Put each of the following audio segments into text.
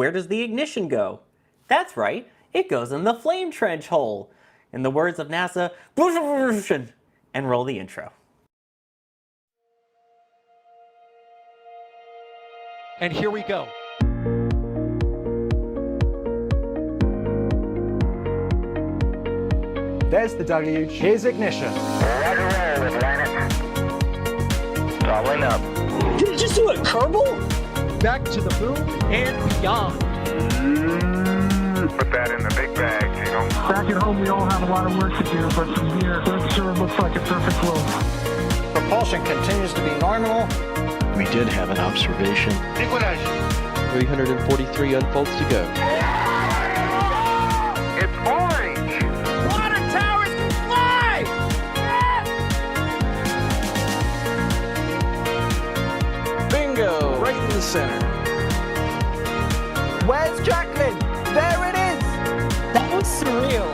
where does the ignition go? That's right, it goes in the flame trench hole. In the words of NASA, and roll the intro. And here we go. There's the W. Here's ignition. Doubling up. Did it just do a curble? Back to the moon and beyond. Put that in the big bag, you know. Back at home, we all have a lot of work to do, but from here, it sure looks like a perfect flow. Propulsion continues to be normal. We did have an observation. Equalize. 343 unfolds to go. It's orange. Water towers can fly! Bingo! Right in the center. Where's Jacqueline? There it is! That was surreal.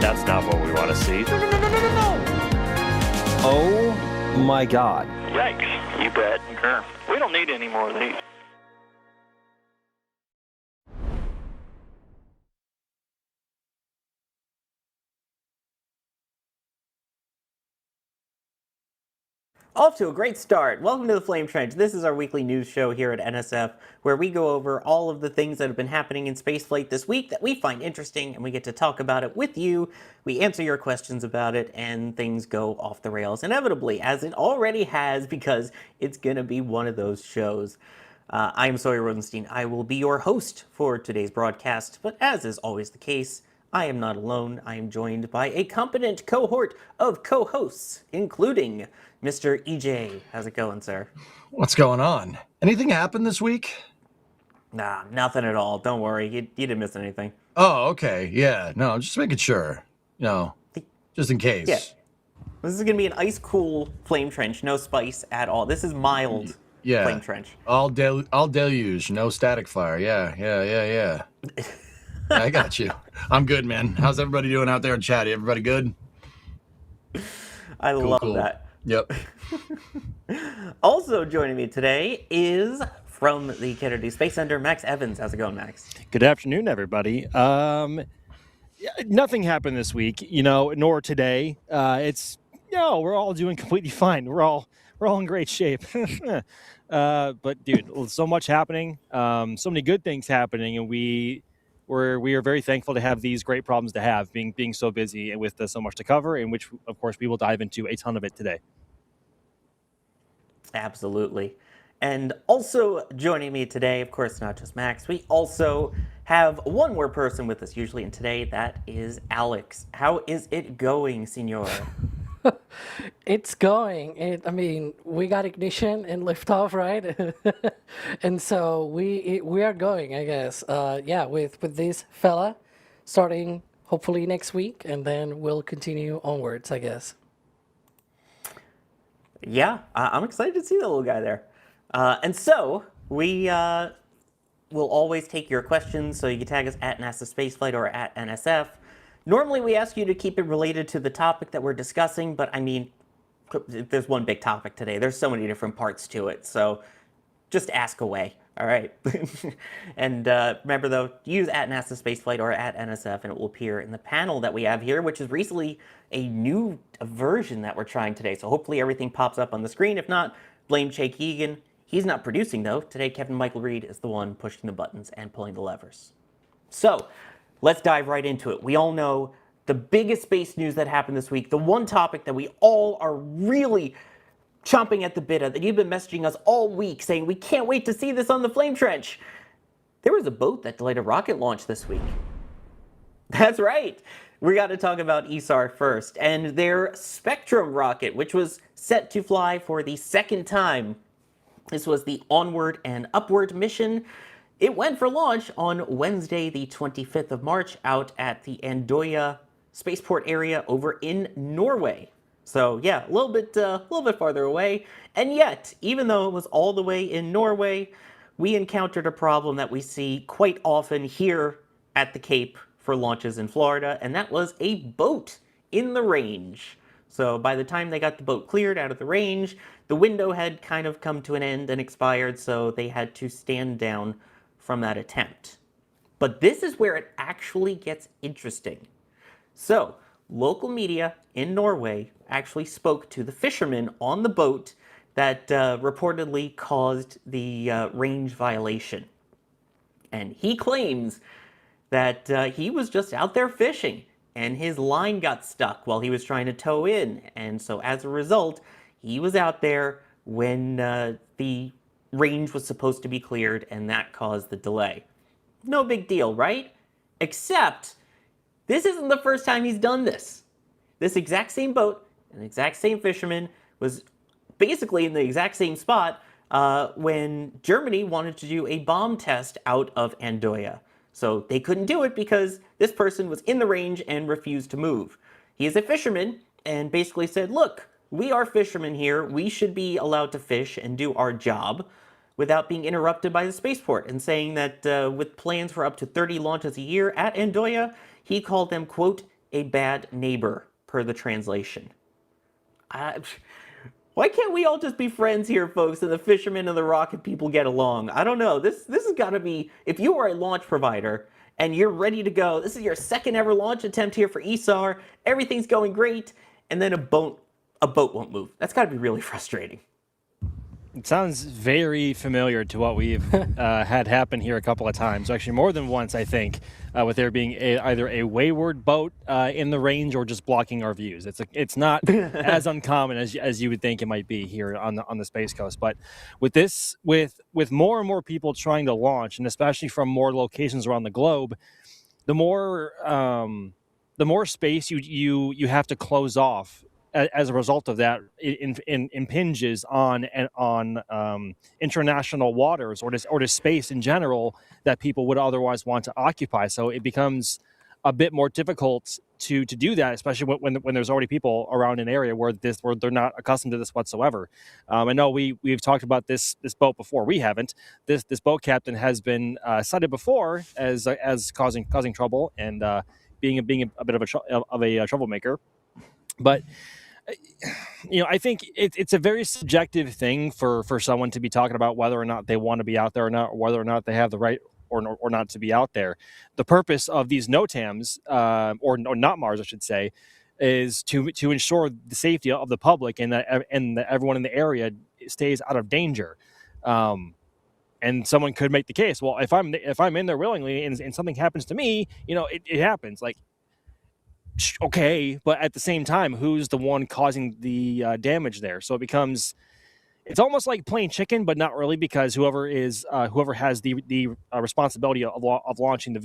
That's not what we want to see. No! Oh my God. Yikes. You bet. Sure. We don't need any more of these. Off to a great start. Welcome to the Flame Trench. This is our weekly news show here at NSF, where we go over all of the things that have been happening in spaceflight this week that we find interesting, and we get to talk about it with you. We answer your questions about it, and things go off the rails inevitably, as it already has, because it's going to be one of those shows. I am Sawyer Rosenstein. I will be your host for today's broadcast, but as is always the case, I am not alone. I am joined by a competent cohort of co-hosts, including Mr. EJ. How's it going, sir? What's going on? Anything happened this week? Nah, nothing at all. Don't worry. You didn't miss anything. Oh, okay. Yeah. No, just making sure. You know, just in case. Yeah. This is going to be an ice-cool flame trench. No spice at all. This is mild flame trench. All deluge. No static fire. Yeah. I got you. I'm good, man. How's everybody doing out there in chat? Everybody good? I love that. Yep. Also joining me today is from the Kennedy Space Center, Max Evans. How's it going, Max? Good afternoon, everybody. Nothing happened this week, nor today. We're all doing completely fine. We're all in great shape. But dude, so much happening, so many good things happening, and we are very thankful to have these great problems to have, being so busy and with so much to cover, in which, of course, we will dive into a ton of it today. Absolutely. And also joining me today, of course, not just Max, we also have one more person with us usually, and today that is Alex. How is it going, senor? It's going. We got ignition and liftoff, right? And so we are going, I guess. With this fella starting hopefully next week, and then we'll continue onwards, I guess. Yeah, I'm excited to see the little guy there. And so we will always take your questions, so you can tag us at NASASpaceflight or at NSF. Normally, we ask you to keep it related to the topic that we're discussing, but there's one big topic today. There's so many different parts to it, so just ask away, all right? And remember, though, use at NASASpaceflight or at NSF, and it will appear in the panel that we have here, which is recently a new version that we're trying today. So hopefully everything pops up on the screen. If not, blame Jake Egan. He's not producing, though. Today, Kevin Michael Reed is the one pushing the buttons and pulling the levers. So let's dive right into it. We all know the biggest space news that happened this week, the one topic that we all are really chomping at the bit of, that you've been messaging us all week saying, we can't wait to see this on the Flame Trench. There was a boat that delayed a rocket launch this week. That's right. We got to talk about ISAR first, and their Spectrum rocket, which was set to fly for the second time. This was the Onward and Upward mission. It went for launch on Wednesday, the 25th of March, out at the Andøya spaceport area over in Norway. So yeah, a little bit farther away. And yet, even though it was all the way in Norway, we encountered a problem that we see quite often here at the Cape for launches in Florida, and that was a boat in the range. So by the time they got the boat cleared out of the range, the window had kind of come to an end and expired, so they had to stand down from that attempt. But this is where it actually gets interesting. So, local media in Norway actually spoke to the fisherman on the boat that reportedly caused the range violation. And he claims that he was just out there fishing, and his line got stuck while he was trying to tow in. And so as a result, he was out there when the range was supposed to be cleared, and that caused the delay. No big deal, right? Except, this isn't the first time he's done this. This exact same boat, and exact same fisherman, was basically in the exact same spot when Germany wanted to do a bomb test out of Andoya. So they couldn't do it because this person was in the range and refused to move. He is a fisherman and basically said, look, we are fishermen here. We should be allowed to fish and do our job without being interrupted by the spaceport, and saying that with plans for up to 30 launches a year at Andoya, he called them, quote, a bad neighbor, per the translation. Why can't we all just be friends here, folks, and the fishermen and the rocket people get along? I don't know. This has got to be, if you are a launch provider and you're ready to go, this is your second ever launch attempt here for ISAR, everything's going great, and then a boat won't move. That's got to be really frustrating. It sounds very familiar to what we've had happen here a couple of times, actually more than once, I think, with there being either a wayward boat in the range or just blocking our views. It's not as uncommon as you would think it might be here on the Space Coast. But with this, with more and more people trying to launch, and especially from more locations around the globe, the more space you have to close off. As a result of that, impinges on international waters or just space in general that people would otherwise want to occupy. So it becomes a bit more difficult to do that, especially when there's already people around an area where they're not accustomed to this whatsoever. I know we've talked about this boat before. We haven't. This boat captain has been cited before as causing trouble and being a bit of a troublemaker, but. I think it's a very subjective thing for someone to be talking about whether or not they want to be out there or not, or whether or not they have the right or not to be out there. The purpose of these NOTAMs, or not Mars, I should say, is to ensure the safety of the public and that everyone in the area stays out of danger. And someone could make the case, well, if I'm in there willingly and something happens to me, it happens. Like, okay, but at the same time, who's the one causing the damage there? So it's almost like playing chicken, but not really, because whoever has the responsibility of launching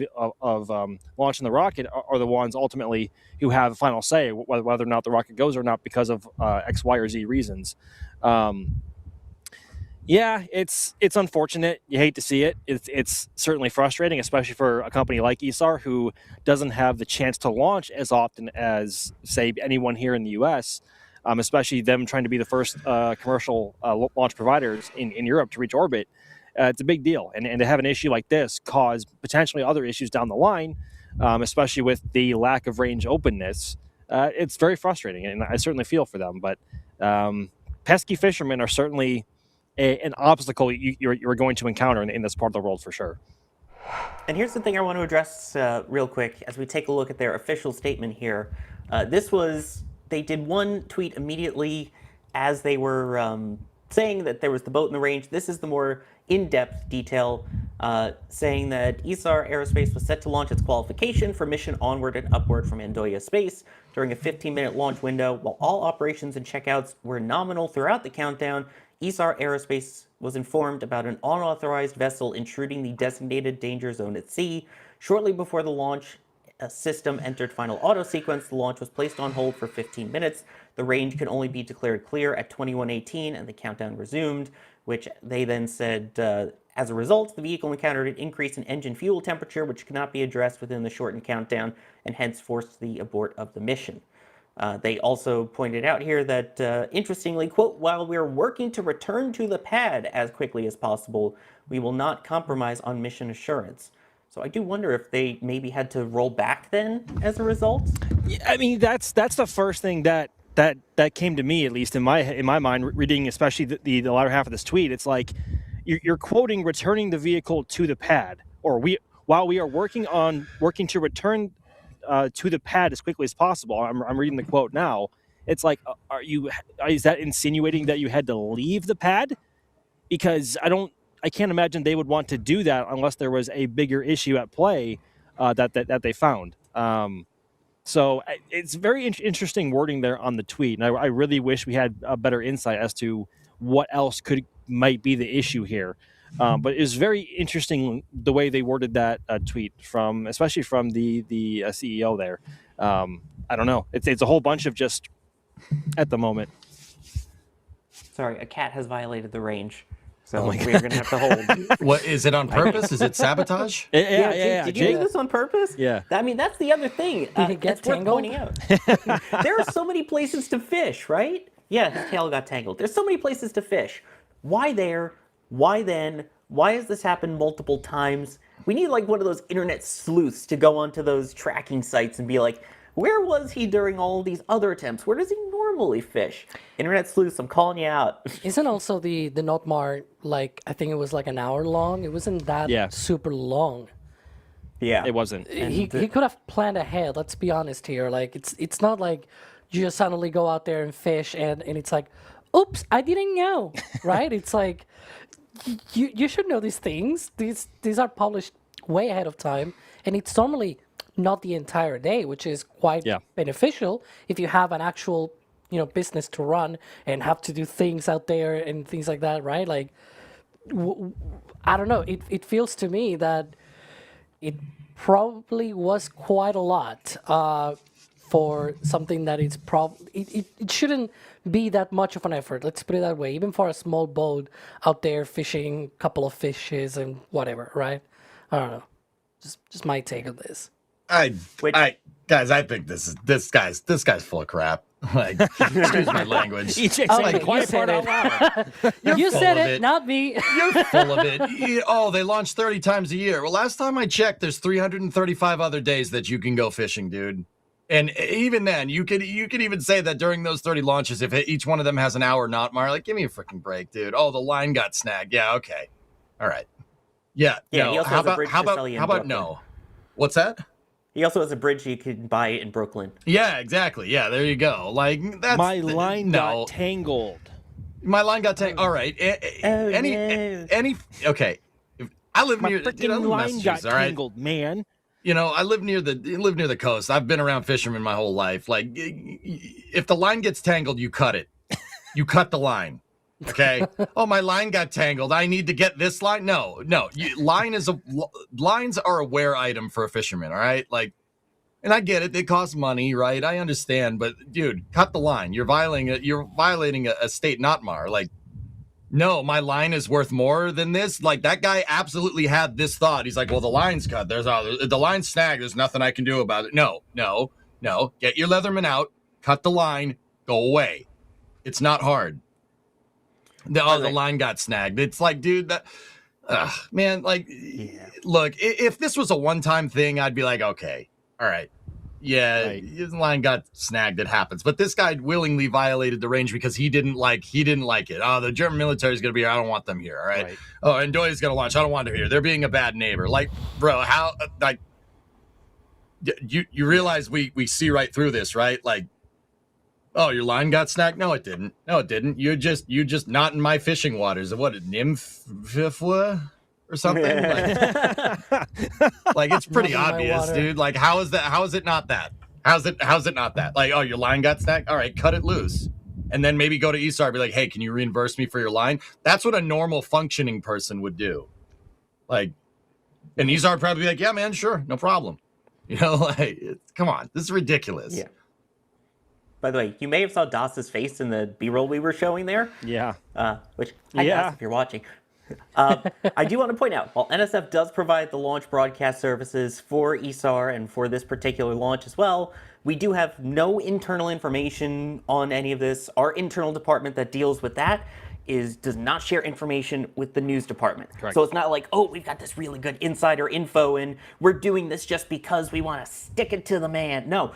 launching the rocket are the ones ultimately who have final say whether or not the rocket goes or not because of X, Y, or Z reasons. Yeah, it's unfortunate. You hate to see it. It's certainly frustrating, especially for a company like ISAR, who doesn't have the chance to launch as often as, say, anyone here in the U.S., especially them trying to be the first commercial launch providers in Europe to reach orbit. It's a big deal. And to have an issue like this cause potentially other issues down the line, especially with the lack of range openness, it's very frustrating. And I certainly feel for them. But pesky fishermen are certainly an obstacle you're going to encounter in this part of the world for sure. And here's the thing I want to address real quick as we take a look at their official statement here. They did one tweet immediately as they were saying that there was the boat in the range. This is the more in-depth detail saying that ISAR Aerospace was set to launch its qualification for mission onward and upward from Andoya Space during a 15-minute launch window. While all operations and checkouts were nominal throughout the countdown, ISAR Aerospace was informed about an unauthorized vessel intruding the designated danger zone at sea. Shortly before the launch, a system entered final auto sequence. The launch was placed on hold for 15 minutes. The range could only be declared clear at 21:18, and the countdown resumed, which they then said, as a result, the vehicle encountered an increase in engine fuel temperature, which could not be addressed within the shortened countdown, and hence forced the abort of the mission. They also pointed out here that, interestingly, quote, while we're working to return to the pad as quickly as possible, we will not compromise on mission assurance. So I do wonder if they maybe had to roll back then as a result. Yeah, I mean, that's the first thing that that came to me, at least in my mind, reading especially the latter half of this tweet. It's like you're quoting returning the vehicle to the pad, or while we are working to return to the pad as quickly as possible. I'm reading the quote now. It's like, is that insinuating that you had to leave the pad? Because I can't imagine they would want to do that unless there was a bigger issue at play that they found. So it's very interesting wording there on the tweet, and I really wish we had a better insight as to what else might be the issue here. But it was very interesting the way they worded that tweet, especially from the CEO there. I don't know. It's a whole bunch of just at the moment. Sorry, a cat has violated the range. So we're going to have to hold. What is it on purpose? Is it sabotage? Yeah. Did you do this on purpose? Yeah. I mean, that's the other thing. Did it get it's worth tangled? pointing out. There are so many places to fish, right? Yeah, his tail got tangled. There's so many places to fish. Why there? Why then? Why has this happened multiple times? We need like one of those internet sleuths to go onto those tracking sites and be like, where was he during all these other attempts? Where does he normally fish? Internet sleuths, I'm calling you out. Isn't also the Notmar, like, I think it was like an hour long? It wasn't that super long. Yeah. It wasn't. He could have planned ahead, let's be honest here. Like, it's not like you just suddenly go out there and fish and it's like, oops, I didn't know, right? It's like, you should know these things. These are published way ahead of time, and it's normally not the entire day, which is quite beneficial if you have an actual, business to run and have to do things out there and things like that, right? Like, I don't know. It feels to me that it probably was quite a lot for something that is it shouldn't be that much of an effort. Let's put it that way. Even for a small boat out there fishing a couple of fishes and whatever, right? I don't know. Just my take on this. Guys, I think this guy's full of crap. Like, excuse my language. You said it. You said it, not me. You're full of it. They launch 30 times a year. Well, last time I checked, there's 335 other days that you can go fishing, dude. And even then, you could even say that during those 30 launches, if each one of them has an hour Notmar, like, give me a freaking break, dude. Oh, the line got snagged. Yeah, okay. All right. Yeah. Yeah. No. How about no? What's that? He also has a bridge you can buy in Brooklyn. Yeah, exactly. Yeah, there you go. Like, that's my line got tangled. My line got tangled. All right. Okay. I live my near. freaking line got tangled, man. I live near the coast. I've been around fishermen my whole life. Like, if the line gets tangled, you cut it. You cut the line. Okay. Oh, my line got tangled. I need to get this line. No. Lines are a wear item for a fisherman. All right. Like, and I get it. They cost money, right? I understand. But dude, cut the line. You're violating a state Notmar. Like, no, my line is worth more than this. Like, that guy absolutely had this thought. He's like, well, the line's cut. The line's snagged. There's nothing I can do about it. No. Get your Leatherman out. Cut the line. Go away. It's not hard. The line got snagged. It's like, dude, man, like, look, if this was a one-time thing, I'd be like, okay, all right. Yeah, his line got snagged. It happens. But this guy willingly violated the range because he didn't like it. Oh, the German military is going to be here. I don't want them here. All right. Oh, and Doyle's going to launch. I don't want them here. They're being a bad neighbor. Like, bro, how, like, you realize we see right through this, right? Like, oh, your line got snagged? No, it didn't. You're just not in my fishing waters. What, a nymph or something? Like, it's pretty obvious, dude. Like, how is it not that? How's it not that? Like, oh, your line got snagged? All right, cut it loose. And then maybe go to ISAR and be like, hey, can you reimburse me for your line? That's what a normal functioning person would do. Like, and ISAR would probably be like, yeah, man, sure, no problem. Like, come on, this is ridiculous. Yeah. By the way, you may have saw Das's face in the B-roll we were showing there. Yeah. Which, hi Das, if you're watching. I do want to point out, while NSF does provide the launch broadcast services for ISAR and for this particular launch as well, we do have no internal information on any of this. Our internal department that deals with that does not share information with the news department. Correct. So it's not like, oh, we've got this really good insider info and we're doing this just because we want to stick it to the man. No.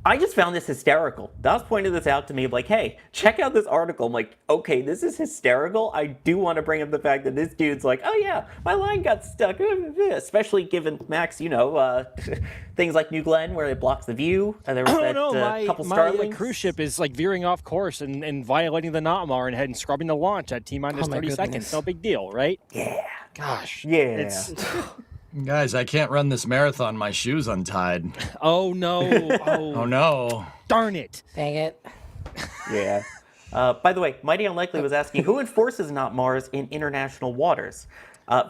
I just found this hysterical. Das pointed this out to me, like, hey, check out this article. I'm like, okay, this is hysterical. I do want to bring up the fact that this dude's like, oh yeah, my line got stuck. Especially given, Max, things like New Glenn where it blocks the view. There was couple my Starlings. cruise ship is like veering off course and violating the NOTMAR and heading scrubbing the launch at T-minus 30 seconds. No big deal, right? Yeah. Gosh. Yeah. It's... Guys, I can't run this marathon. My shoe's untied. Oh, no. Oh, no. Darn it. Dang it. Yeah. By the way, Mighty Unlikely was asking, who enforces NOTMARs in international waters?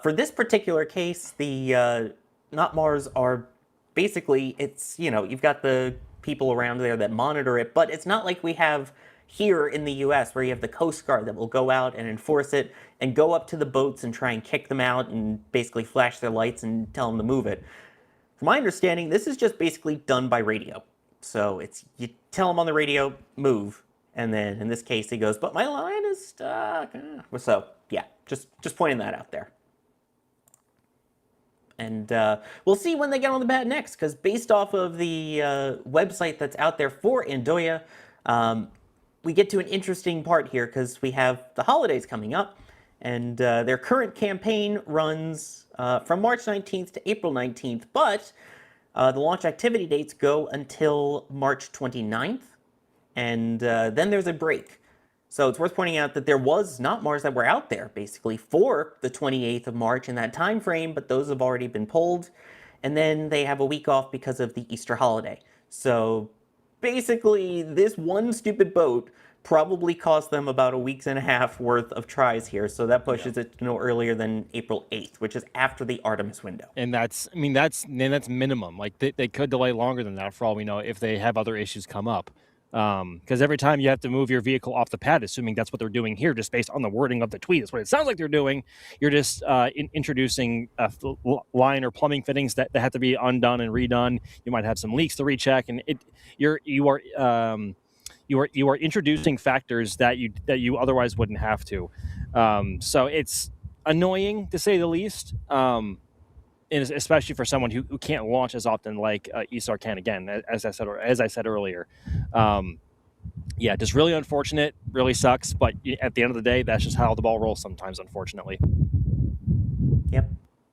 For this particular case, the NOTMARs are basically, you've got the people around there that monitor it, but it's not like we have here in the US where you have the Coast Guard that will go out and enforce it and go up to the boats and try and kick them out and basically flash their lights and tell them to move it. From my understanding, this is just basically done by radio. So it's, you tell them on the radio, move. And then in this case, he goes, but my line is stuck. So yeah, just pointing that out there. And we'll see when they get on the pad next, because based off of the website that's out there for Andoya, we get to an interesting part here because we have the holidays coming up, and their current campaign runs from March 19th to April 19th, but the launch activity dates go until March 29th, and then there's a break. So it's worth pointing out that there was NOTMARs that were out there, basically, for the 28th of March in that time frame, but those have already been pulled, and then they have a week off because of the Easter holiday. So basically, this one stupid boat probably cost them about a week's and a half worth of tries here, so that pushes it to no earlier than April 8th, which is after the Artemis window. And that's minimum. Like, they could delay longer than that for all we know if they have other issues come up. Because every time you have to move your vehicle off the pad, assuming that's what they're doing here, just based on the wording of the tweet, that's what it sounds like they're doing. You're just introducing line or plumbing fittings that have to be undone and redone. You might have some leaks to recheck, and you are introducing factors that you otherwise wouldn't have to. So it's annoying to say the least. And especially for someone who can't launch as often like ISAR can, again, as I said earlier. Yeah, just really unfortunate, really sucks, but at the end of the day, that's just how the ball rolls sometimes, unfortunately. Yep.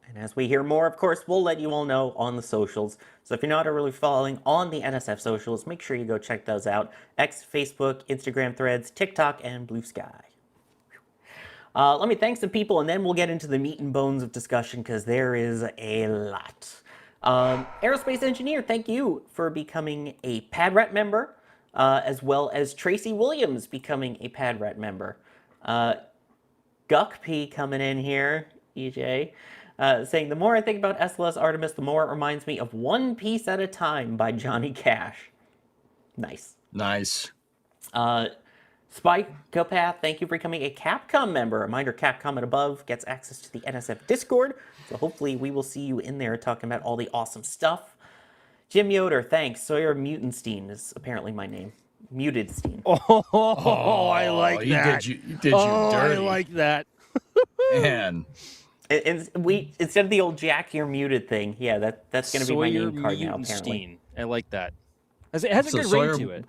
And as we hear more, of course, we'll let you all know on the socials. So if you're not already following on the NSF socials, make sure you go check those out. X, Facebook, Instagram Threads, TikTok, and Blue Sky. Let me thank some people, and then we'll get into the meat and bones of discussion, because there is a lot. Aerospace Engineer, thank you for becoming a PadRat member, as well as Tracy Williams becoming a PadRat member. Guck P coming in here, EJ, saying, the more I think about SLS Artemis, the more it reminds me of One Piece at a Time by Johnny Cash. Nice. Nice. Spycopath, thank you for becoming a Capcom member. Reminder, Capcom and above gets access to the NSF Discord, so hopefully we will see you in there talking about all the awesome stuff. Jim Yoder, thanks. Sawyer Mutanstein is apparently my name. Mutedstein. I like that. You did you dirty. I like that. Man. And instead of the old Jack, you're muted thing, yeah, that's going to be my name card now, apparently. I like that. It has a good Sawyer, ring to it.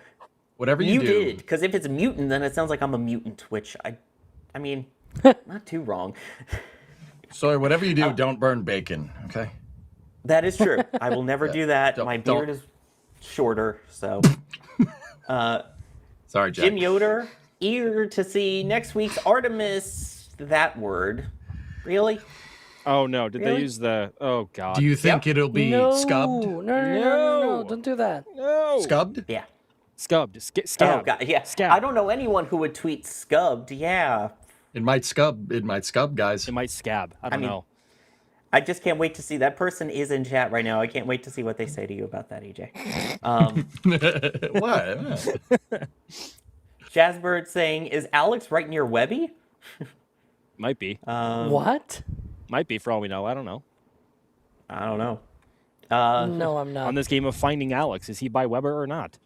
Whatever you do. Muted, because if it's a mutant, then it sounds like I'm a mutant, which I mean, not too wrong. Sorry, whatever you do, don't burn bacon, okay? That is true. I will never do that. My beard is shorter, so. Sorry, Jack. Jim Yoder, eager to see next week's Artemis, that word. Really? Oh, no. Did they use the... Oh, God. Do you think it'll be scubbed? No, don't do that. No. Scubbed? Yeah. Scubbed. Scab. Oh, God, yeah. Scab. I don't know anyone who would tweet scubbed, yeah. It might scub. It might scub, guys. It might scab. I don't know. I just can't wait to see. That person is in chat right now. I can't wait to see what they say to you about that, EJ. What? Jazzbird saying, is Alex right near Webby? Might be. What? Might be, for all we know. I don't know. I don't know. No, I'm not. On this game of Finding Alex, is he by Weber or not?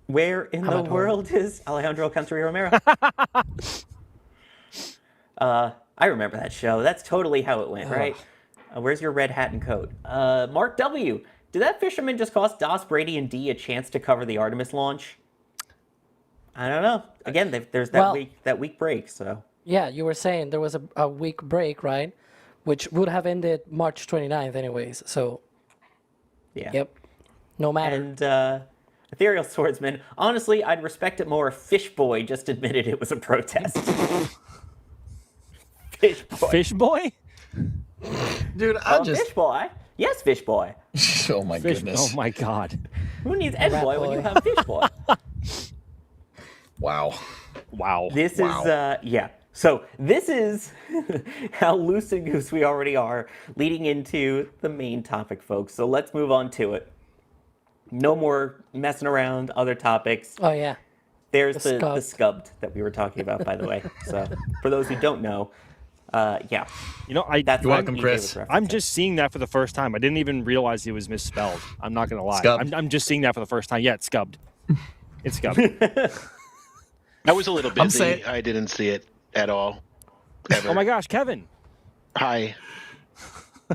Where in the world is Alejandro Country Romero? I remember that show. That's totally how it went, right? Where's your red hat and coat? Mark W. did that fisherman just cost Doss, Brady, and D a chance to cover the Artemis launch? I don't know. Again, there's that week break, so. Yeah, you were saying there was a week break, right? Which would have ended March 29th anyways, so. Yeah. Yep. No matter. And Ethereal Swordsman, honestly, I'd respect it more if Fishboy just admitted it was a protest. Fishboy. Fishboy? Dude, Fishboy? Yes, Fishboy. Oh my goodness. Oh my god. Who needs Endboy when you have Fishboy? Wow. Wow. This is, yeah. So this is how loose and goose we already are leading into the main topic, folks. So let's move on to it. No more messing around, other topics. Oh, yeah. There's the scubbed that we were talking about, by the way. So for those who don't know, yeah. You know, That's You're welcome, Chris. I'm just seeing that for the first time. I didn't even realize it was misspelled. I'm not going to lie. Scubbed. I'm just seeing that for the first time. Yeah, it's scubbed. It's scubbed. I was a little busy. saying- I didn't see it at all. Ever. Oh my gosh, Kevin. Hi.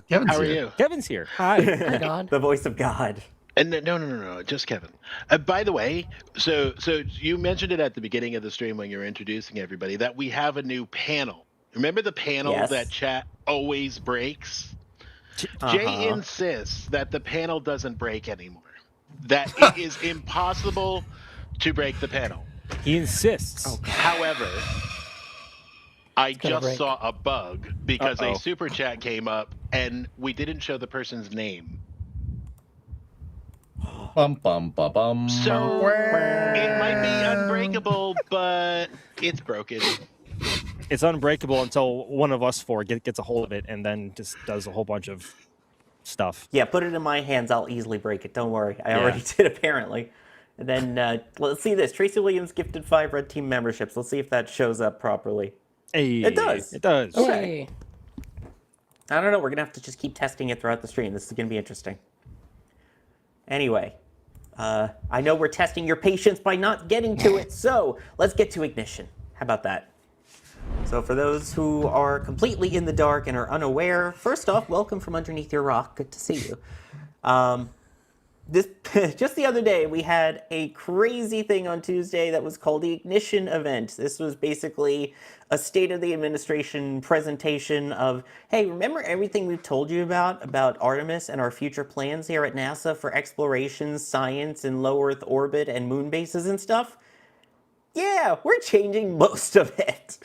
Kevin's How are here. you? Kevin's here. Hi. My God. The voice of God. And no, just Kevin. By the way, so you mentioned it at the beginning of the stream when you were introducing everybody that we have a new panel. Remember the panel Yes. that chat always breaks? Jay insists that the panel doesn't break anymore. That it is impossible to break the panel. He insists. However, I gonna just break. saw a bug because Uh-oh. a super chat came up and we didn't show the person's name. Bum, bum, bum, bum. So it might be unbreakable, but it's broken. It's unbreakable until one of us four gets a hold of it and then just does a whole bunch of stuff. Yeah, put it in my hands. I'll easily break it. Don't worry. I already did, apparently. And then let's see this. Tracy Williams gifted 5 Red Team memberships. Let's see if that shows up properly. Hey, It does. It does. Hey. I don't know. We're going to have to just keep testing it throughout the stream. This is going to be interesting. Anyway, I know we're testing your patience by not getting to it, so let's get to ignition. How about that? So for those who are completely in the dark and are unaware, first off, welcome from underneath your rock. Good to see you. Just the other day, we had a crazy thing on Tuesday that was called the Ignition event. This was basically a state of the administration presentation of, hey, remember everything we've told you about Artemis and our future plans here at NASA for exploration, science, and low Earth orbit and moon bases and stuff? Yeah, we're changing most of it.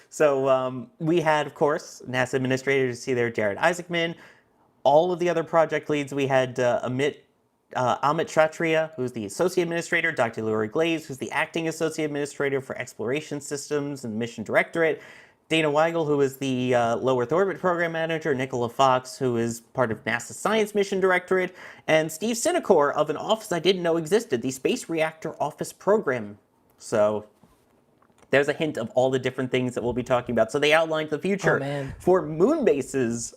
So we had, of course, NASA administrators. You see there, Jared Isaacman. All of the other project leads, we had Amit Kshatriya, who's the Associate Administrator, Dr. Lori Glaze, who's the Acting Associate Administrator for Exploration Systems and Mission Directorate, Dana Weigel, who is the Low Earth Orbit Program Manager, Nicola Fox, who is part of NASA's Science Mission Directorate, and Steve Sinecor of an office I didn't know existed, the Space Reactor Office Program. So there's a hint of all the different things that we'll be talking about. So they outlined the future for moon bases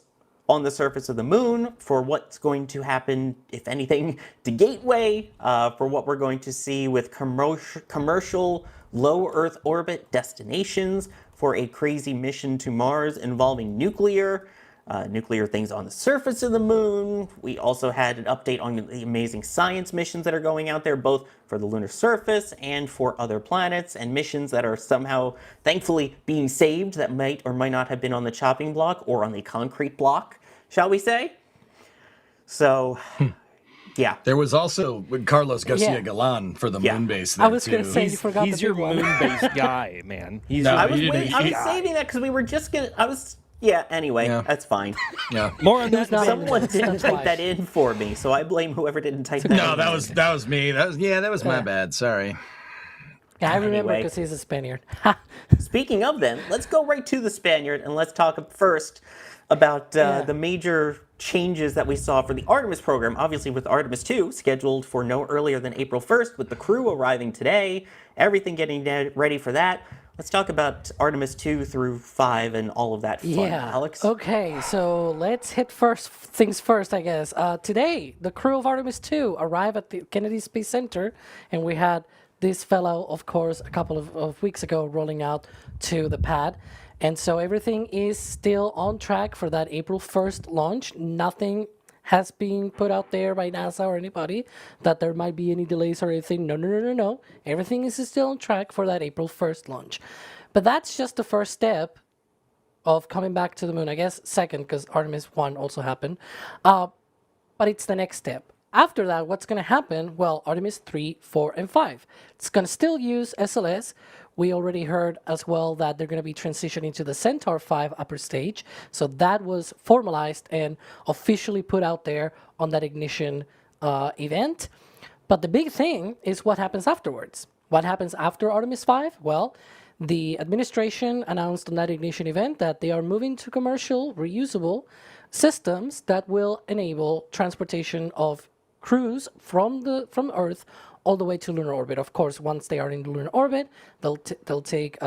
on the surface of the moon, for what's going to happen, if anything, to Gateway, for what we're going to see with commercial low Earth orbit destinations, for a crazy mission to Mars involving nuclear things on the surface of the moon. We also had an update on the amazing science missions that are going out there, both for the lunar surface and for other planets, and missions that are somehow, thankfully, being saved that might or might not have been on the chopping block or on the concrete block, shall we say? So, yeah. There was also Carlos Garcia Galan for the Moonbase there, I was going to say, you forgot He's the your big one. Moonbase guy, man. He's No, your I was saving that because we were just going to... anyway, that's fine. Yeah. more on that. Someone didn't type that in for me, so I blame whoever didn't type that in. No, that was me. That was my bad. Sorry. Yeah, I remember Anyway. because he's a Spaniard. Speaking of them, let's go right to the Spaniard and let's talk first about the major changes that we saw for the Artemis program. Obviously, with Artemis II scheduled for no earlier than April 1st, with the crew arriving today, everything getting ready for that. Let's talk about Artemis 2 through 5 and all of that fun, Alex. Okay, so let's hit things first, I guess. Today, the crew of Artemis 2 arrived at the Kennedy Space Center, and we had this fellow, of course, a couple of weeks ago rolling out to the pad. And so everything is still on track for that April 1st launch. Nothing has been put out there by NASA or anybody that there might be any delays or anything. No. Everything is still on track for that April 1st launch. But that's just the first step of coming back to the moon. I guess second, because Artemis 1 also happened. But it's the next step. After that, what's going to happen? Well, Artemis 3, 4, and 5. It's going to still use SLS. We already heard as well that they're going to be transitioning to the Centaur 5 upper stage. So that was formalized and officially put out there on that ignition event. But the big thing is what happens afterwards. What happens after Artemis 5? Well, the administration announced on that ignition event that they are moving to commercial, reusable systems that will enable transportation of crews from Earth all the way to lunar orbit. Of course, once they are in the lunar orbit, they'll take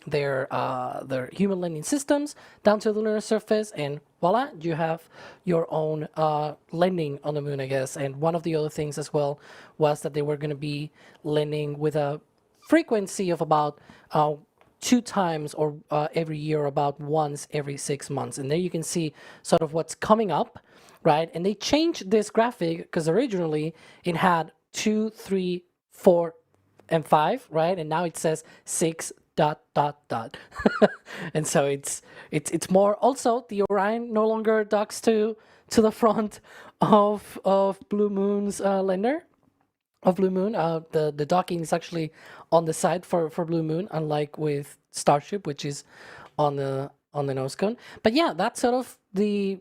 their human landing systems down to the lunar surface, and voila, you have your own landing on the moon, I guess. And one of the other things as well was that they were going to be landing with a frequency of about 2 times or every year, about once every 6 months. And there you can see sort of what's coming up, right? And they changed this graphic because originally it had 2, 3, 4, and 5, right? And now it says 6 ... And so it's more. Also, the Orion no longer docks to the front of Blue Moon's lander. Of Blue Moon, the docking is actually on the side for Blue Moon, unlike with Starship, which is on the nose cone. But yeah, that's sort of the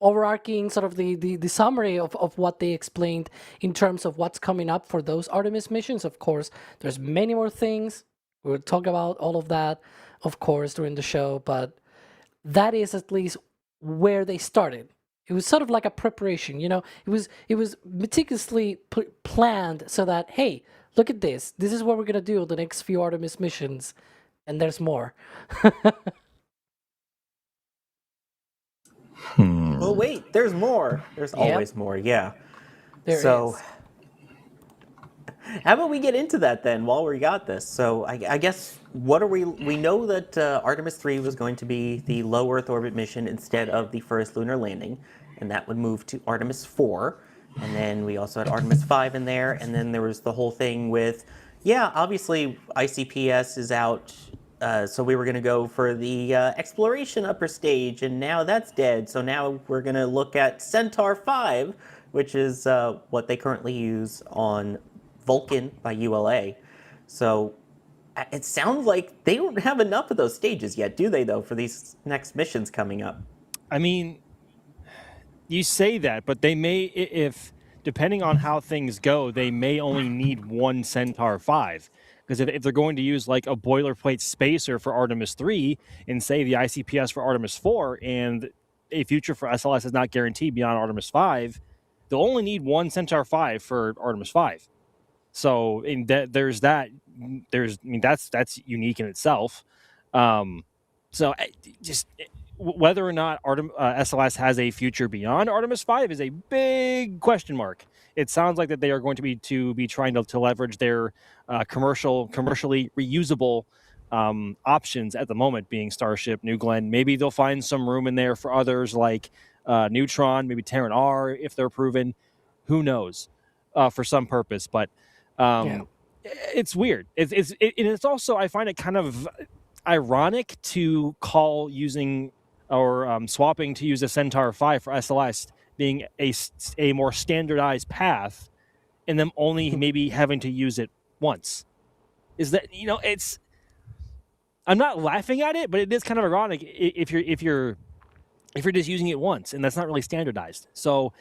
overarching sort of the summary of what they explained in terms of what's coming up for those Artemis missions. Of course, there's many more things. We'll talk about all of that, of course, during the show, but that is at least where they started. It was sort of like a preparation, you know. It was meticulously planned so that, hey, look at this. This is what we're gonna do the next few Artemis missions, and there's more. Well, wait, there's more. There's always more. Yeah. There is. How about we get into that then while we got this? So I guess we know that Artemis 3 was going to be the low Earth orbit mission instead of the first lunar landing, and that would move to Artemis 4. And then we also had Artemis 5 in there, and then there was the whole thing with, obviously ICPS is out, so we were going to go for the exploration upper stage, and now that's dead. So now we're going to look at Centaur 5, which is what they currently use on Vulcan by ULA. So it sounds like they don't have enough of those stages yet, do they, though, for these next missions coming up? I mean, you say that, but they may, if depending on how things go, they may only need one Centaur 5. Because if they're going to use like a boilerplate spacer for Artemis 3 and say the ICPS for Artemis 4 and a future for SLS is not guaranteed beyond Artemis 5, they'll only need one Centaur 5 for Artemis 5. So there's that. That's unique in itself. Whether or not SLS has a future beyond Artemis 5 is a big question mark. It sounds like that they are going to be trying to leverage their commercially reusable options at the moment, being Starship, New Glenn. Maybe they'll find some room in there for others like Neutron, maybe Terran R if they're proven. Who knows? For some purpose, but it's weird. It's also, I find it kind of ironic to call using or swapping to use a Centaur 5 for SLS being a more standardized path, and them only maybe having to use it once. Is that, it's, I'm not laughing at it, but it is kind of ironic if you're just using it once, and that's not really standardized. So,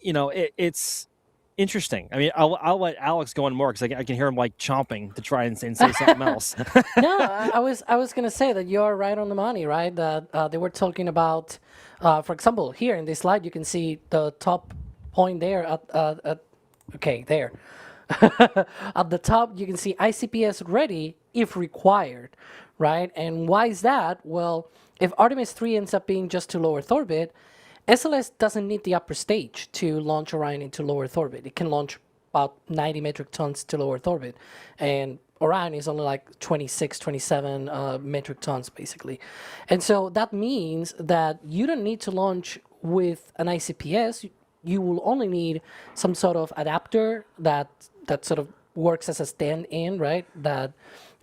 it's interesting. I mean, I'll let Alex go on more because I can hear him like chomping to try and say something else. No, I was gonna say that you're right on the money, right? That they were talking about, for example, here in this slide, you can see the top point there there. At the top, you can see ICPS ready if required, right? And why is that? Well, if Artemis 3 ends up being just to low Earth orbit, SLS doesn't need the upper stage to launch Orion into low Earth orbit. It can launch about 90 metric tons to low Earth orbit. And Orion is only like 26, 27 metric tons, basically. And so that means that you don't need to launch with an ICPS, you will only need some sort of adapter that sort of works as a stand-in, right? That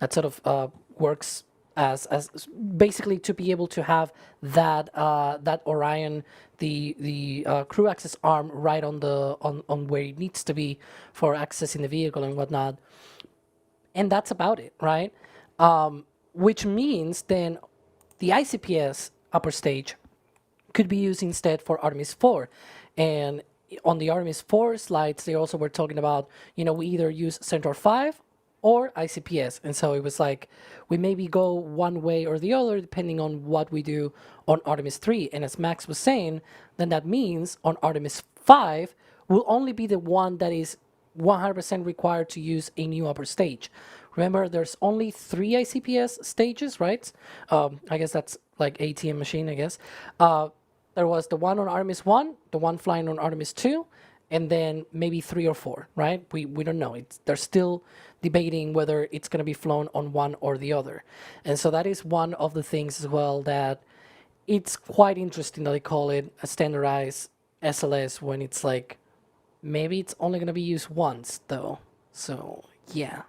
sort of works as basically to be able to have that Orion, the crew access arm right on where it needs to be for accessing the vehicle and whatnot. And that's about it, right? Which means then the ICPS upper stage could be used instead for Artemis 4. And on the Artemis 4 slides, they also were talking about, we either use Centaur 5 or ICPS. And so it was like, we maybe go one way or the other, depending on what we do on Artemis 3. And as Max was saying, then that means on Artemis 5 will only be the one that is 100% required to use a new upper stage. Remember, there's only 3 ICPS stages, right? I guess that's like ATM machine, I guess. There was the one on Artemis 1, the one flying on Artemis 2, and then maybe 3 or 4, right? We don't know. They're still debating whether it's going to be flown on one or the other. And so that is one of the things as well that it's quite interesting that they call it a standardized SLS when it's like, maybe it's only going to be used once, though. So, yeah.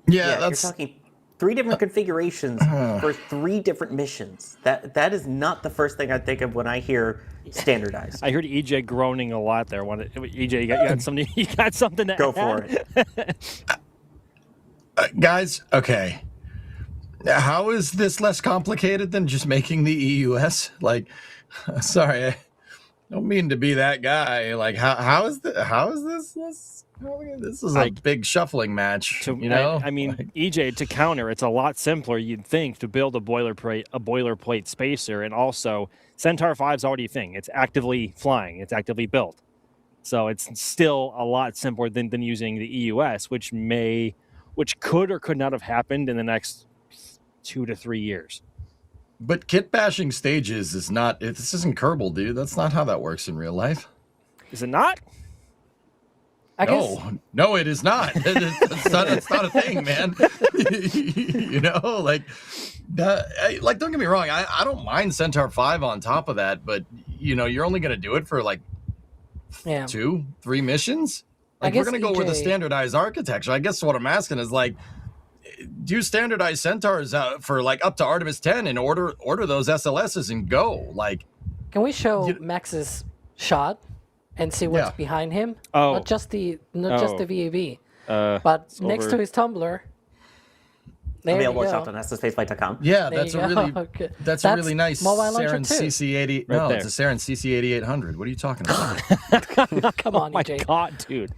Yeah, You're talking 3 different configurations for 3 different missions. That is not the first thing I think of when I hear standardized. I heard EJ groaning a lot there. EJ, you got something? You got something to Go add? for it. Guys, okay. How is this less complicated than just making the EUS? Like, sorry, I don't mean to be that guy. Like, how is this less? This is a big shuffling match, I mean, EJ, to counter, it's a lot simpler, you'd think, to build a boilerplate spacer, and also Centaur 5 is already a thing. It's actively flying. It's actively built. So it's still a lot simpler than using the EUS, which could or could not have happened in the next 2 to 3 years. But kit bashing stages is not. This isn't Kerbal, dude. That's not how that works in real life. Is it not? No, it is not. It's not a thing, man. Don't get me wrong. I don't mind Centaur 5 on top of that, but you're only going to do it for 2-3 missions. Like, we're going to go with a standardized architecture. I guess what I'm asking is do standardized Centaurs for up to Artemis 10 and order those SLSs and go. Can we show Max's shot and see what's behind him? Not just the VAV, but next to his tumbler. Available shot on NASASpaceflight.com. Yeah, that's a really nice Sarin CC80. No, it's a Sarin CC8800. What are you talking about? Come on, my EJ. God, dude.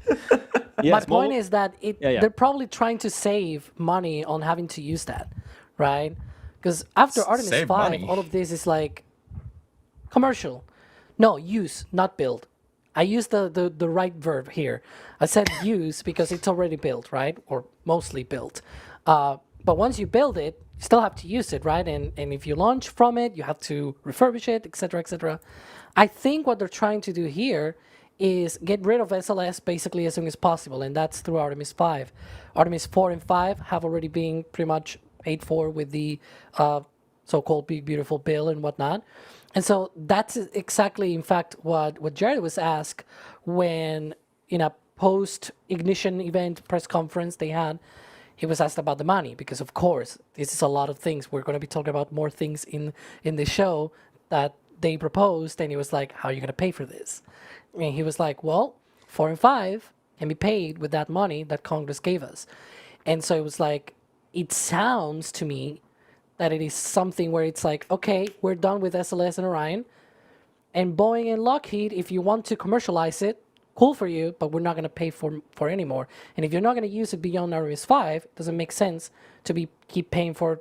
My point is that they're probably trying to save money on having to use that, right? Because after Artemis 5, money. all of this is commercial. No, use, not build. I used the right verb here. I said use because it's already built, right? Or mostly built. But once you build it, you still have to use it, right? And if you launch from it, you have to refurbish it, etc., etc. I think what they're trying to do here is get rid of SLS basically as soon as possible, and that's through Artemis 5. Artemis 4 and 5 have already been pretty much paid for with the so-called Big Beautiful Bill and whatnot. And so that's exactly, in fact, what Jared was asked when in a post-ignition event press conference they had. He was asked about the money because, of course, this is a lot of things. We're going to be talking about more things in the show that they proposed, and he was like, how are you going to pay for this? And he was like, well, 4 and 5 can be paid with that money that Congress gave us. And so it was like, it sounds to me that it is something where it's like, okay, we're done with SLS and Orion, and Boeing and Lockheed, if you want to commercialize it, cool for you, but we're not going to pay for anymore. And if you're not going to use it beyond Artemis 5, it doesn't make sense to keep paying for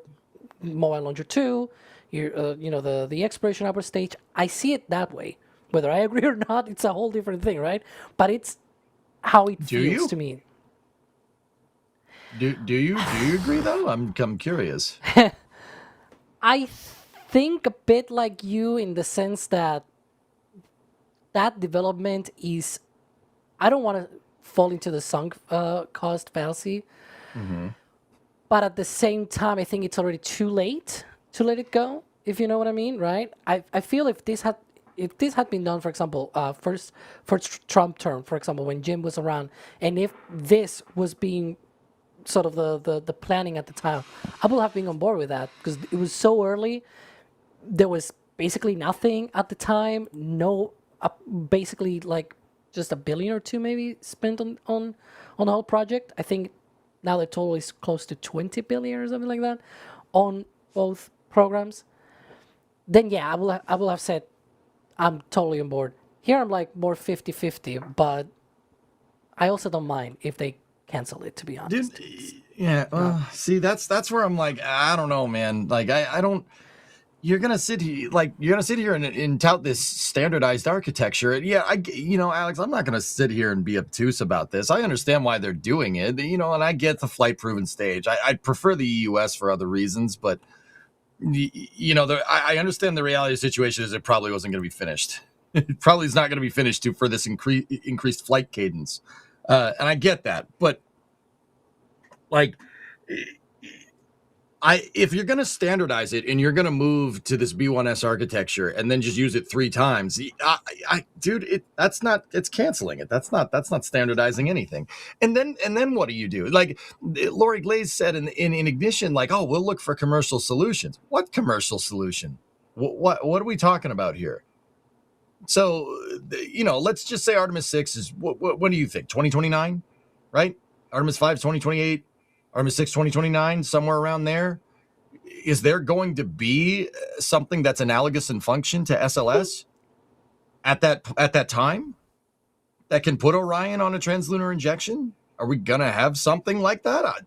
Mobile Launcher 2, the exploration upper stage. I see it that way. Whether I agree or not, it's a whole different thing, right? But it's how it feels to me. Do you agree though? I'm curious. I think a bit like you in the sense that development is. I don't want to fall into the sunk cost fallacy, but at the same time, I think it's already too late to let it go. If you know what I mean, right? I feel if this had if this had been done, for example, first Trump term, for example, when Jim was around, and if this was being sort of the planning at the time, I would have been on board with that because it was so early. There was basically nothing at the time. No, basically like just $1 billion or $2 billion maybe spent on the whole project. I think now the total is close to 20 billion or something like that on both programs. Then yeah, I will have said I'm totally on board. Here I'm like more 50-50, but I also don't mind if they cancel it, to be honest. See, that's where I'm like, I don't know, man. Like, I don't. You're gonna sit here and tout this standardized architecture. And yeah, Alex, I'm not gonna sit here and be obtuse about this. I understand why they're doing it, and I get the flight proven stage. I prefer the US for other reasons, but I understand the reality of the situation is it probably wasn't going to be finished. It probably is not going to be finished for this increased flight cadence. And I get that, but like, if you're going to standardize it and you're going to move to this B1S architecture and then just use it 3 times, it's canceling it. That's not standardizing anything. And then what do? Like Lori Glaze said in Ignition, like, oh, we'll look for commercial solutions. What commercial solution? What are we talking about here? So, let's just say Artemis 6 is, what do you think? 2029, right? Artemis 5 is 2028. Artemis 6, 2029, somewhere around there. Is there going to be something that's analogous in function to SLS at that time that can put Orion on a translunar injection? Are we gonna have something like that?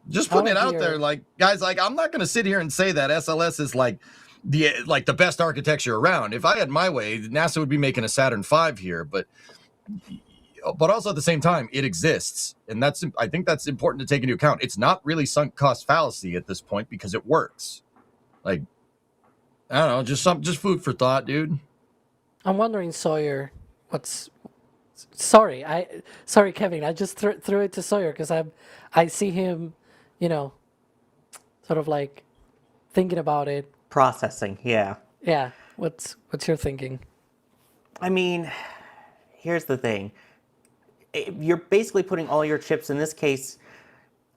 Just putting it out there, like, guys, like, I'm not gonna sit here and say that SLS is like the best architecture around. If I had my way, NASA would be making a Saturn V here, but also at the same time, it exists. And I think that's important to take into account. It's not really sunk cost fallacy at this point because it works. Like, I don't know, just food for thought, dude. I'm wondering, Sawyer, sorry, Kevin, I just threw it to Sawyer because I see him, sort of like thinking about it. Processing, yeah. Yeah. What's your thinking? I mean, here's the thing. You're basically putting all your chips, in this case,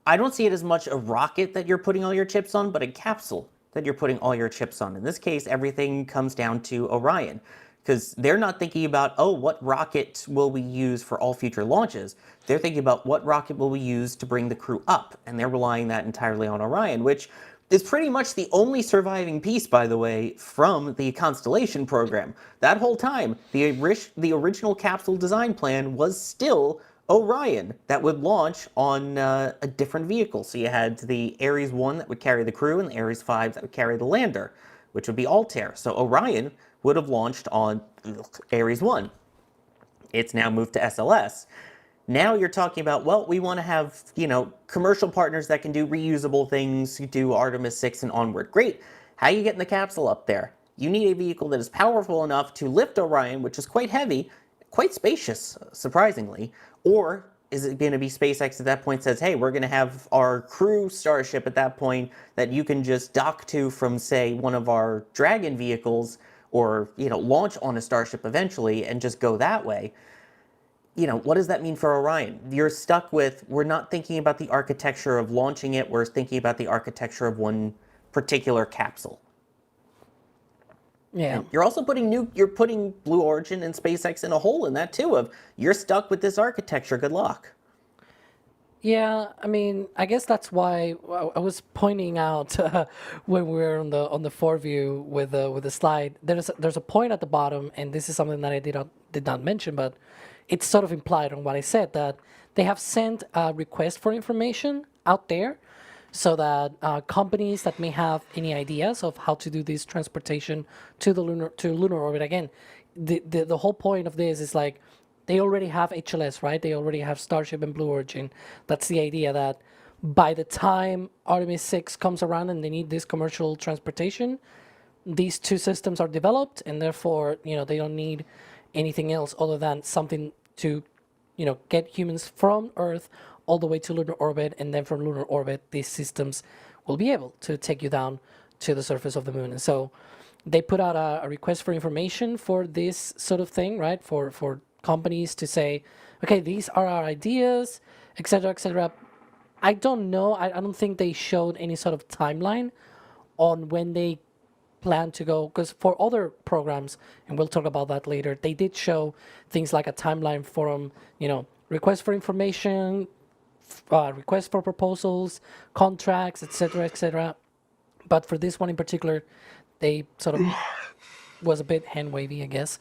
I don't see it as much a rocket that you're putting all your chips on, but a capsule that you're putting all your chips on. In this case, everything comes down to Orion, because they're not thinking about, oh, what rocket will we use for all future launches? They're thinking about what rocket will we use to bring the crew up, and they're relying that entirely on Orion, which is pretty much the only surviving piece, by the way, from the Constellation program. That whole time, the original capsule design plan was still Orion that would launch on a different vehicle. So you had the Ares 1 that would carry the crew and the Ares 5 that would carry the lander, which would be Altair. So Orion would have launched on Ares 1. It's now moved to SLS. Now you're talking about, well, we want to have, commercial partners that can do reusable things, do Artemis 6 and onward. Great. How are you getting the capsule up there? You need a vehicle that is powerful enough to lift Orion, which is quite heavy, quite spacious, surprisingly. Or is it going to be SpaceX at that point says, hey, we're going to have our crew Starship at that point that you can just dock to from, say, one of our Dragon vehicles or, launch on a Starship eventually and just go that way. What does that mean for Orion? You're stuck with, we're not thinking about the architecture of launching it, we're thinking about the architecture of one particular capsule. Yeah. And you're also putting Blue Origin and SpaceX in a hole in that too, of you're stuck with this architecture, good luck. Yeah, I mean, I guess that's why I was pointing out when we were on the foreview with the slide. There's a point at the bottom, and this is something that I did not mention, but it's sort of implied on what I said, that they have sent a request for information out there so that companies that may have any ideas of how to do this transportation to lunar orbit. Again, the whole point of this is like they already have HLS, right? They already have Starship and Blue Origin. That's the idea, that by the time Artemis 6 comes around and they need this commercial transportation, these two systems are developed, and therefore, they don't need anything else other than something to, get humans from Earth all the way to lunar orbit, and then from lunar orbit, these systems will be able to take you down to the surface of the moon. And so they put out a request for information for this sort of thing, right? For companies to say, okay, these are our ideas, etc., etc. I don't know. I don't think they showed any sort of timeline on when they plan to go, because for other programs, and we'll talk about that later, they did show things like a timeline from, request for information, request for proposals, contracts, etc., etc. But for this one in particular, they sort of was a bit hand wavy, I guess.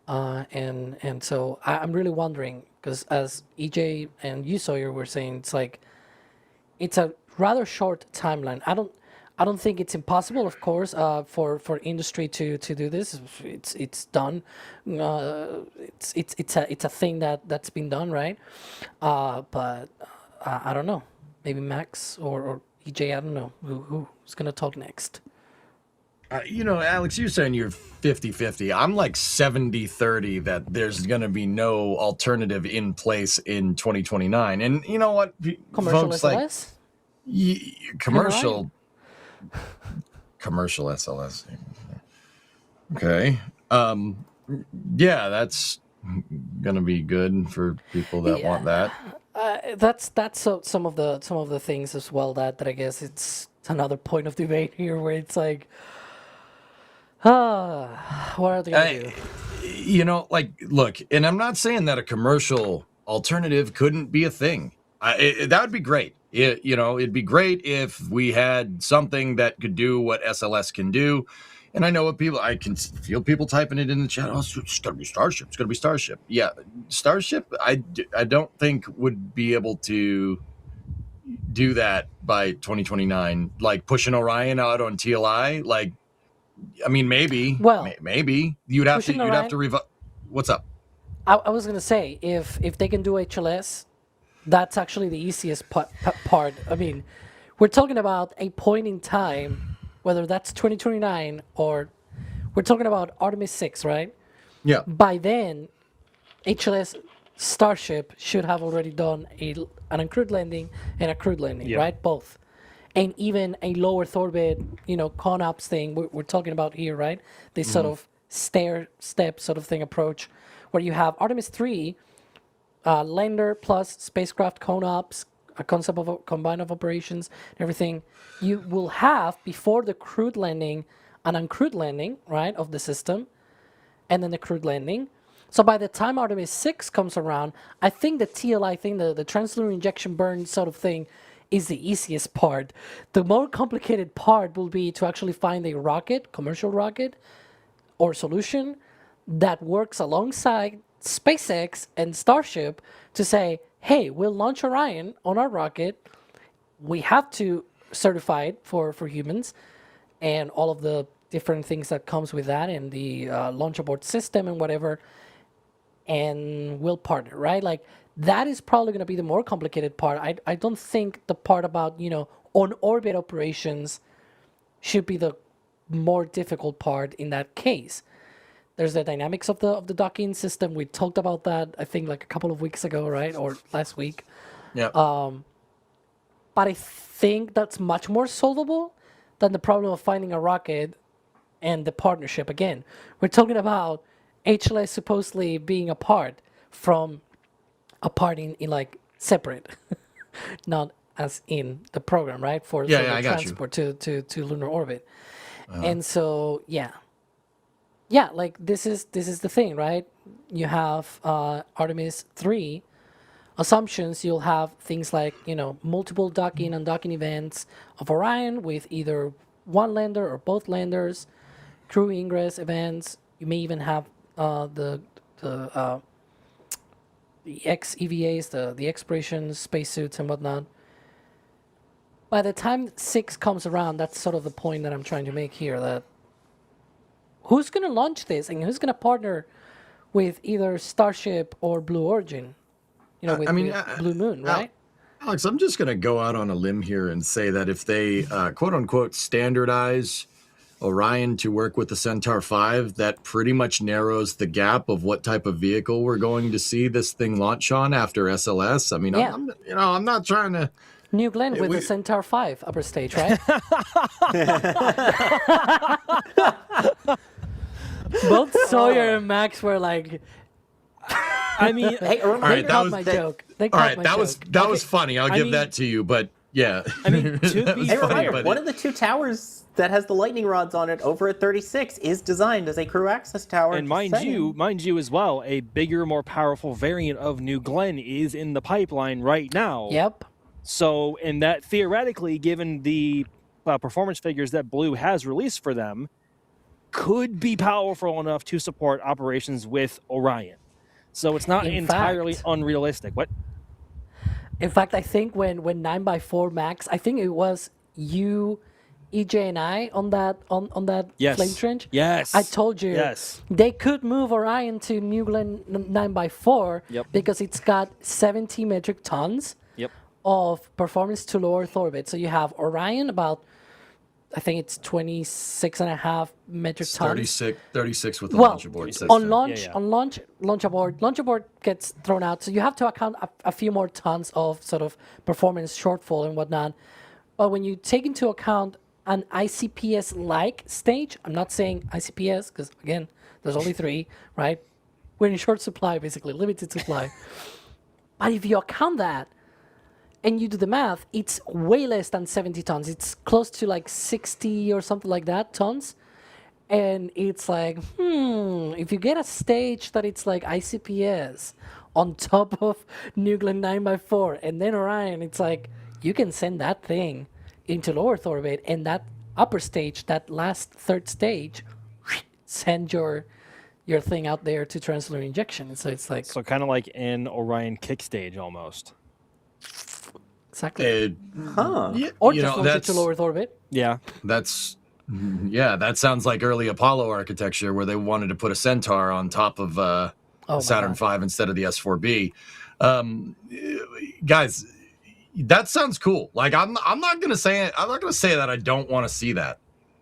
And so I'm really wondering, because as EJ and you, Sawyer, were saying, it's like it's a rather short timeline. I don't think it's impossible, of course, for industry to do this. It's done. It's a thing that's been done, right? But I don't know. Maybe Max or EJ. I don't know who's gonna talk next. Alex, you're saying you're 50-50. I'm like 70-30 that there's going to be no alternative in place in 2029. And you know what? Commercial Folks, SLS? Commercial SLS. Okay. Yeah, that's going to be good for people that want that. That's some of the things as well that I guess it's another point of debate here where it's like, what are they going to do? Look, and I'm not saying that a commercial alternative couldn't be a thing. That would be great. It'd be great if we had something that could do what SLS can do. And I know I can feel people typing it in the chat. Oh, it's going to be Starship. It's going to be Starship. Yeah, Starship, I don't think would be able to do that by 2029. Like pushing Orion out on TLI. Like, I mean, maybe. Well, maybe you'd have to revive. What's up? I was going to say, if they can do HLS, that's actually the easiest part. I mean, we're talking about a point in time, whether that's 2029 or we're talking about Artemis 6, right? Yeah. By then, HLS Starship should have already done an uncrewed landing and a crewed landing, right? Both. And even a low Earth orbit, CONOPS thing we're talking about here, right? This sort of stair-step sort of thing approach where you have Artemis 3, lander plus spacecraft CONOPS, a concept of a combine of operations and everything. You will have, before the crewed landing, an uncrewed landing, right, of the system, and then the crewed landing. So by the time Artemis 6 comes around, I think the TLI thing, the translunar injection burn sort of thing, is the easiest part. The more complicated part will be to actually find a rocket, commercial rocket, or solution that works alongside SpaceX and Starship to say, hey, we'll launch Orion on our rocket. We have to certify it for humans and all of the different things that comes with that and the launch abort system and whatever. And we'll partner, right? Like, that is probably going to be the more complicated part. I don't think the part about, on-orbit operations should be the more difficult part in that case. There's the dynamics of the docking system. We talked about that, I think, like a couple of weeks ago, right? Or last week. Yeah. But I think that's much more solvable than the problem of finding a rocket and the partnership. Again, we're talking about HLS supposedly being apart in like separate, not as in the program, right? For the transport to lunar orbit. And so, yeah, like this is the thing, right? You have Artemis 3 assumptions. You'll have things like, multiple docking and undocking events of Orion with either one lander or both landers, crew ingress events. You may even have the XEVAs, the exploration spacesuits and whatnot. By the time 6 comes around, that's sort of the point that I'm trying to make here, that who's going to launch this and who's going to partner with either Starship or Blue Origin? With Blue Moon, right? Alex, I'm just going to go out on a limb here and say that if they, quote unquote, standardize Orion to work with the Centaur 5, that pretty much narrows the gap of what type of vehicle we're going to see this thing launch on after SLS. I mean, I'm not trying to New Glenn with the Centaur 5 upper stage, right? Both Sawyer and Max were like, I mean, Hey, All they right, caught my joke. They caught my that joke. was funny. I'll give that to you, but yeah. I mean, to That be was Hey, funny, reminder, but one of the two towers that has the lightning rods on it over at 36 is designed as a crew access tower. and just saying. mind you as well, a bigger, more powerful variant of New Glenn is in the pipeline right now. Yep. So, and that theoretically, given the performance figures that Blue has released for them, could be powerful enough to support operations with Orion. So it's not In entirely fact- unrealistic. What? In fact, I think when 9x4 Max, I think it was you, EJ, and I on that Yes. flame trench. Yes. I told you. Yes. They could move Orion to New Glenn 9x4 Yep. because it's got 70 metric tons Yep. of performance to low Earth orbit. So you have Orion about, I think it's 26.5 metric tons. 36 with the Well, launch aboard system. on launch, Yeah, yeah. on launch aboard gets thrown out. So you have to account a few more tons of sort of performance shortfall and whatnot. But when you take into account an ICPS-like stage, I'm not saying ICPS because again, there's only 3, right? We're in short supply, basically, limited supply. But if you account that, and you do the math, it's way less than 70 tons. It's close to like 60 or something like that tons. And it's like, if you get a stage that it's like ICPS on top of New Glenn 9x4 and then Orion, it's like you can send that thing into low Earth orbit and that upper stage, that last third stage, send your thing out there to translunar injection. So it's like So kind of like an Orion kick stage almost. exactly. Yeah, Or you just know, launch it to low Earth orbit. Yeah. that sounds like early Apollo architecture where they wanted to put a Centaur on top of my Saturn God. V instead of the S4B. Guys, that sounds cool. Like I'm not gonna say that I don't want to see that,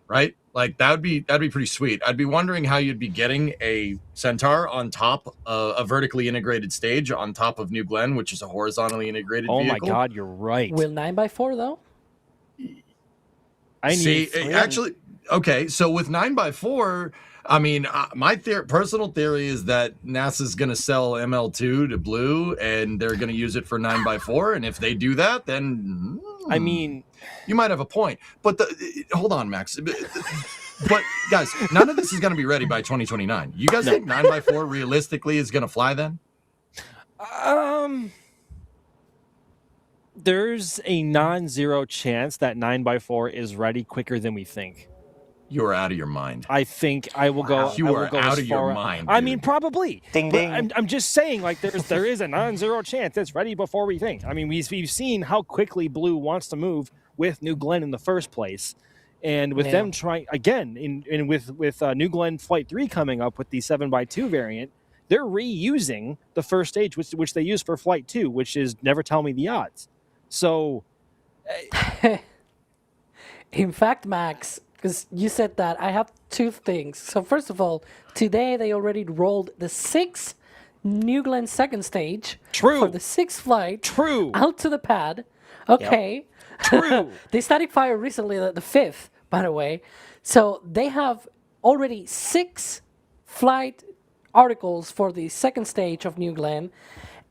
right? Like that'd be pretty sweet. I'd be wondering how you'd be getting a Centaur on top of a vertically integrated stage on top of New Glenn, which is a horizontally integrated Oh vehicle. my God, you're right. Will 9x4 though? I need See, actually, okay. So with 9x4, I mean, my personal theory is that NASA's going to sell ML2 to Blue, and they're going to use it for 9x4. And if they do that, then I mean, you might have a point. But hold on, Max. But guys, none of this is going to be ready by 2029. You guys think 9x4 realistically is going to fly then? there's a non-zero chance that 9x4 is ready quicker than we think. You are out of your mind. I think I will go. You I will are go out as of your far- mind, I dude. mean, probably. Ding, But ding. I'm just saying, like, there is a non-zero chance it's ready before we think. I mean, we've seen how quickly Blue wants to move with New Glenn in the first place, and with them trying again, with New Glenn Flight 3 coming up with the 7x2 variant, they're reusing the first stage, which they used for Flight 2, which is never tell me the odds. So, In fact, Max, because you said that, I have 2 things. So first of all, today they already rolled the 6th New Glenn second stage True. for the 6th flight True. out to the pad. Okay. True. They static fire recently, the 5th, by the way. So they have already 6 flight articles for the second stage of New Glenn.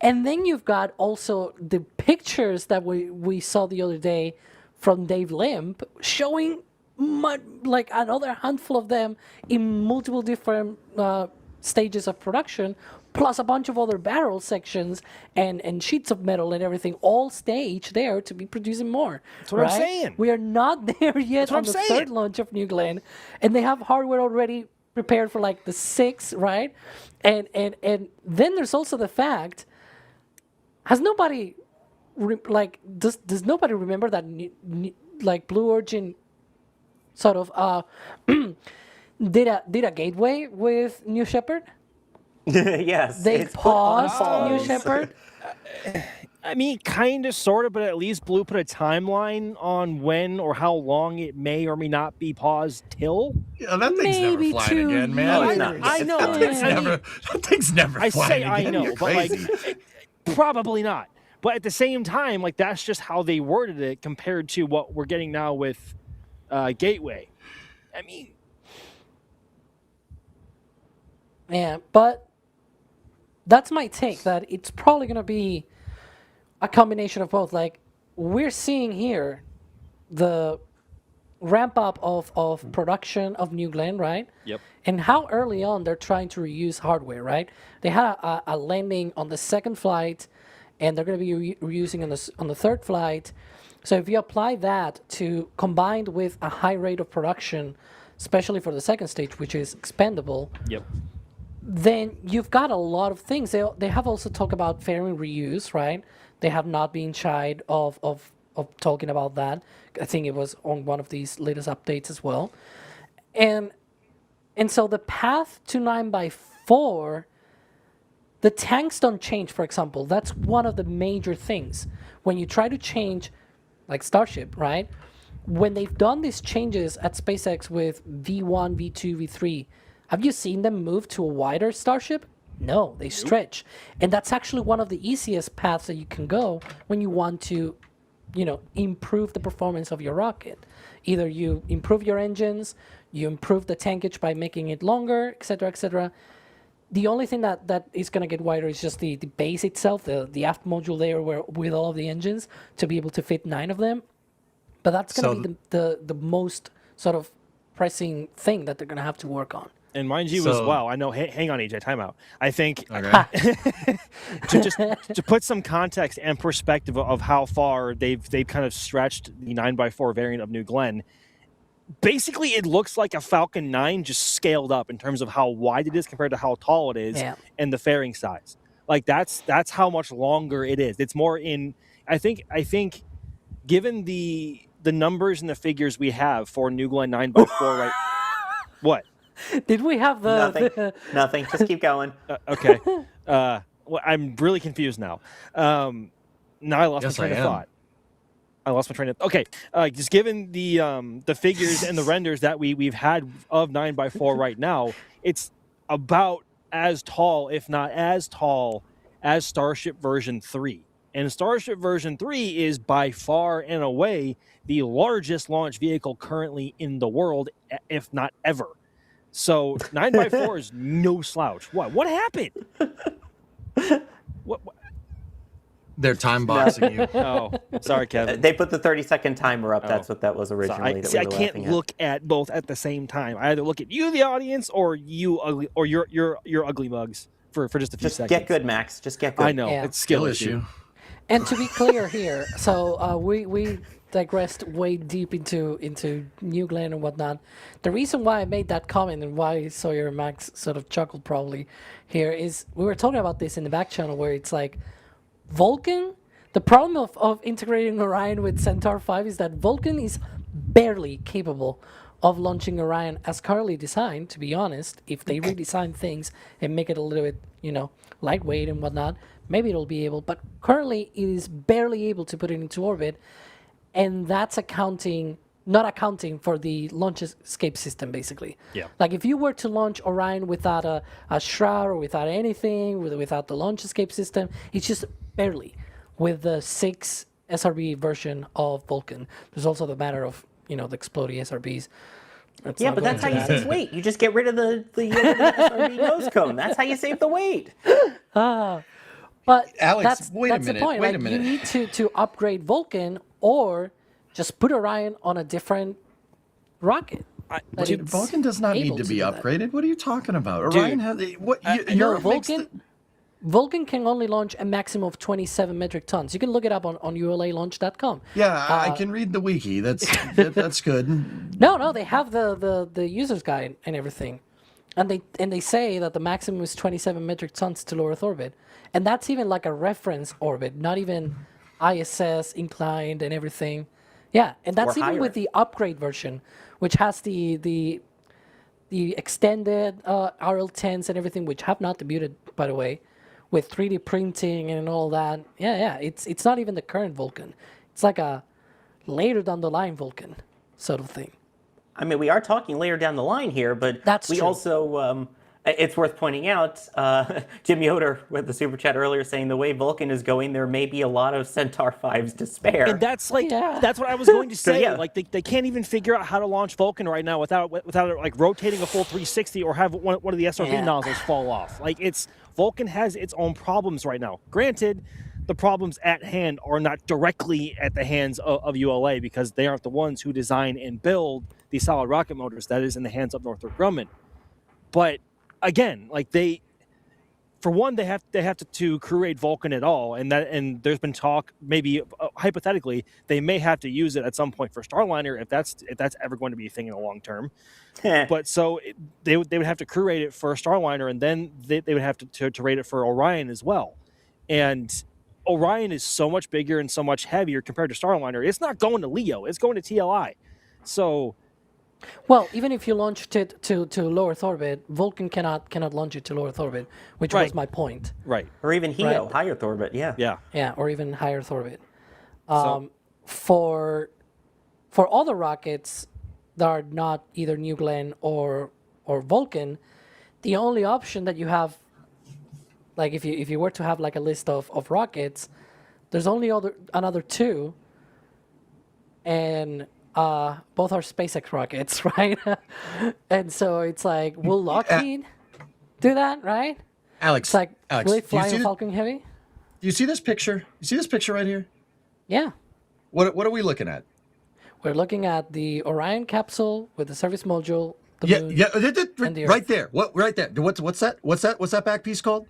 And then you've got also the pictures that we saw the other day from Dave Limp showing like another handful of them in multiple different stages of production, plus a bunch of other barrel sections and sheets of metal and everything, all staged there to be producing more. That's what I'm saying. We are not there yet That's what on the I'm third saying. launch of New Glenn, and they have hardware already prepared for like the 6th, right? And then there's also the fact, has nobody does nobody remember that like Blue Origin sort of did a gateway with New Shepard? Yes. They it's put on paused New pause. Shepard. I mean, kind of, sort of, but at least Blue put a timeline on when or how long it may or may not be paused till. Yeah, that thing's Maybe never flying 2 again, man. Oh, it's years. not. I know. That thing's never I flying say again. I know, You're but like, crazy. probably not. But at the same time, like that's just how they worded it compared to what we're getting now with Gateway. I mean, yeah, but that's my take, that it's probably going to be a combination of both. Like, we're seeing here the ramp up of production of New Glenn, right? Yep. And how early on they're trying to reuse hardware, right? They had a landing on the second flight, and they're going to be reusing on the third flight. So if you apply that to combined with a high rate of production, especially for the second stage, which is expendable, yep. then you've got a lot of things. They have also talked about fairing reuse, right? They have not been shied of talking about that. I think it was on one of these latest updates as well. And so the path to 9x4, the tanks don't change, for example. That's one of the major things. When you try to change, like Starship, right? When they've done these changes at SpaceX with V1, V2, V3, have you seen them move to a wider Starship? No, they stretch. And that's actually one of the easiest paths that you can go when you want to, improve the performance of your rocket. Either you improve your engines, you improve the tankage by making it longer, etc., etc. The only thing that is going to get wider is just the base itself, the aft module there with all of the engines to be able to fit 9 of them. But that's going to be the most sort of pressing thing that they're going to have to work on. And mind you as well, I know, hang on, AJ, time out. I think to put some context and perspective of how far they've kind of stretched the 9x4 variant of New Glenn, basically it looks like a Falcon 9 just scaled up in terms of how wide it is compared to how tall it is and the fairing size. Like that's how much longer it is. It's more in, I think given the numbers and the figures we have for New Glenn 9x4, right? What? Did we have Nothing. Just keep going. Okay. Well, I'm really confused now. Now I lost my train of thought. Okay. Just given the figures and the renders that we've had of 9x4 right now, it's about as tall, if not as tall, as Starship version 3. And Starship version 3 is by far and away the largest launch vehicle currently in the world, if not ever. So 9x4 is no slouch. What happened? What? They're time boxing you. Oh, sorry, Kevin. They put the 30-second timer up. That's what that was originally. I can't look at both at the same time. I either look at you, the audience, or you ugly, or your ugly mugs for just a few seconds. Get good, Max. Just get good. I know it's skill issue. And to be clear here, so we digressed way deep into New Glenn and whatnot. The reason why I made that comment and why Sawyer and Max sort of chuckled probably here is we were talking about this in the back channel where it's like Vulcan, the problem of integrating Orion with Centaur 5 is that Vulcan is barely capable of launching Orion as currently designed, to be honest. If they redesign things and make it a little bit, lightweight and whatnot, maybe it'll be able, but currently it is barely able to put it into orbit. And that's not accounting for the launch escape system, basically. Yeah. Like if you were to launch Orion without a shroud or without anything, without the launch escape system, it's just barely. With the 6 SRB version of Vulcan, there's also the matter of the exploding SRBs. But that's how you save weight. You just get rid of the SRB nose cone. That's how you save the weight. But Alex, that's wait a the minute. point. Wait a minute. You need to upgrade Vulcan or just put Orion on a different rocket. Dude, Vulcan does not need to be upgraded. What are you talking about? Orion has Vulcan can only launch a maximum of 27 metric tons. You can look it up on ulalaunch.com. Yeah, I can read the wiki. That's good. No, they have the user's guide and everything. And they say that the maximum is 27 metric tons to low Earth orbit. And that's even like a reference orbit, not even ISS inclined and everything. Yeah, and that's even with the upgrade version, which has the extended RL10s and everything, which have not debuted, by the way, with 3D printing and all that. Yeah, it's not even the current Vulcan. It's like a later down the line Vulcan sort of thing. I mean, we are talking later down the line here, but that's we true. also It's worth pointing out, Jim Yoder with the super chat earlier saying the way Vulcan is going, there may be a lot of Centaur 5s to spare. And that's like Yeah. that's what I was going to say. yeah. Like they can't even figure out how to launch Vulcan right now without it like rotating a full 360 or have one of the SRB nozzles fall off. Like Vulcan has its own problems right now. Granted, the problems at hand are not directly at the hands of ULA because they aren't the ones who design and build these solid rocket motors. That is in the hands of Northrop Grumman. But again, like they have to create Vulcan at all, and there's been talk maybe hypothetically they may have to use it at some point for Starliner if that's ever going to be a thing in the long term. But so they would have to create it for Starliner, and then they would have to rate it for Orion as well. And Orion is so much bigger and so much heavier compared to Starliner. It's not going to LEO; it's going to TLI. So. Well, even if you launched it to low Earth orbit, Vulcan cannot launch it to low Earth orbit, which was my point. Right. Or even HEO, Right. high Earth orbit, yeah. Yeah, or even high Earth orbit. For other rockets that are not either New Glenn or Vulcan, the only option that you have, like if you were to have like a list of rockets, there's only another two, and both are SpaceX rockets, right? And so it's like, will Lockheed do that, right? Alex, It's like, Alex, will it do you fly see a Falcon Heavy? Do you see this picture? You see this picture right here? Yeah. What are we looking at? We're looking at the Orion capsule with the service module, the Yeah, moon, yeah, and the Earth. right there. What right there? What's that? What's that back piece called?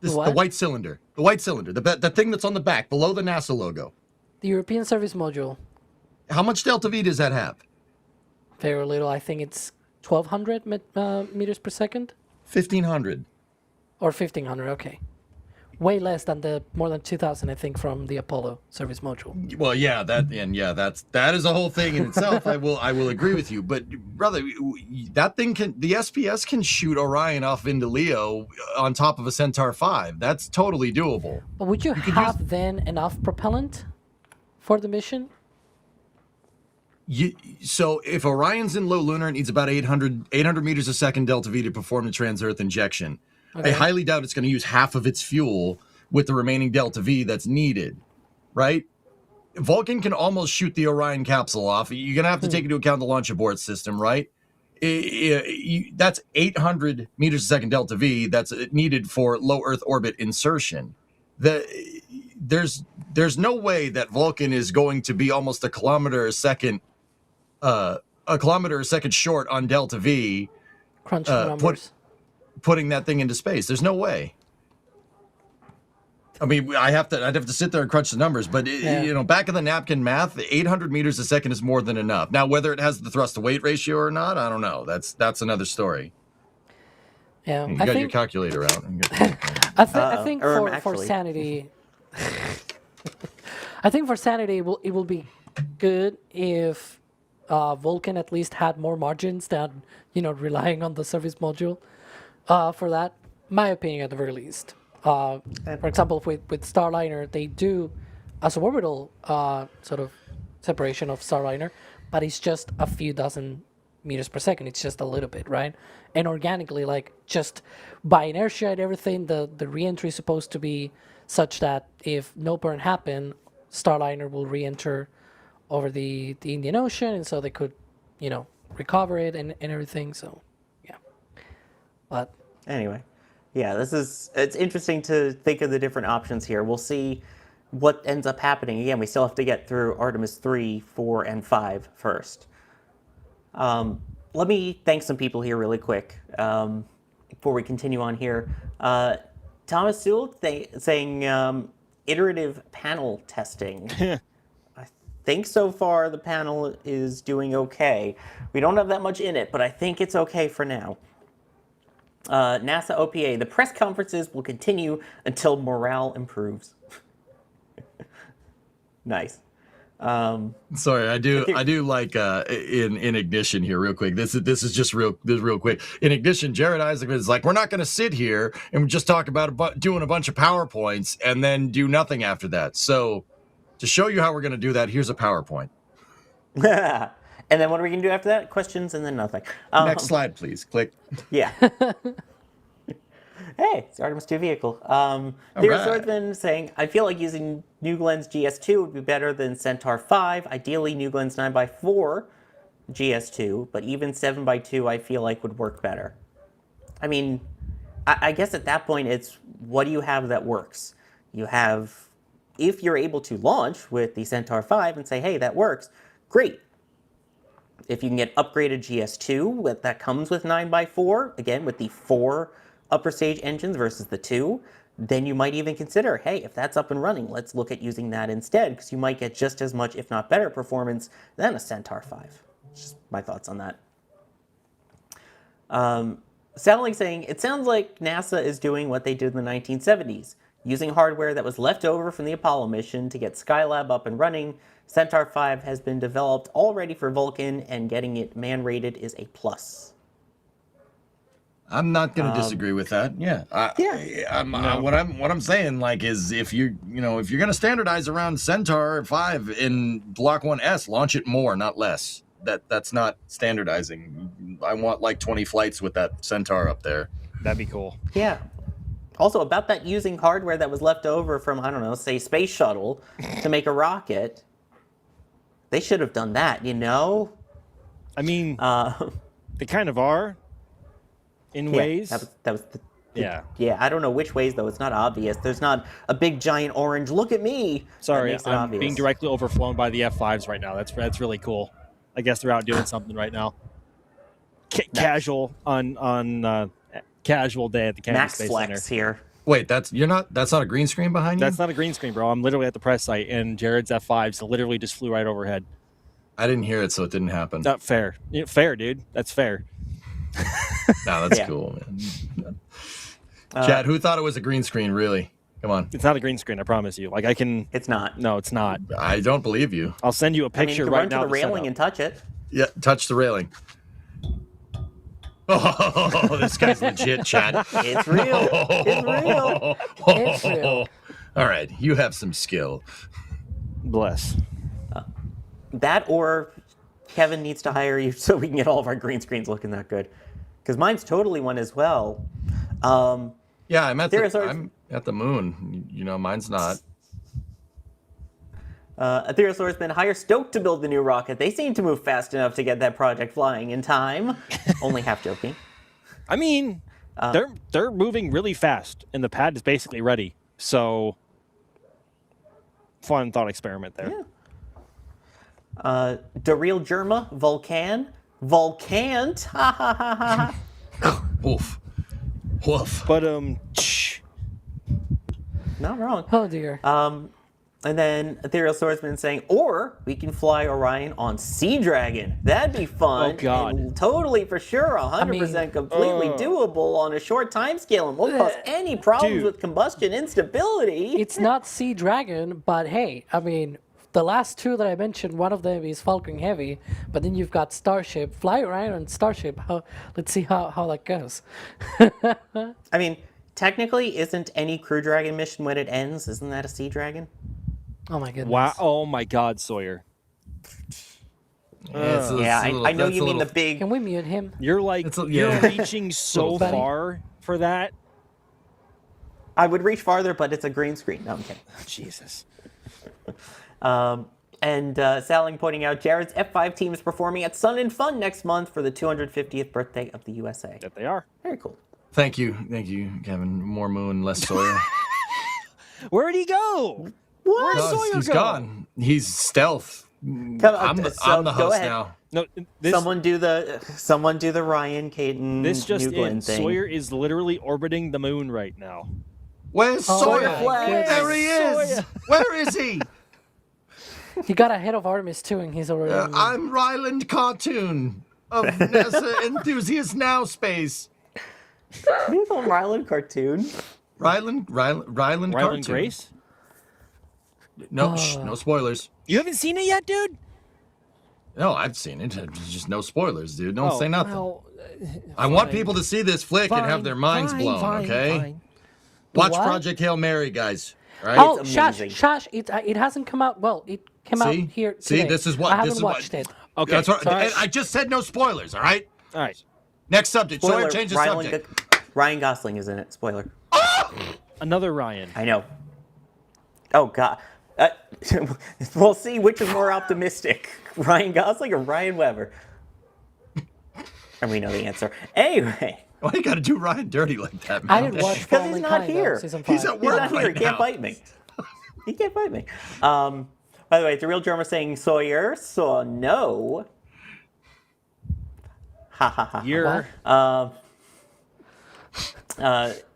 The what? white cylinder. The white cylinder. The thing that's on the back below the NASA logo. The European service module. How much delta V does that have? Very little. I think it's 1,200 meters per second 1,500. or 1,500. Okay, way less than the more than 2,000 I think from the Apollo service module. Well, yeah, that is a whole thing in itself. I will agree with you, but brother, that thing the SPS can shoot Orion off into Leo on top of a Centaur 5. That's totally doable. But would you have then enough propellant for the mission? So if Orion's in low lunar, it needs about 800 meters a second delta V to perform the trans-Earth injection. Okay. I highly doubt it's going to use half of its fuel with the remaining delta V that's needed, right? Vulcan can almost shoot the Orion capsule off. You're going to have to take into account the launch abort system, right? That's 800 meters a second delta V that's needed for low Earth orbit insertion. There's no way that Vulcan is going to be almost a kilometer a second short on delta V, Crunching numbers. putting that thing into space. There's no way. I mean, I'd have to sit there and crunch the numbers, but back of the napkin math, 800 meters a second is more than enough. Now, whether it has the thrust to weight ratio or not, I don't know. That's another story. Yeah, You I got think your calculator out. I think for actually. sanity, I think for sanity, it will be good if Vulcan at least had more margins than relying on the service module for that. My opinion, at the very least. For example, with Starliner, they do a suborbital sort of separation of Starliner, but it's just a few dozen meters per second. It's just a little bit, right? And organically, like just by inertia and everything, the re-entry is supposed to be such that if no burn happened, Starliner will re-enter over the Indian Ocean, and so they could, recover it and everything. So, yeah. But Anyway, yeah, it's interesting to think of the different options here. We'll see what ends up happening. Again, we still have to get through Artemis 3, 4, and 5 first. Let me thank some people here really quick before we continue on here. Thomas Sewell saying iterative panel testing. I think so far the panel is doing okay. We don't have that much in it, but I think it's okay for now. NASA OPA, the press conferences will continue until morale improves. Nice. Sorry, I do like in Ignition here real quick. This is just real quick. In Ignition, Jared Isaacman is like, we're not going to sit here and just talk about doing a bunch of PowerPoints and then do nothing after that. So to show you how we're going to do that, here's a PowerPoint. And then what are we going to do after that? Questions and then nothing. Next slide, please. Click. Yeah. Hey, it's the Artemis II vehicle. There's right. Swordsman saying, I feel like using New Glen's GS2 would be better than Centaur 5. Ideally, New Glen's 9x4 GS2, but even 7x2 I feel like would work better. I mean, I guess at that point it's what do you have that works? You have, if you're able to launch with the Centaur 5 and say, hey, that works, great. If you can get upgraded GS2 that comes with 9x4, again with the 4 upper stage engines versus the 2, then you might even consider, hey, if that's up and running, let's look at using that instead, because you might get just as much, if not better, performance than a Centaur 5. Just my thoughts on that. Sounding saying, it sounds like NASA is doing what they did in the 1970s, using hardware that was left over from the Apollo mission to get Skylab up and running. Centaur 5 has been developed already for Vulcan, and getting it man-rated is a plus. I'm not going to disagree with that. Yeah. What I'm saying, like, is if you're going to standardize around Centaur 5 in Block 1S, launch it more, not less. That's not standardizing. I want like 20 flights with that Centaur up there. That'd be cool. Yeah. Also, about that using hardware that was left over from, I don't know, say Space Shuttle to make a rocket, they should have done that, you know? I mean, they kind of are, in ways. That was yeah. Yeah, I don't know which ways, though. It's not obvious. There's not a big, giant orange, look at me. Sorry, I'm being directly overflown by the F5s right now. That's really cool. I guess they're out doing something right now. Casual on casual day at the Kennedy Max Space Flex Center. here. Wait, that's not a green screen behind you? That's not a green screen, bro. I'm literally at the press site, and Jared's F5s literally just flew right overhead. I didn't hear it, so it didn't happen. Not fair. Fair, dude. That's fair. No, that's cool, man. Chad, who thought it was a green screen, really? Come on. It's not a green screen, I promise you. Like, I can... It's not. No, it's not. I don't believe you. I'll send you a picture you right run now. to the railing and touch it. Yeah, touch the railing. Oh, this guy's legit, Chad. It's real. It's real. It's real. All right, you have some skill. Bless. That or Kevin needs to hire you so we can get all of our green screens looking that good. Because mine's totally one as well. Yeah, I'm at the moon. You know, mine's not. Etherosaur's been hire Stoke to build the new rocket. They seem to move fast enough to get that project flying in time. Only half joking. I mean, they're moving really fast, and the pad is basically ready. So, fun thought experiment there. Yeah. Daryl Germa, Volcant, ha ha ha ha. Woof. Woof. But not wrong. Oh dear. And then Ethereal Swordsman saying, or we can fly Orion on Sea Dragon. That'd be fun. Oh, God. And totally, for sure, 100% completely doable on a short time scale and won't cause any problems with combustion instability. It's not Sea Dragon, but hey, I mean, the last two that I mentioned, one of them is Falcon Heavy, but then you've got Starship. Fly Orion on Starship. Let's see how that goes. I mean, technically, isn't any Crew Dragon mission when it ends, isn't that a Sea Dragon? Oh my goodness. wow! Oh my God, Sawyer. I know you mean the big. Can we mute him? You're like you're reaching so far for that. I would reach farther, but it's a green screen. No, I'm kidding. Jesus. And Saling pointing out Jared's F5 team is performing at Sun and Fun next month for the 250th birthday of the USA. That they are. Very cool. Thank you, Kevin. More moon, less Sawyer. Where'd he go? What? Where'd Sawyer He's go? gone. He's stealth. Come I'm on, the go host ahead. now. No, this, Someone do the Ryan Caton this just New Glenn in. thing. Sawyer is literally orbiting the moon right now. Where's Sawyer? Flex. There he is. Sawyer. Where is he? He got ahead of Artemis II, and he's already. I'm Ryland Cartoon of NASA Enthusiast Now Space. Can you call him Ryland Cartoon? Ryland Cartoon. Grace? No, no spoilers. You haven't seen it yet, dude? No, I've seen it. Just no spoilers, dude. Don't say nothing. Well, I want people to see this flick and have their minds blown, okay? Fine. Watch What? Project Hail Mary, guys. Right? Oh, It's shush, amazing. shush! It hasn't come out. Well, it came out here today. See, this is what I haven't this is watched what, it. Okay, That's what, sorry. and I just said no spoilers, all right? All right. Next subject. Spoiler, Sawyer, change the subject. Ryan Gosling is in it. Spoiler. Another Ryan. I know. Oh, God. We'll see which is more optimistic, Ryan Gosling or Ryan Weber. And we know the answer. Anyway. Why you got to do Ryan dirty like that, man? I didn't watch Because he's not here. Season 5. He's at He's work not here. right He can't now. fight me. He can't fight me. By the way, the real drummer saying Sawyer, so no. Ha ha ha. You're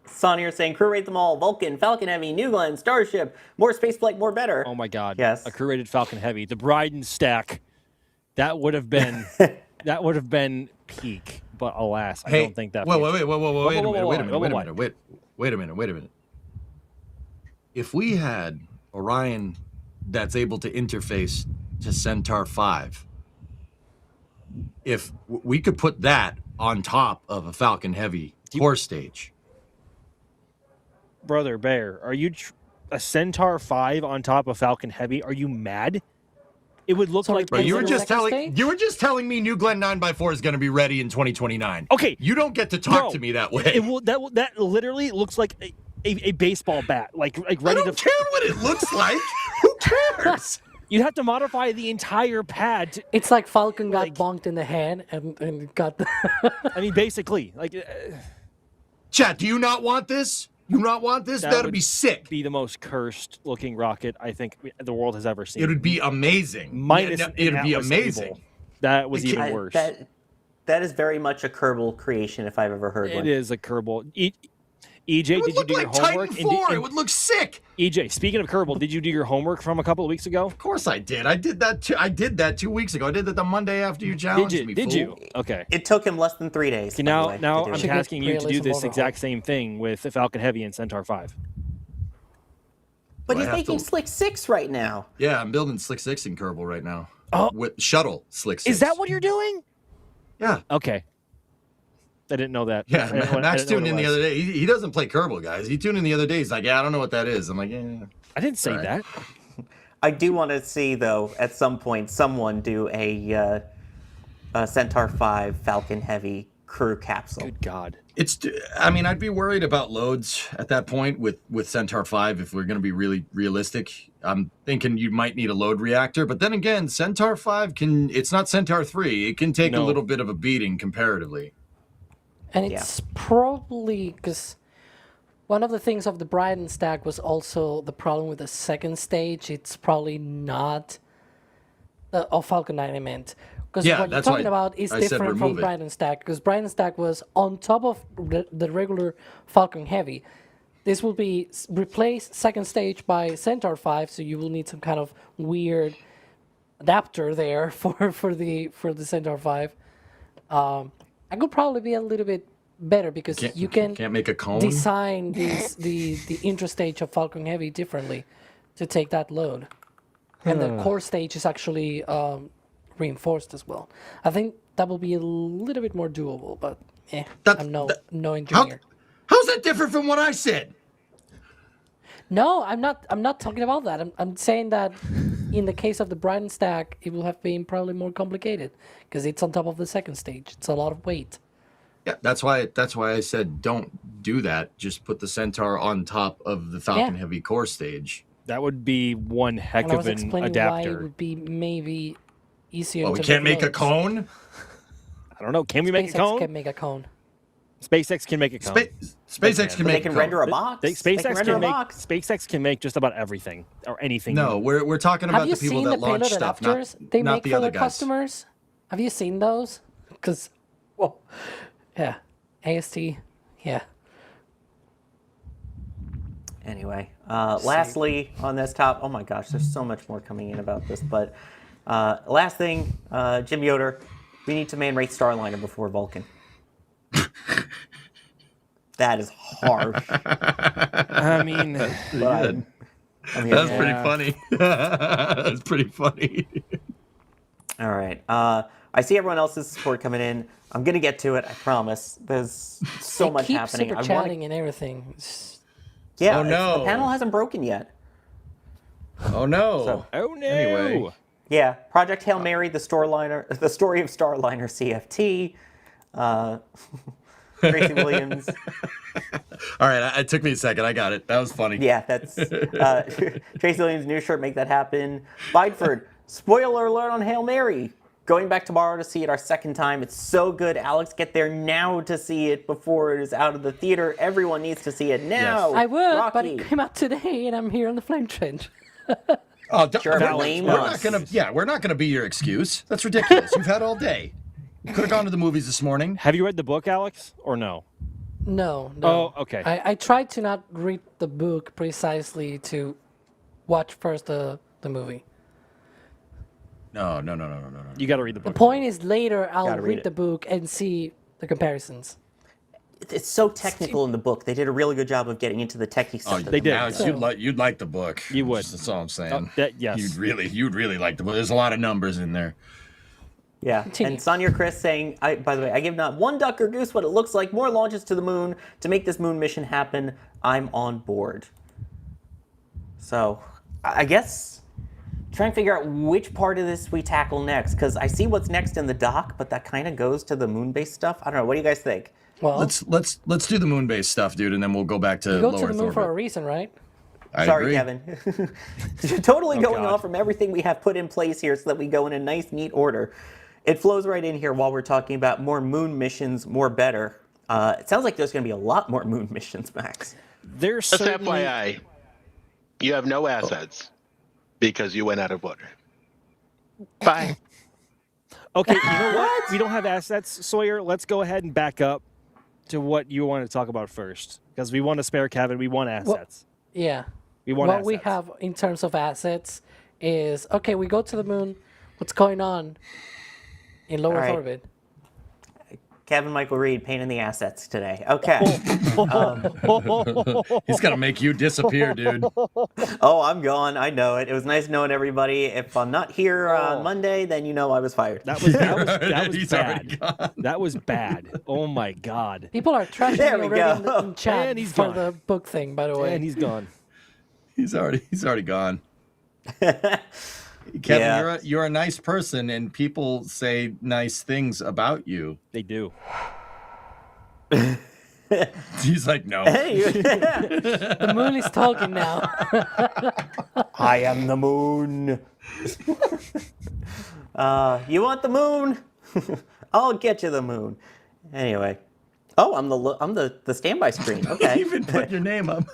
Sonnier saying crew rate them all. Vulcan, Falcon Heavy, New Glenn, Starship, more spaceflight, more better. oh my God. Yes. A crew rated Falcon Heavy. The Bryden stack. That would have been peak. But alas, I don't think that. Wait a minute. If we had Orion that's able to interface to Centaur 5, if we could put that on top of a Falcon Heavy core stage. Brother Bear, are you a Centaur 5 on top of Falcon Heavy? Are you mad? It would look like. But you were the just second telling stage? you were just telling me New Glenn 9x4 is going to be ready in 2029. Okay. You don't get to talk No, to me that way. That literally looks like a baseball bat, like I ready don't to. care what it looks like. Who cares? You'd have to modify the entire pad. It's like Falcon got Like- bonked in the head and got the. I mean, basically, like Chat, do you not want this? You not want this? That That'd would be sick. be the most cursed looking rocket I think the world has ever seen. It would be amazing. Minus Yeah, an it'd be Atlas amazing. Able. That was even worse. That is very much a Kerbal creation if I've ever heard one. It is a Kerbal. EJ, It would did you look do like your Titan homework? 4. It would look sick. EJ, speaking of Kerbal, did you do your homework from a couple of weeks ago? Of course I did. I did that 2 weeks ago. I did that the Monday after you challenged me. Did fool. you? Okay. It took him less than 3 days. Okay, by the now way, now to do I'm it. Should get asking you to do realism this overhaul. exact same thing with the Falcon Heavy and Centaur 5. But Do I he's have making to- Slick 6 right now. Yeah, I'm building Slick 6 in Kerbal right now. Oh. With shuttle Slick 6. Is that what you're doing? Yeah. Okay. I didn't know that. Yeah, I didn't know- I Max didn't know tuned what in it the was. other day. He doesn't play Kerbal, guys. He tuned in the other day. He's like, yeah, I don't know what that is. I'm like, yeah. I didn't say All right. that. I do want to see, though, at some point, someone do a Centaur 5 Falcon Heavy crew capsule. Good God. I mean, I'd be worried about loads at that point with Centaur 5 if we're going to be really realistic. I'm thinking you might need a load reactor, but then again, Centaur 5 it's not Centaur 3. It can take a No. little bit of a beating comparatively. And it's probably because one of the things of the Bryden stack was also the problem with the second stage. It's probably not Falcon 9 I meant. Because Yeah, what you're that's talking why about is I said different from remove it. Bryden stack. Because Bryden stack was on top of the regular Falcon Heavy. This will be replace second stage by Centaur 5, so you will need some kind of weird adapter there for the Centaur 5. I could probably be a little bit better because you can Can't make a cone? design the intrastage of Falcon Heavy differently to take that load, and the core stage is actually reinforced as well. I think that will be a little bit more doable, but I'm no engineer. How's that different from what I said? No, I'm not talking about that. I'm saying that in the case of the Bryden stack, it will have been probably more complicated because it's on top of the second stage. It's a lot of weight. Yeah, that's why I said don't do that. Just put the Centaur on top of the Falcon Heavy core stage. That would be one heck And I of was an explaining why it adapter. would be maybe easier. Well, in we terms can't of make a loads. cone? I don't know. Can we make a SpaceX cone? can make a cone. SpaceX can make a cone. SpaceX can But make they can a render a cone. box. They- They SpaceX render can a make box. SpaceX can make just about everything or anything. No, we're talking about Have you the people seen that the launch payload stuff, adapters they not make the for other their guys. customers? Have you seen those? Because, well, yeah, AST, yeah. Anyway, lastly on this top, oh my gosh, there's so much more coming in about this, but last thing, Jim Yoder, we need to man rate Starliner before Vulcan. That is harsh. I mean, but That's pretty funny. That's pretty funny. all right. I see everyone else's support coming in. I'm gonna get to it. I promise. There's so They much keep happening. super I chatting wanna, and everything. It's- yeah. Oh, no. The panel hasn't broken yet. Oh no. So- oh no. Anyway. Yeah, Project Hail Mary, the story of Starliner CFT, Tracy Williams. All right, it took me a second. I got it. That was funny. Yeah, that's Tracy Williams' new shirt, make that happen. Bideford, spoiler alert on Hail Mary. Going back tomorrow to see it our second time. It's so good. Alex, get there now to see it before it is out of the theater. Everyone needs to see it now. I would, Rocky. but it came out today, and I'm here on the Flame Trench. Oh, Sure, blame us. we're not gonna be your excuse. That's ridiculous. You've had all day. You could have gone to the movies this morning. Have you read the book, Alex, or no? No. Oh, okay. I tried to not read the book precisely to watch first the movie. No. You got to read the book. The point is later I'll Gotta read read it. the book and see the comparisons. It's so technical in the book. They did a really good job of getting into the techie stuff. Oh, that they did. Alex, you'd like the book. You would. That's all I'm saying. Yes. You'd really like the book. There's a lot of numbers in there. Yeah, Continue. and Sonia Chris saying, by the way, I give not one duck or goose what it looks like, more launches to the moon to make this moon mission happen. I'm on board. So, I guess, trying to figure out which part of this we tackle next, because I see what's next in the doc, but that kind of goes to the moon-based stuff. I don't know, what do you guys think? Well, Let's do the moon-based stuff, dude, and then we'll go back to you go low to the Earth moon for a orbit. reason, right? I Sorry, agree. Kevin. Totally going God. off from everything we have put in place here so that we go in a nice, neat order. It flows right in here while we're talking about more moon missions, more better. It sounds like there's going to be a lot more moon missions, Max. There's Just certainly... FYI, you have no assets because you went out of order. Bye. Okay, you know what? We don't have assets, Sawyer. Let's go ahead and back up to what you want to talk about first, because we want to spare Kevin. We want assets. Yeah. We want what assets. we have in terms of assets is, okay, we go to the moon. What's going on in low All Earth right. orbit? Kevin Michael Reed, pain in the assets today. Okay. He's gonna make you disappear, dude. Oh, I'm gone. I know it. It was nice knowing everybody. If I'm not here on Monday, then you know I was fired. That was He's bad. already gone. That was bad. Oh my God. People are trashing There me we already go. in chat And he's for gone. the book thing, by the way. And he's gone. He's already gone. Kevin, Yeah. you're a nice person, and people say nice things about you. They do. He's like, no. Hey, The moon is talking now. I am the moon. You want the moon? I'll get you the moon. Anyway. Oh, I'm the standby screen. Okay. Even put your name up.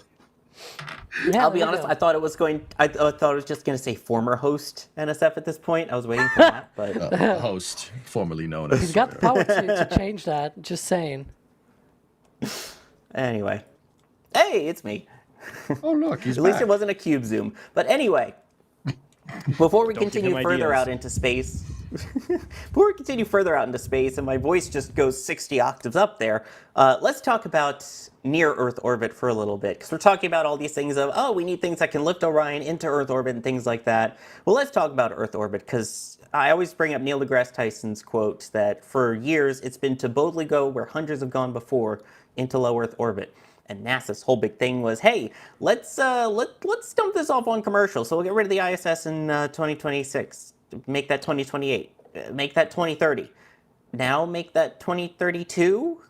Yeah, I'll be there you honest. go. I thought it was going. I thought it was just going to say former host NSF at this point. I was waiting for that, but Host, formerly known as. He's got the power to change that. Just saying. anyway. Hey, it's me. Oh look, he's At least back. it wasn't a cube zoom. But anyway, before we Don't give continue him further ideas. out into space, and my voice just goes 60 octaves up there, let's talk about near Earth orbit for a little bit, because we're talking about all these things of, oh, we need things that can lift Orion into Earth orbit and things like that. Well, let's talk about Earth orbit, because I always bring up Neil deGrasse Tyson's quote that for years it's been to boldly go where hundreds have gone before, into low Earth orbit. And NASA's whole big thing was, hey, let's dump this off on commercial. So we'll get rid of the ISS in 2026, make that 2028, make that 2030. Now make that 2032 ?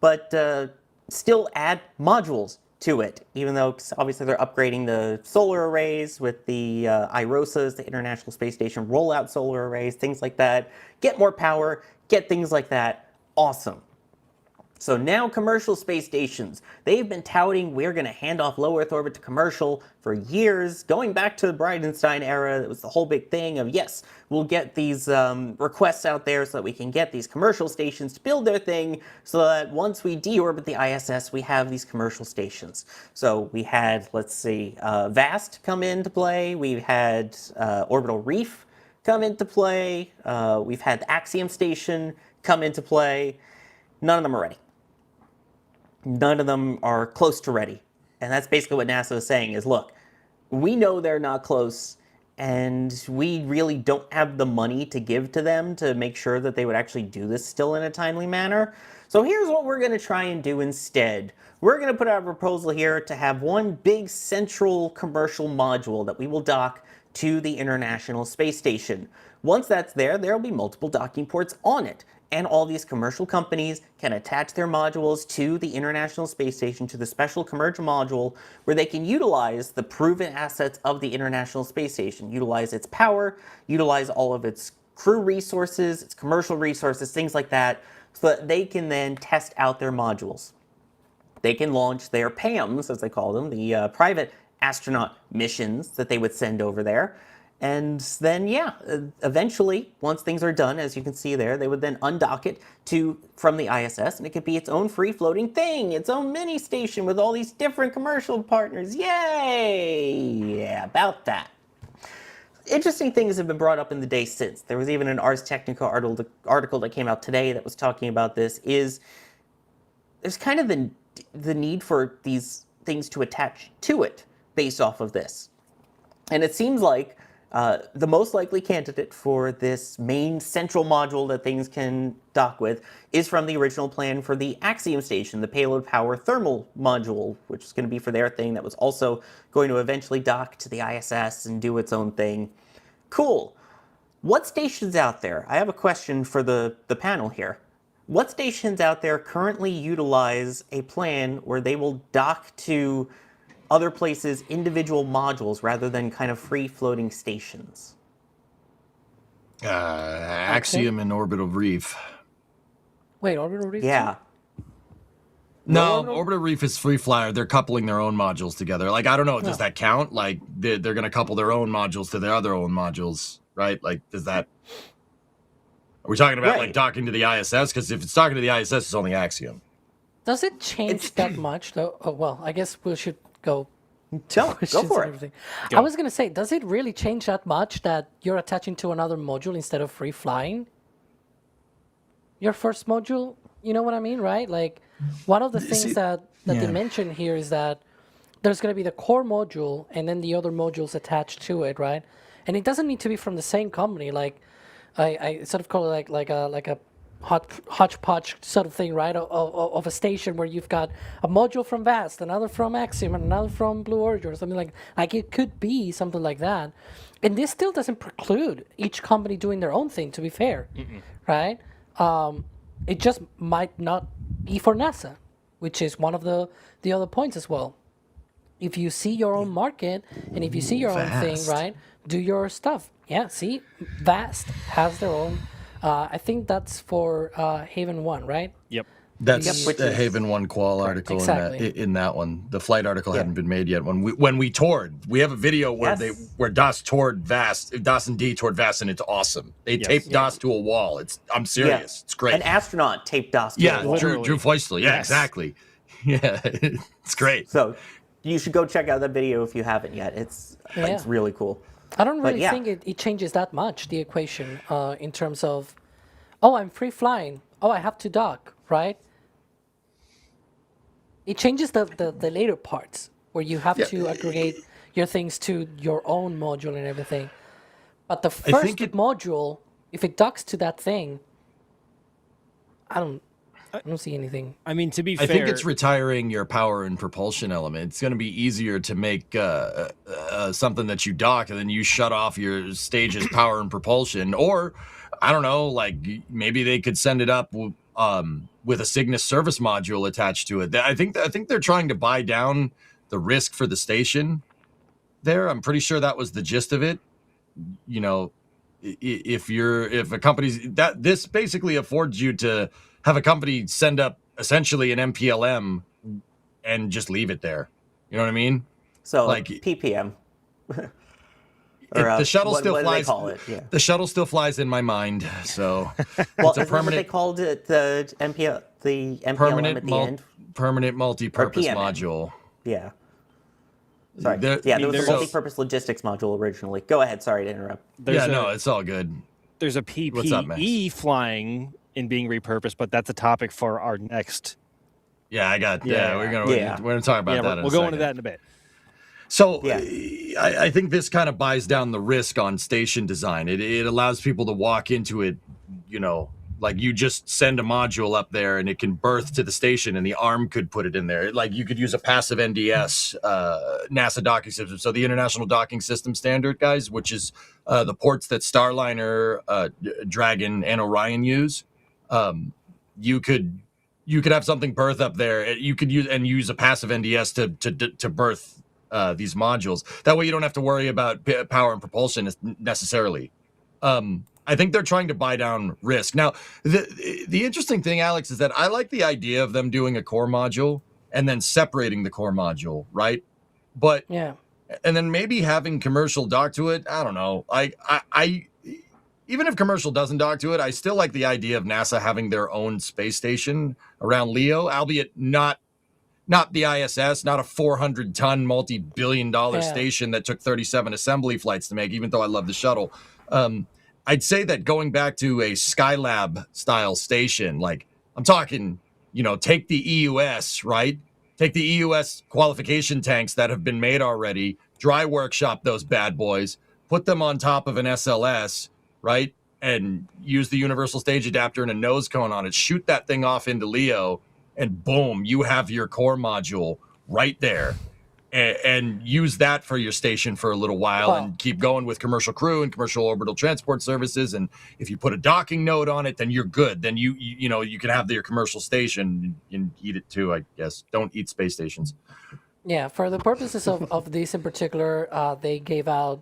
But still add modules to it, even though obviously they're upgrading the solar arrays with the IROSAs, the International Space Station rollout solar arrays, things like that. Get more power, get things like that. Awesome. So now commercial space stations, they've been touting we're going to hand off low Earth orbit to commercial for years, going back to the Bridenstine era. It was the whole big thing of, yes, we'll get these requests out there so that we can get these commercial stations to build their thing so that once we deorbit the ISS, we have these commercial stations. So we had, let's see, VAST come into play. We had Orbital Reef come into play. We've had the Axiom Station come into play. None of them are ready. None of them are close to ready. And that's basically what NASA is saying is, look, we know they're not close, and we really don't have the money to give to them to make sure that they would actually do this still in a timely manner. So here's what we're going to try and do instead. We're going to put out a proposal here to have one big central commercial module that we will dock to the International Space Station. Once that's there, there'll be multiple docking ports on it. And all these commercial companies can attach their modules to the International Space Station, to the special commercial module, where they can utilize the proven assets of the International Space Station, utilize its power, utilize all of its crew resources, its commercial resources, things like that, so that they can then test out their modules. They can launch their PAMs, as they call them, the private astronaut missions that they would send over there. And then, eventually, once things are done, as you can see there, they would then undock it from the ISS, and it could be its own free-floating thing, its own mini station with all these different commercial partners. Yay! Yeah, about that. Interesting things have been brought up in the day since. There was even an Ars Technica article that came out today that was talking about this. There's kind of the need for these things to attach to it based off of this. And it seems like the most likely candidate for this main central module that things can dock with is from the original plan for the Axiom station, the payload power thermal module, which is going to be for their thing that was also going to eventually dock to the ISS and do its own thing. Cool. What stations out there? I have a question for the panel here. What stations out there currently utilize a plan where they will dock to other places individual modules rather than kind of free-floating stations? Axiom and Orbital Reef. Wait, Orbital Reef? Yeah. No, Orbital Reef is free flyer. They're coupling their own modules together. Like, I don't know, does that count? Like, they're going to couple their own modules to their other own modules, right? Like, does that... Are we talking about, like, docking to the ISS? Because if it's docking to the ISS, it's only Axiom. Does it change that much, though? Oh, well, I guess we should go... Go for it. I was going to say, does it really change that much that you're attaching to another module instead of free flying? Your first module, you know what I mean, right? Like, one of the things that they mention here is that there's going to be the core module and then the other modules attached to it, right? And it doesn't need to be from the same company. Like, I sort of call it like a hodgepodge sort of thing, right? Of a station where you've got a module from VAST, another from Axiom, and another from Blue Origin, or something like it could be something like that. And this still doesn't preclude each company doing their own thing, to be fair, right? It just might not be for NASA, which is one of the other points as well. If you see your own market and if you see your own thing, right, do your stuff. Yeah, see, VAST has their own. I think that's for Haven 1, right? Yep. That's the Haven 1 qual article in that one. The flight article hadn't been made yet. When we toured, we have a video where DOS toured VAST, DOS and D toured VAST, and it's awesome. They taped DOS to a wall. I'm serious. It's great. An astronaut taped DOS to a wall. Drew Feustel. Yeah, exactly. Yeah, it's great. So you should go check out that video if you haven't yet. It's really cool. I don't really think it changes that much, the equation, in terms of, oh, I'm free flying. Oh, I have to dock, right? It changes the later parts where you have to aggregate your things to your own module and everything. But the first module, if it docks to that thing, I don't see anything. I mean, to be fair, I think it's retiring your power and propulsion element. It's going to be easier to make something that you dock and then you shut off your stage's power and propulsion. Or, I don't know, like maybe they could send it up with a Cygnus service module attached to it. I think they're trying to buy down the risk for the station there. I'm pretty sure that was the gist of it. You know, if a company's this basically affords you to have a company send up essentially an MPLM and just leave it there. You know what I mean? So like PPM. The shuttle still flies. The shuttle still flies in my mind. So well, it's a permanent. What they called it the MPLM at the end. Permanent multi-purpose module. Yeah. Sorry. There was a multi-purpose logistics module originally. Go ahead. Sorry to interrupt. It's all good. There's a PPE flying and being repurposed, but that's a topic for our next. Yeah, I got. We're gonna talk about that. We'll go into that in a bit. So I think this kind of buys down the risk on station design. It allows people to walk into it, you know, Like you just send a module up there and it can berth to the station, and the arm could put it in there. Like you could use a passive NDS NASA docking system. So the International Docking System Standard, guys, which is the ports that Starliner, Dragon, and Orion use. You could have something berth up there. You could use a passive NDS to berth these modules. That way you don't have to worry about power and propulsion necessarily. I think they're trying to buy down risk. Now, the interesting thing, Alex, is that I like the idea of them doing a core module and then separating the core module, right? But yeah, and then maybe having commercial dock to it. I don't know. I even if commercial doesn't dock to it, I still like the idea of NASA having their own space station around LEO, albeit not the ISS, not a 400-ton, multi-billion-dollar station that took 37 assembly flights to make, even though I love the shuttle. I'd say that going back to a Skylab-style station, like I'm talking, take the EUS, right? Take the EUS qualification tanks that have been made already, dry workshop those bad boys, put them on top of an SLS, right? And use the universal stage adapter and a nose cone on it, shoot that thing off into LEO, and boom, you have your core module right there. And use that for your station for a little while and keep going with commercial crew and commercial orbital transport services. And if you put a docking node on it, then you're good. Then you can have your commercial station and eat it too, I guess. Don't eat space stations. Yeah, for the purposes of this in particular, they gave out,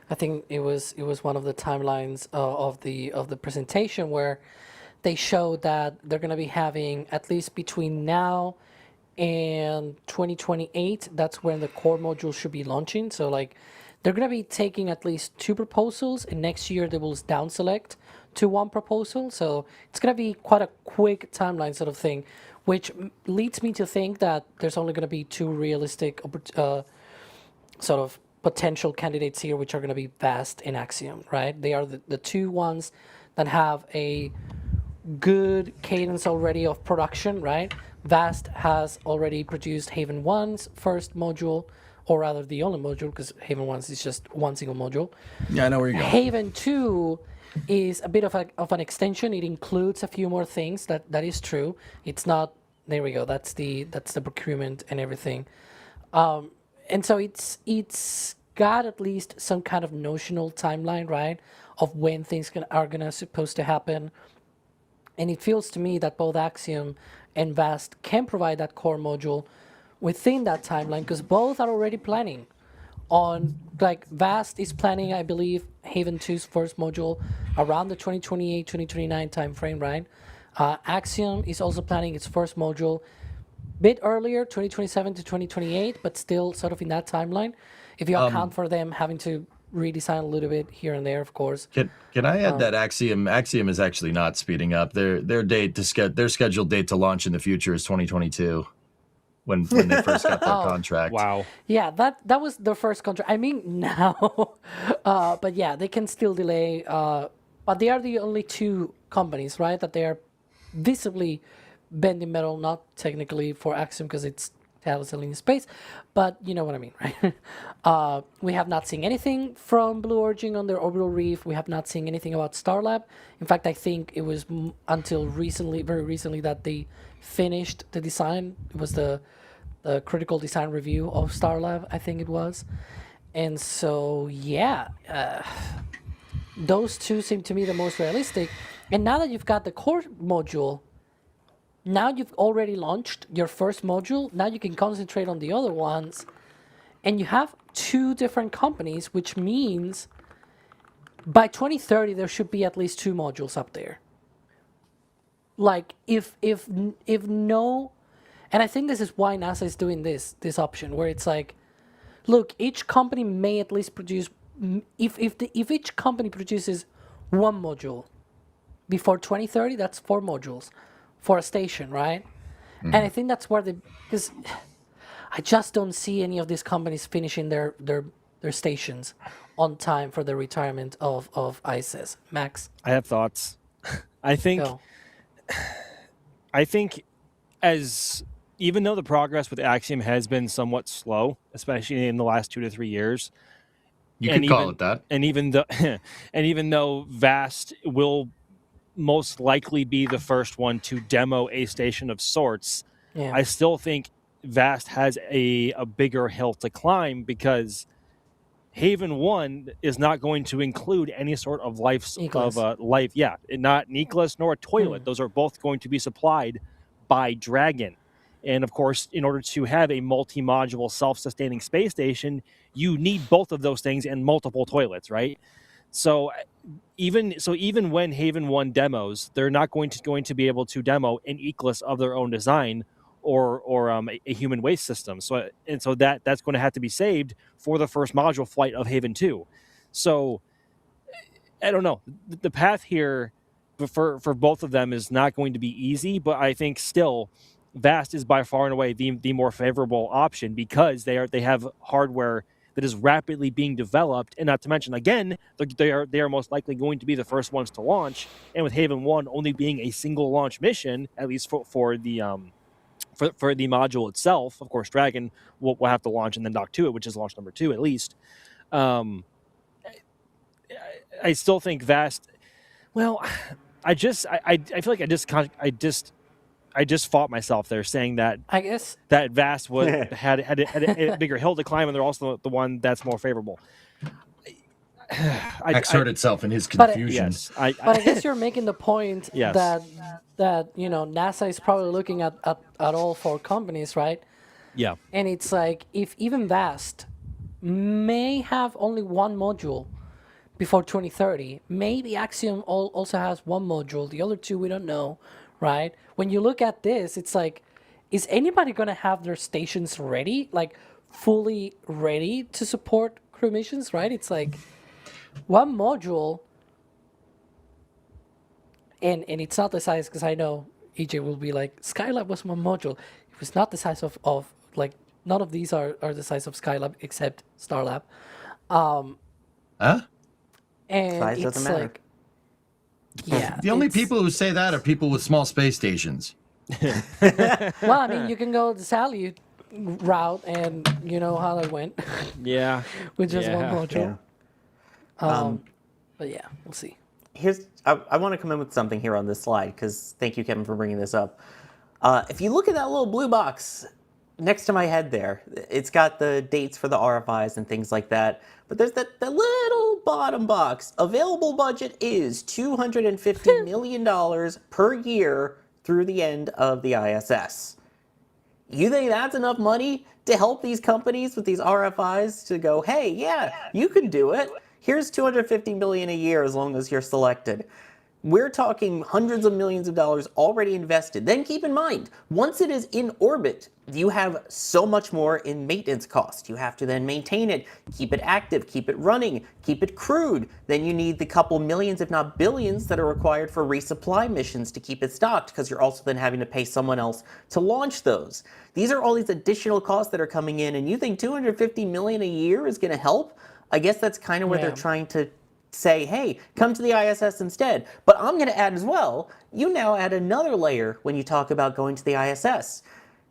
I think it was one of the timelines of the presentation where they showed that they're going to be having, at least between now and 2028, that's when the core module should be launching. So like they're going to be taking at least 2 proposals, and next year they will down select to 1 proposal. So it's going to be quite a quick timeline sort of thing, which leads me to think that there's only going to be 2 realistic sort of potential candidates here, which are going to be VAST and Axiom, right? They are the 2 ones that have a good cadence already of production, right? VAST has already produced Haven 1's first module, or rather the only module, because Haven 1's is just one single module. Yeah, I know where you're going. Haven 2 is a bit of an extension. It includes a few more things. That is true. It's not, there we go, that's the procurement and everything. And so it's got at least some kind of notional timeline, right, of when things are supposed to happen. And it feels to me that both Axiom and VAST can provide that core module within that timeline, because both are already planning on, like VAST is planning, I believe, Haven 2's first module around the 2028, 2029 timeframe, right? Axiom is also planning its first module bit earlier, 2027 to 2028, but still sort of in that timeline. If you account for them having to redesign a little bit here and there, of course. Can I add that Axiom is actually not speeding up. Their scheduled date to launch in the future is 2022, when they first got their contract. Wow. Yeah, that was their first contract. I mean now, but yeah, they can still delay. But they are the only 2 companies, right, that they are visibly bending metal. Not technically for Axiom because it's selling in space, but you know what I mean, right? We have not seen anything from Blue Origin on their orbital reef. We have not seen anything about Starlab. In fact, I think it was until recently, very recently, that they finished the design. It was the critical design review of Starlab, I think it was. And so, yeah, those 2 seem to me the most realistic. And now that you've got the core module, now you've already launched your first module. Now you can concentrate on the other ones. And you have 2 different companies, which means by 2030, there should be at least 2 modules up there. Like, if no... And I think this is why NASA is doing this option, where it's like, look, each company may at least produce... If each company produces 1 module before 2030, that's 4 modules for a station, right? Mm-hmm. And I think that's where because I just don't see any of these companies finishing their stations on time for the retirement of ISIS. Max? I have thoughts. I think as even though the progress with Axiom has been somewhat slow, especially in the last 2 to 3 years, you can call it that. And even though VAST will most likely be the first one to demo a station of sorts, I still think Vast has a bigger hill to climb, because Haven 1 is not going to include any sort of life. Yeah, not an Eclipse nor a toilet. Those are both going to be supplied by Dragon. And of course, in order to have a multi-module self-sustaining space station, you need both of those things and multiple toilets, right? So even when Haven 1 demos, they're not going to be able to demo an Eclipse of their own design, or a human waste system. So that's going to have to be saved for the first module flight of Haven 2. So I don't know. The path here for both of them is not going to be easy, but I think still Vast is by far and away the more favorable option, because they have hardware that is rapidly being developed, and not to mention, again, they are most likely going to be the first ones to launch. And with Haven 1 only being a single launch mission, at least for the module itself, of course, Dragon will have to launch and then dock to it, which is launch number 2 at least. I still think Vast. Well, I feel like I just fought myself there, saying that I guess that Vast had a bigger hill to climb, and they're also the one that's more favorable. X hurt itself in his confusion. But I guess you're making the point that NASA is probably looking at all 4 companies, right? Yeah. And it's like, if even Vast may have only one module before 2030, maybe Axiom also has one module. The other 2 we don't know, right? When you look at this, it's like, is anybody going to have their stations ready, like fully ready to support crew missions, right? It's like one module, and it's not the size, because I know EJ will be like, Skylab was one module. It was not the size of like, none of these are the size of Skylab except Starlab. And size it's doesn't matter. like, yeah. The only people who say that are people with small space stations. Well, I mean, you can go the Salyut route, and you know how that went. Yeah. With just one module. Yeah. But yeah, we'll see. I want to come in with something here on this slide, because thank you, Kevin, for bringing this up. If you look at that little blue box next to my head there, it's got the dates for the RFIs and things like that. But there's that little bottom box. Available budget is $250 million per year through the end of the ISS. You think that's enough money to help these companies with these RFIs to go, hey, yeah, you can do it. Here's $250 million a year as long as you're selected. We're talking hundreds of millions of dollars already invested. Then keep in mind, once it is in orbit, you have so much more in maintenance cost. You have to then maintain it, keep it active, keep it running, keep it crewed. Then you need the couple millions, if not billions, that are required for resupply missions to keep it stocked, because you're also then having to pay someone else to launch those. These are all these additional costs that are coming in, and you think $250 million a year is going to help? I guess that's kind of where they're trying to say, hey, come to the ISS instead. But I'm going to add as well, you now add another layer when you talk about going to the ISS.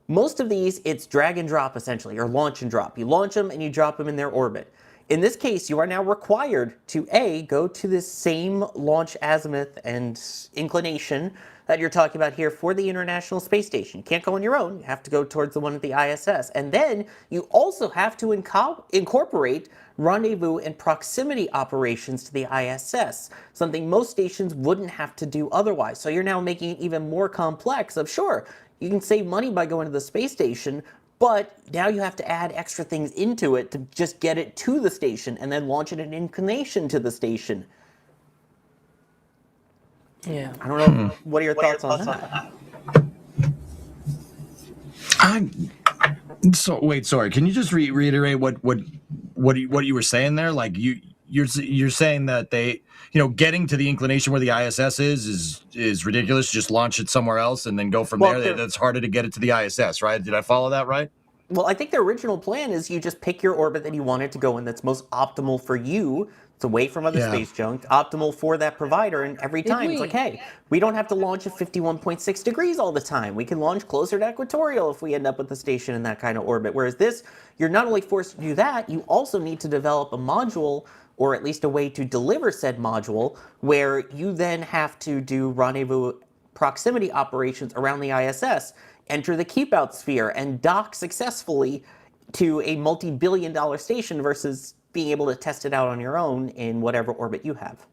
Most of these, it's drag and drop essentially, or launch and drop. You launch them and you drop them in their orbit. In this case, you are now required to A, go to the same launch azimuth and inclination that you're talking about here for the International Space Station. You can't go on your own. You have to go towards the one at the ISS. And then you also have to incorporate rendezvous and proximity operations to the ISS, something most stations wouldn't have to do otherwise. So you're now making it even more complex of, sure, you can save money by going to the space station, but now you have to add extra things into it to just get it to the station and then launch it in inclination to the station. Yeah. I don't know. What are your thoughts on that? Sorry. Can you just reiterate what you were saying there? Like you're saying that they, getting to the inclination where the ISS is ridiculous. Just launch it somewhere else and then go from there. That's harder to get it to the ISS, right? Did I follow that right? Well, I think the original plan is you just pick your orbit that you want it to go in that's most optimal for you. It's away from other space junk, optimal for that provider, and every time it's like, hey, we don't have to launch at 51.6 degrees all the time. We can launch closer to equatorial if we end up with the station in that kind of orbit. Whereas this, you're not only forced to do that, you also need to develop a module or at least a way to deliver said module, where you then have to do rendezvous proximity operations around the ISS, enter the keep-out sphere, and dock successfully to a multi-billion-dollar station versus being able to test it out on your own in whatever orbit you have.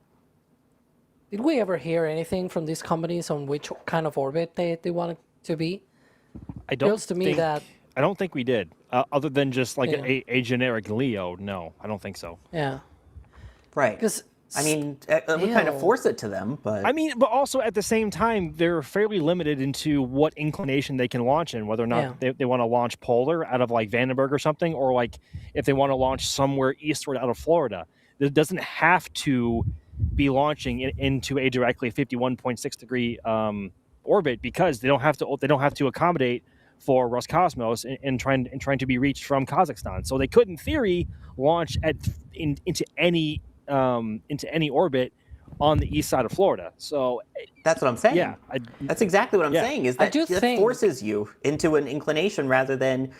Did we ever hear anything from these companies on which kind of orbit they want it to be? I don't Feels to me think, that I don't think we did. Other than just like Yeah. a generic LEO, no, I don't think so. yeah, Right. because I mean, we kind of still- force it to them, but... I mean, but also at the same time, they're fairly limited into what inclination they can launch in, whether or not they want to launch polar out of like Vandenberg or something, or like if they want to launch somewhere eastward out of Florida. It doesn't have to be launching into a directly 51.6 degree orbit, because they don't have to accommodate for Roscosmos and trying to be reached from Kazakhstan. So they could, in theory, launch into any orbit on the east side of Florida. So That's what I'm saying. yeah, That's exactly what I'm saying, is I that do that think- forces you into an inclination rather than,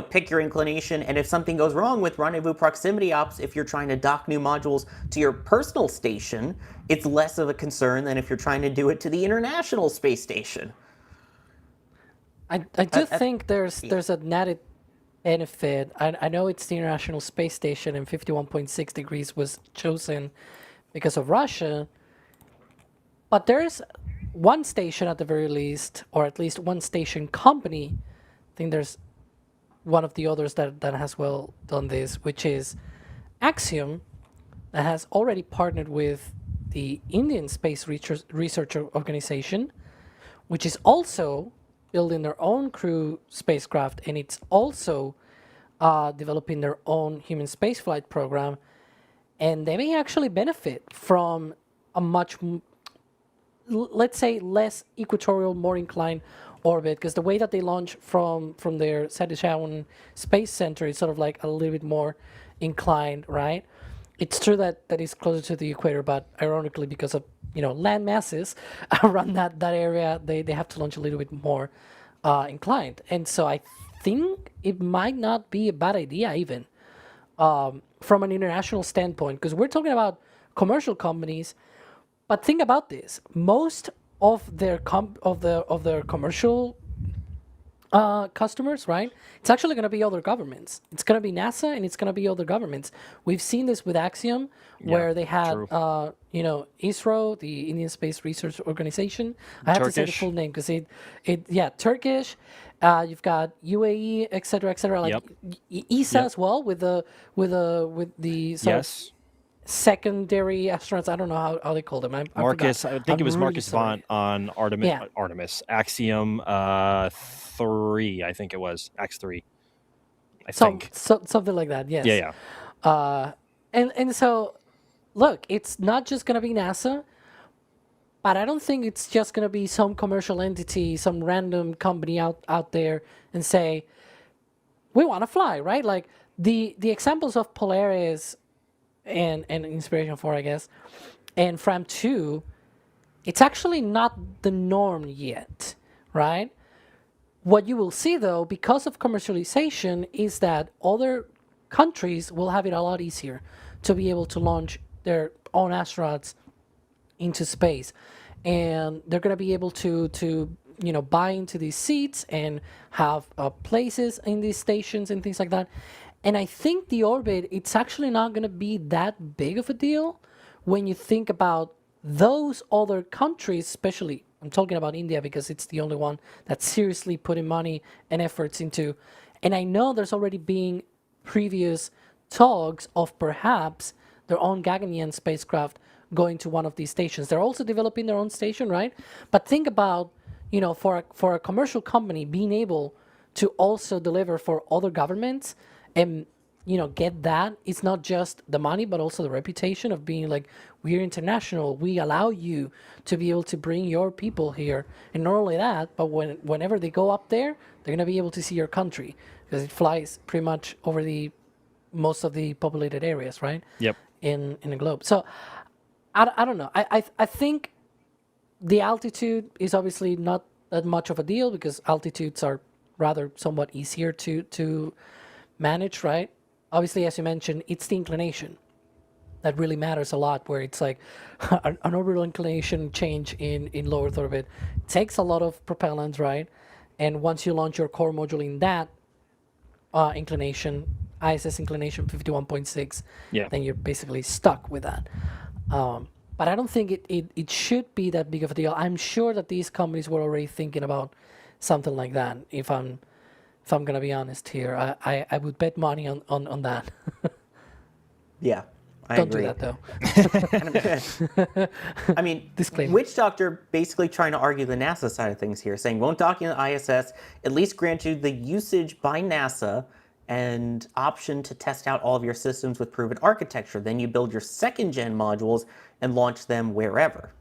pick your inclination, and if something goes wrong with rendezvous proximity ops, if you're trying to dock new modules to your personal station, it's less of a concern than if you're trying to do it to the International Space Station. I do think there's an added benefit. I know it's the International Space Station, and 51.6 degrees was chosen because of Russia, but there's one station at the very least, or at least one station company. I think there's one of the others that has well done this, which is Axiom, that has already partnered with the Indian Space Research Organization, which is also building their own crew spacecraft, and it's also developing their own human spaceflight program, and they may actually benefit from a much, let's say, less equatorial, more inclined orbit, because the way that they launch from their Satish Dhawan Space Center is sort of like a little bit more inclined, right? It's true that it's closer to the equator, but ironically, because of land masses around that area, they have to launch a little bit more inclined. And so I think it might not be a bad idea even from an international standpoint, because we're talking about commercial companies. But think about this: most of their commercial customers, right? It's actually going to be other governments. It's going to be NASA, and it's going to be other governments. We've seen this with Axiom, where they had, ISRO, the Indian Space Research Organization. I have to say the full name because Turkish. You've got UAE, et cetera, like ESA as well with the sort of secondary astronauts. I don't know how they called them. Marcus, I think it was really Marcus sorry. Vaughn on Artemis Axiom 3. I think it was X3. I think Something like that. Yes. Yeah. And so, look, it's not just going to be NASA, but I don't think it's just going to be some commercial entity, some random company out there and say, we want to fly, right? Like the examples of Polaris and Inspiration 4, I guess, and Fram 2, it's actually not the norm yet, right? What you will see, though, because of commercialization, is that other countries will have it a lot easier to be able to launch their own astronauts into space. And they're going to be able to buy into these seats and have places in these stations and things like that. And I think the orbit, it's actually not going to be that big of a deal when you think about those other countries, especially, I'm talking about India because it's the only one that's seriously putting money and efforts into. And I know there's already been previous talks of perhaps their own Gaganyaan spacecraft going to one of these stations. They're also developing their own station, right? But think about, for a commercial company being able to also deliver for other governments and get that. It's not just the money, but also the reputation of being like, we're international. We allow you to be able to bring your people here. And not only that, but whenever they go up there, they're going to be able to see your country because it flies pretty much over most of the populated areas, right? Yep. In the globe. So I don't know. I think the altitude is obviously not that much of a deal because altitudes are rather somewhat easier to manage, right? Obviously, as you mentioned, it's the inclination that really matters a lot, where it's like an orbital inclination change in low Earth orbit takes a lot of propellants, right? And once you launch your core module in that inclination, ISS inclination 51.6, then you're basically stuck with that. But I don't think it should be that big of a deal. I'm sure that these companies were already thinking about something like that. If I'm gonna be honest here, I would bet money on that. Yeah, I Don't agree. do that though. I mean, Disclaimer. Witch Doctor basically trying to argue the NASA side of things here, saying won't dock in the ISS, at least grant you the usage by NASA and option to test out all of your systems with proven architecture. Then you build your second-gen modules and launch them wherever.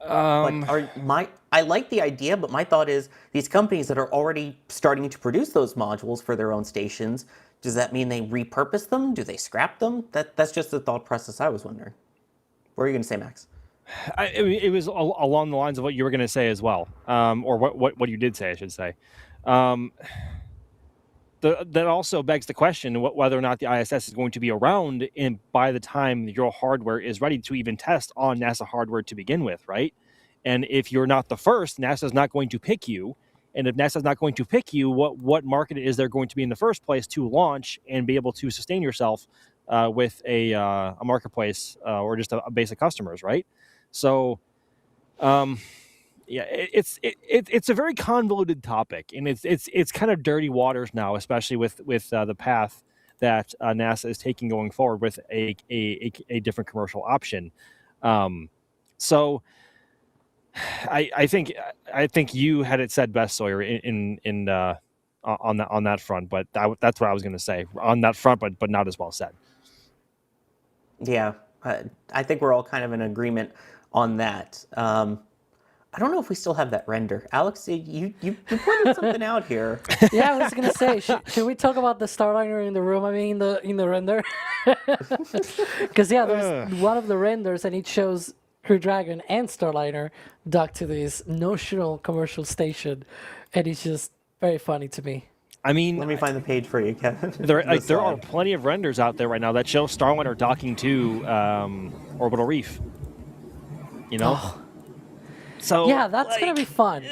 I like the idea, but my thought is these companies that are already starting to produce those modules for their own stations, does that mean they repurpose them? Do they scrap them? That's just the thought process I was wondering. What are you going to say, Max? It was along the lines of what you were going to say as well, or what you did say, I should say. That also begs the question whether or not the ISS is going to be around by the time your hardware is ready to even test on NASA hardware to begin with, right? And if you're not the first, NASA's not going to pick you. And if NASA's not going to pick you, what market is there going to be in the first place to launch and be able to sustain yourself with a marketplace or just a base of customers, right? So, yeah, it's a very convoluted topic, and it's kind of dirty waters now, especially with the path that NASA is taking going forward with a different commercial option. So I think you had it said best, Sawyer, on that front. But that's what I was going to say on that front, but not as well said. Yeah, I think we're all kind of in agreement on that. I don't know if we still have that render. Alex, you pointed something out here. Yeah, I was gonna say, should we talk about the Starliner in the room? I mean, in the render, because there's one of the renders, and it shows Crew Dragon and Starliner docked to this notional commercial station, and it's just very funny to me. I mean, let me find the page for you, Kevin. There are plenty of renders out there right now that show Starliner docking to Orbital Reef. You know. Oh. So, yeah, that's gonna be fun.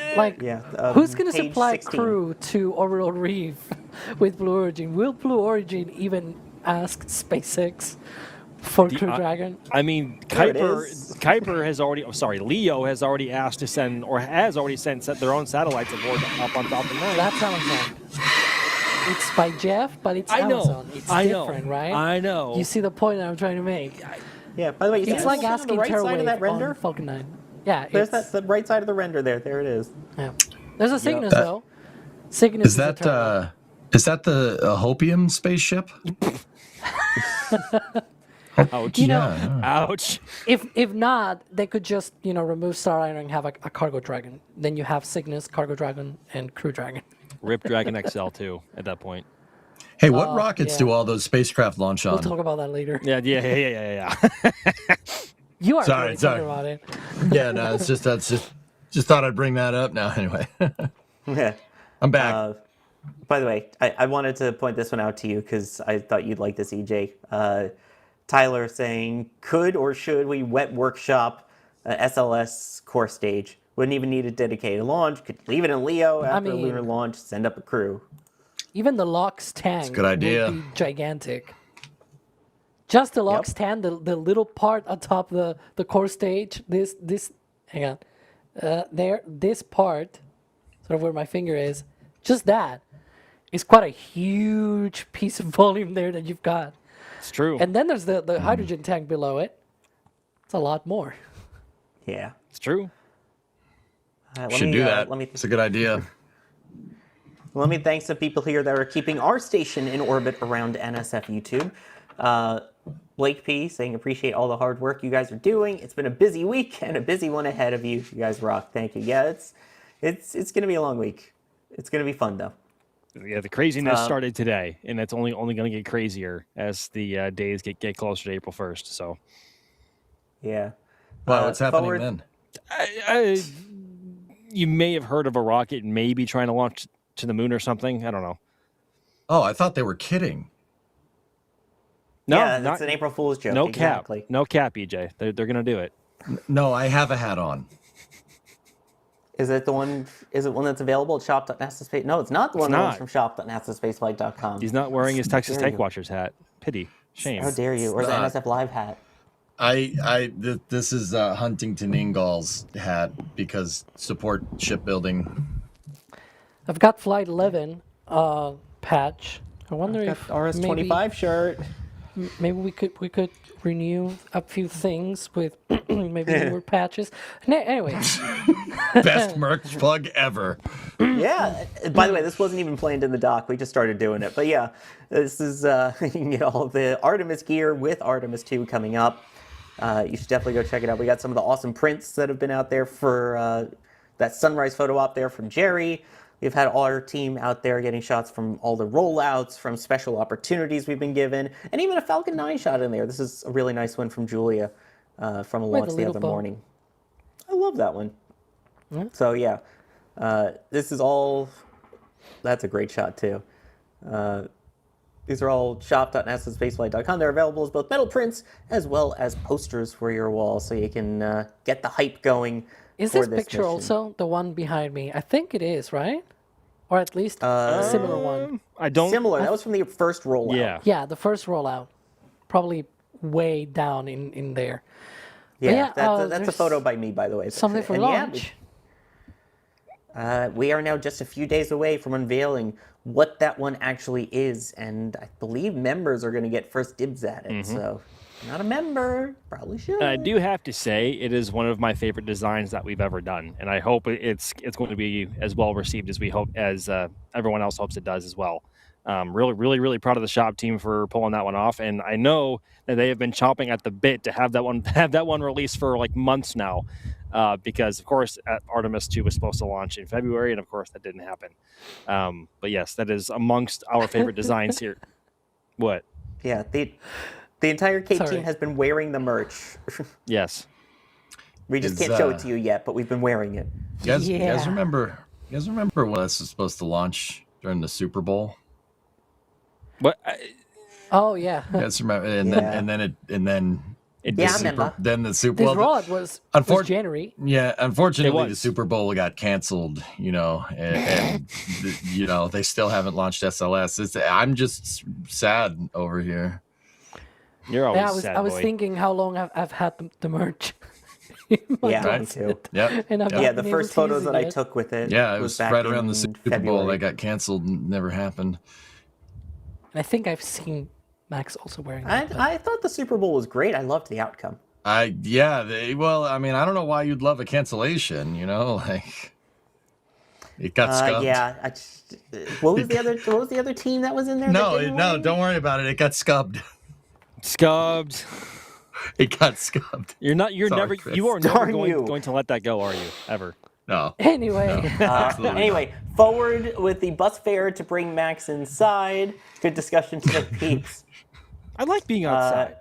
Who's gonna supply 16. crew to Orbital Reef with Blue Origin? Will Blue Origin even ask SpaceX for Crew Dragon? I mean, Kuiper has already. Leo has already asked to send, or has already sent their own satellites aboard up on Falcon 9. That's Amazon. It's by Jeff, but it's Amazon. It's different, right? I know. You see the point that I'm trying to make. Yeah. By the way, it's like asking the right side of that Terrawave render on Falcon 9. Yeah, there's the right side of the render there. There it is. Yeah. There's a Cygnus though. Cygnus is that the Hopium spaceship? Ouch! Ouch! If not, they could just remove Starliner and have a Cargo Dragon. Then you have Cygnus, Cargo Dragon, and Crew Dragon. Rip Dragon XL too at that point. Hey, what rockets do all those spacecraft launch on? We'll talk about that later. Yeah. You are sorry. talking about it. Yeah, no, it's just just thought I'd bring that up now. Anyway, I'm back. By the way, I wanted to point this one out to you because I thought you'd like this, EJ. Tyler saying, could or should we wet workshop SLS core stage? Wouldn't even need a dedicated launch. Could leave it in Leo after a lunar launch. Send up a crew. Even the LOX tank good idea. would be gigantic. Just the LOX tank, the little part atop the core stage. Hang on, this part, sort of where my finger is. Just that is quite a huge piece of volume there that you've got. It's true. And then there's the hydrogen tank below it. It's a lot more. Yeah, it's true. Should do that. It's a good idea. Let me thank some people here that are keeping our station in orbit around NSF YouTube. Blake P saying, appreciate all the hard work you guys are doing. It's been a busy week and a busy one ahead of you. You guys rock. Thank you. Yeah, it's going to be a long week. It's going to be fun though. Yeah, the craziness started today, and it's only going to get crazier as the days get closer to April 1st. So, yeah. Well, what's happening then? You may have heard of a rocket maybe trying to launch to the moon or something. I don't know. Oh, I thought they were kidding. No, yeah, not, it's an April Fool's joke. no exactly. cap. No cap, EJ. They're going to do it. No, I have a hat on. Is it the one? Is it one that's available at shop.nasaspace? No, it's not the one that's from shop.nasaspaceflight.com. He's not wearing his Texas dare Tank you. Watchers hat. Pity. Shame. How dare you? Or the NSF Live hat. This is Huntington Ingalls hat because support shipbuilding. I've got Flight 11 patch. I wonder if RS-25 shirt. maybe we could renew a few things with maybe newer patches. Anyway, Best merch plug ever. Yeah. By the way, this wasn't even planned in the doc. We just started doing it. But yeah, this is you can get all the Artemis gear with Artemis II coming up. You should definitely go check it out. We got some of the awesome prints that have been out there for that sunrise photo op there from Jerry. We've had all our team out there getting shots from all the rollouts, from special opportunities we've been given, and even a Falcon 9 shot in there. This is a really nice one from Julia from a launch the other morning. I love that one. Yeah. So yeah, this is all, that's a great shot too. These are all shop.nasaspaceflight.com. They're available as both metal prints as well as posters for your wall, so you can get the hype going. Is for this this picture mission. also the one behind me? I think it is, right? Or at least a similar one. I don't. Similar. That was from the first rollout. Yeah. Yeah, the first rollout. Probably way down in there. Yeah, But that's a there's photo by me, by the way. Something for And yeah, launch. we are now just a few days away from unveiling what that one actually is, and I believe members are going to get first dibs at it. So, not a member, probably should. I do have to say it is one of my favorite designs that we've ever done, and I hope it's going to be as well received as we hope, as everyone else hopes it does as well. Really proud of the shop team for pulling that one off, and I know that they have been chomping at the bit to have that one released for like months now, because of course Artemis II was supposed to launch in February, and of course that didn't happen. But yes, that is amongst our favorite designs here. What? Yeah, the entire K Sorry. team has been wearing the merch. Yes. We just can't show it to you yet, but we've been wearing it. You guys Yeah. remember when this was supposed to launch during the Super Bowl? What? Oh yeah. You guys remember? And then It Yeah, I just- remember. then the Super This Bowl. rollout was January. Yeah, unfortunately, It the was. Super Bowl got canceled. And they still haven't launched SLS. I'm just sad over here. You're always Yeah, sad, I was boy. thinking how long I've had the merch. Yeah, me Right. too. Yep. And I've Yeah, not the been able first to photos use that it I yet. took with it. Yeah, it was back right around the in Super Bowl. February. They got canceled and never happened. And I think I've seen Max also wearing that. I thought the Super Bowl was great. I loved the outcome. I don't know why you'd love a cancellation. Like it got scubbed. Yeah. What was the other team that was in there? No, that didn't win? don't worry about it. It got scubbed. Scubbed. It got scubbed. You're Sorry, never. Chris. You are never Darn you. going to let that go, are you? Ever? No. Anyway, Absolutely Anyway, forward with the bus fare to bring Max inside. Good discussion to the peeps. I like being outside.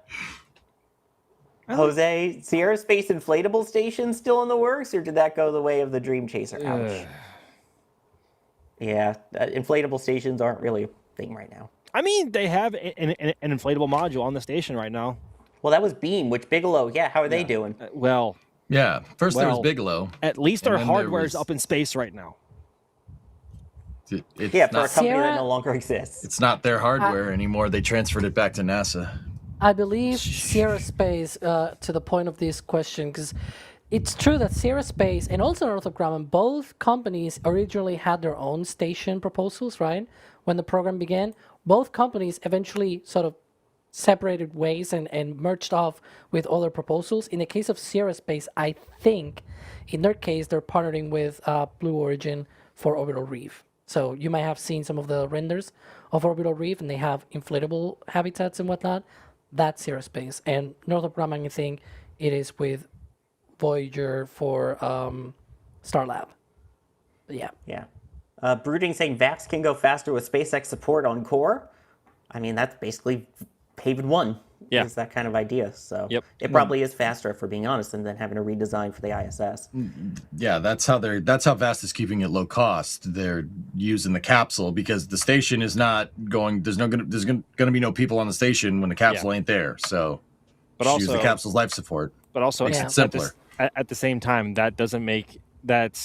Jose, Sierra Space inflatable station still in the works, or did that go the way of the Dream Chaser? Ouch. Yeah, inflatable stations aren't really a thing right now. I mean, they have an inflatable module on the station right now. Well, that was Beam, which Bigelow, how are they doing? Well, Yeah. First there was Well, Bigelow. at least And our then there hardware's was- up in space right now. It's Yeah, for a not, company that Sierra- no longer exists. it's not their hardware anymore. They transferred it back to NASA. I believe Sierra Space, to the point of this question, because it's true that Sierra Space and also Northrop Grumman, both companies originally had their own station proposals, right? When the program began, both companies eventually sort of separated ways and merged off with other proposals. In the case of Sierra Space, I think in their case, they're partnering with Blue Origin for Orbital Reef. So you might have seen some of the renders of Orbital Reef, and they have inflatable habitats and whatnot. That's Sierra Space. And Northrop Grumman, I think it is with Voyager for Starlab. But yeah. Yeah. Brooding saying VAX can go faster with SpaceX support on core. I mean, that's basically Haven 1. Yeah. is that kind of idea. So Yep. it probably is faster, if we're being honest, than having to redesign for the ISS. Yeah, that's how Vast is keeping it low cost. They're using the capsule because the station is not going. There's going to be no people on the station when the capsule ain't there. So, but just also use the capsule's life support. But also, makes it simpler. At the same time, that doesn't make that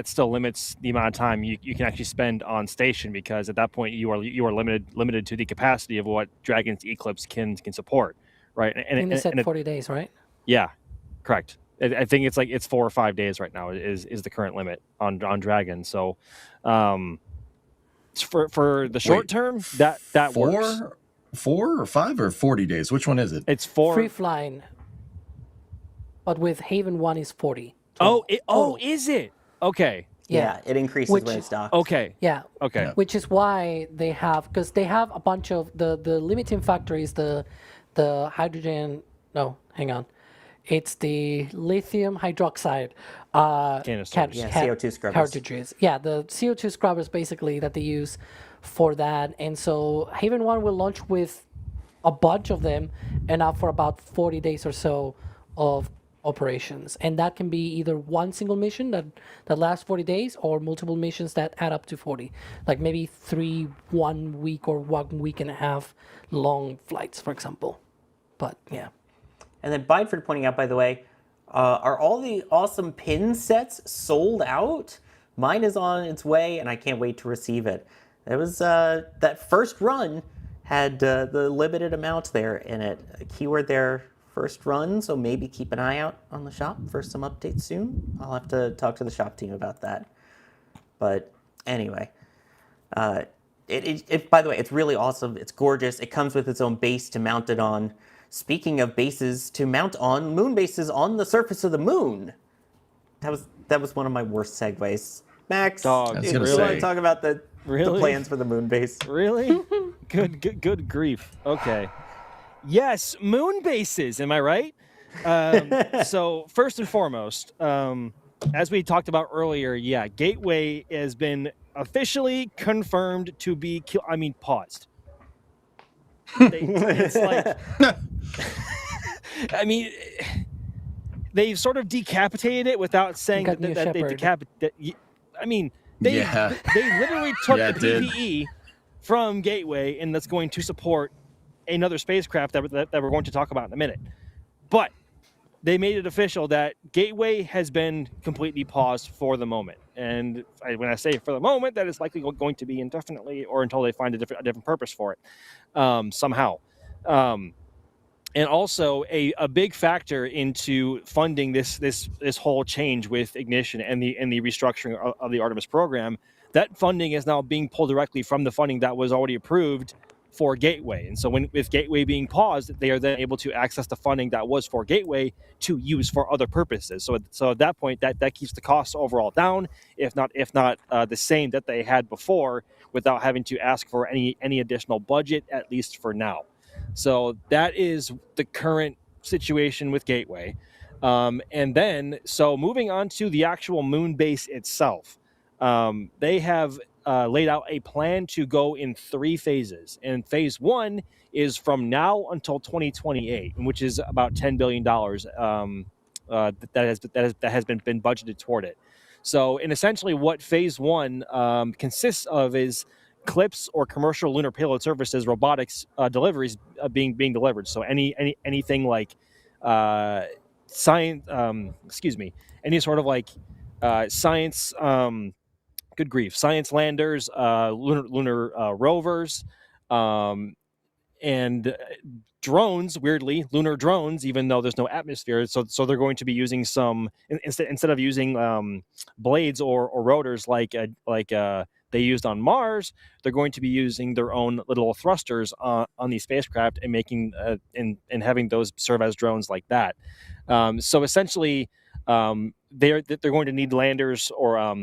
still limits the amount of time you can actually spend on station, because at that point you are limited to the capacity of what Dragon's Eclipse can support, right? I think they said 40 days, right? Yeah, correct. I think it's 4 or 5 days right now is the current limit on Dragon. So, for the short term, that works. 4 or 5 or 40 days. Which one is it? It's 4. Free flying, but with Haven 1 is 40. Is it? Okay. Yeah, it increases when it's docked. Okay. Yeah. Okay. Yeah. Which is why they have, because they have a bunch of the limiting factor is the hydrogen. No, hang on. It's the lithium hydroxide Canisters. CO2 scrubbers. cartridges. Yeah, the CO2 scrubbers basically that they use for that. And so Haven 1 will launch with a bunch of them and up for about 40 days or so of operations. And that can be either one single mission that lasts 40 days or multiple missions that add up to 40. Like maybe 3 1 week or 1 week and a half long flights, for example. But yeah. And then Bideford pointing out, by the way, are all the awesome pin sets sold out? Mine is on its way, and I can't wait to receive it. It was that first run had the limited amount there in it. A keyword there, first run, so maybe keep an eye out on the shop for some updates soon. I'll have to talk to the shop team about that. But anyway, by the way, it's really awesome. It's gorgeous. It comes with its own base to mount it on. Speaking of bases to mount on, moon bases on the surface of the moon. That was one of my worst segues. Max, do you want to talk about the plans for the moon base? Really? Good grief. Okay. Yes, moon bases. Am I right? So first and foremost, as we talked about earlier, yeah, Gateway has been officially confirmed to be paused. It's like, I mean, they've sort of decapitated it without saying that they decapitated. I mean, they literally took the PPE from Gateway, and that's going to support another spacecraft that we're going to talk about in a minute. But they made it official that Gateway has been completely paused for the moment. And when I say for the moment, that is likely going to be indefinitely or until they find a different purpose for it somehow. And also a big factor into funding this whole change with Ignition and the restructuring of the Artemis program, that funding is now being pulled directly from the funding that was already approved for Gateway. And so with Gateway being paused, they are then able to access the funding that was for Gateway to use for other purposes. So at that point, that keeps the costs overall down, if not the same that they had before, without having to ask for any additional budget, at least for now. So that is the current situation with Gateway. And then, so moving on to the actual moon base itself, they have laid out a plan to go in 3 phases. And phase 1 is from now until 2028, which is about $10 billion that has been budgeted toward it. So, and essentially what phase 1 consists of is CLPS, or commercial lunar payload services, robotics deliveries being delivered. So anything like science, any sort of like science. Good grief! Science landers, lunar rovers, and drones. Weirdly, lunar drones, even though there's no atmosphere. So they're going to be using some instead of using blades or rotors like they used on Mars. They're going to be using their own little thrusters on these spacecraft and making and having those serve as drones like that. So essentially, they're going to need landers or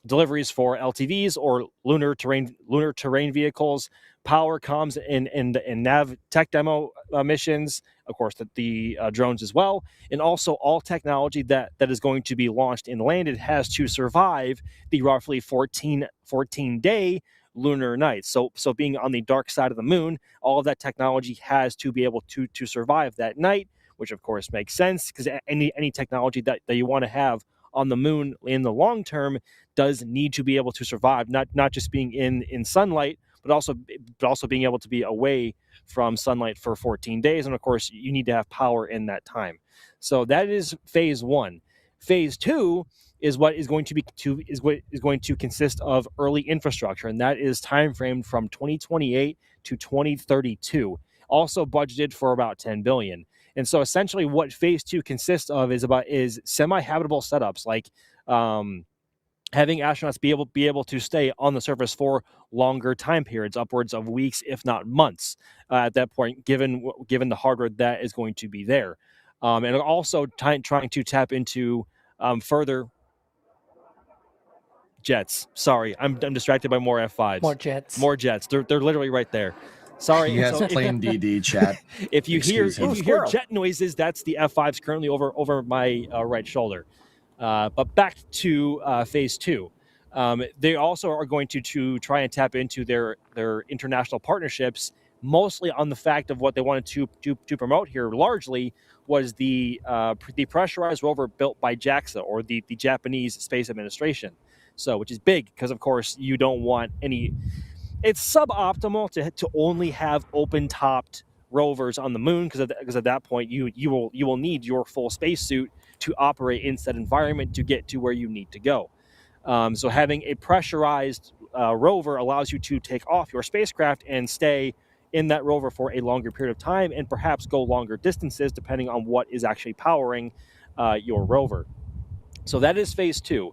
deliveries for LTVs or lunar terrain vehicles, power, comms, and nav tech demo missions. Of course, the drones as well, and also all technology that is going to be launched and landed has to survive the roughly 14-day lunar nights. So being on the dark side of the moon, all of that technology has to be able to survive that night, which of course makes sense because any technology that you want to have on the moon in the long term does need to be able to survive, not just being in sunlight, but also being able to be away from sunlight for 14 days. And of course, you need to have power in that time. So that is phase 1. Phase 2 is what is going to consist of early infrastructure, and that is time framed from 2028 to 2032. Also budgeted for about $10 billion. And so essentially what phase 2 consists of is semi-habitable setups, like having astronauts be able to stay on the surface for longer time periods, upwards of weeks, if not months, at that point, given the hardware that is going to be there. And also trying to tap into further jets. Sorry, I'm distracted by more F5s. More jets. They're literally right there. Sorry. He has plain DD chat. If you hear jet noises, that's the F5s currently over my right shoulder. But back to phase 2. They also are going to try and tap into their international partnerships, mostly on the fact of what they wanted to promote here largely was the pressurized rover built by JAXA, or the Japanese Space Administration. So, which is big because, of course, you don't want any. It's suboptimal to only have open-topped rovers on the moon because at that point you will need your full spacesuit to operate in that environment to get to where you need to go. So having a pressurized rover allows you to take off your spacecraft and stay in that rover for a longer period of time and perhaps go longer distances depending on what is actually powering your rover. So that is phase 2.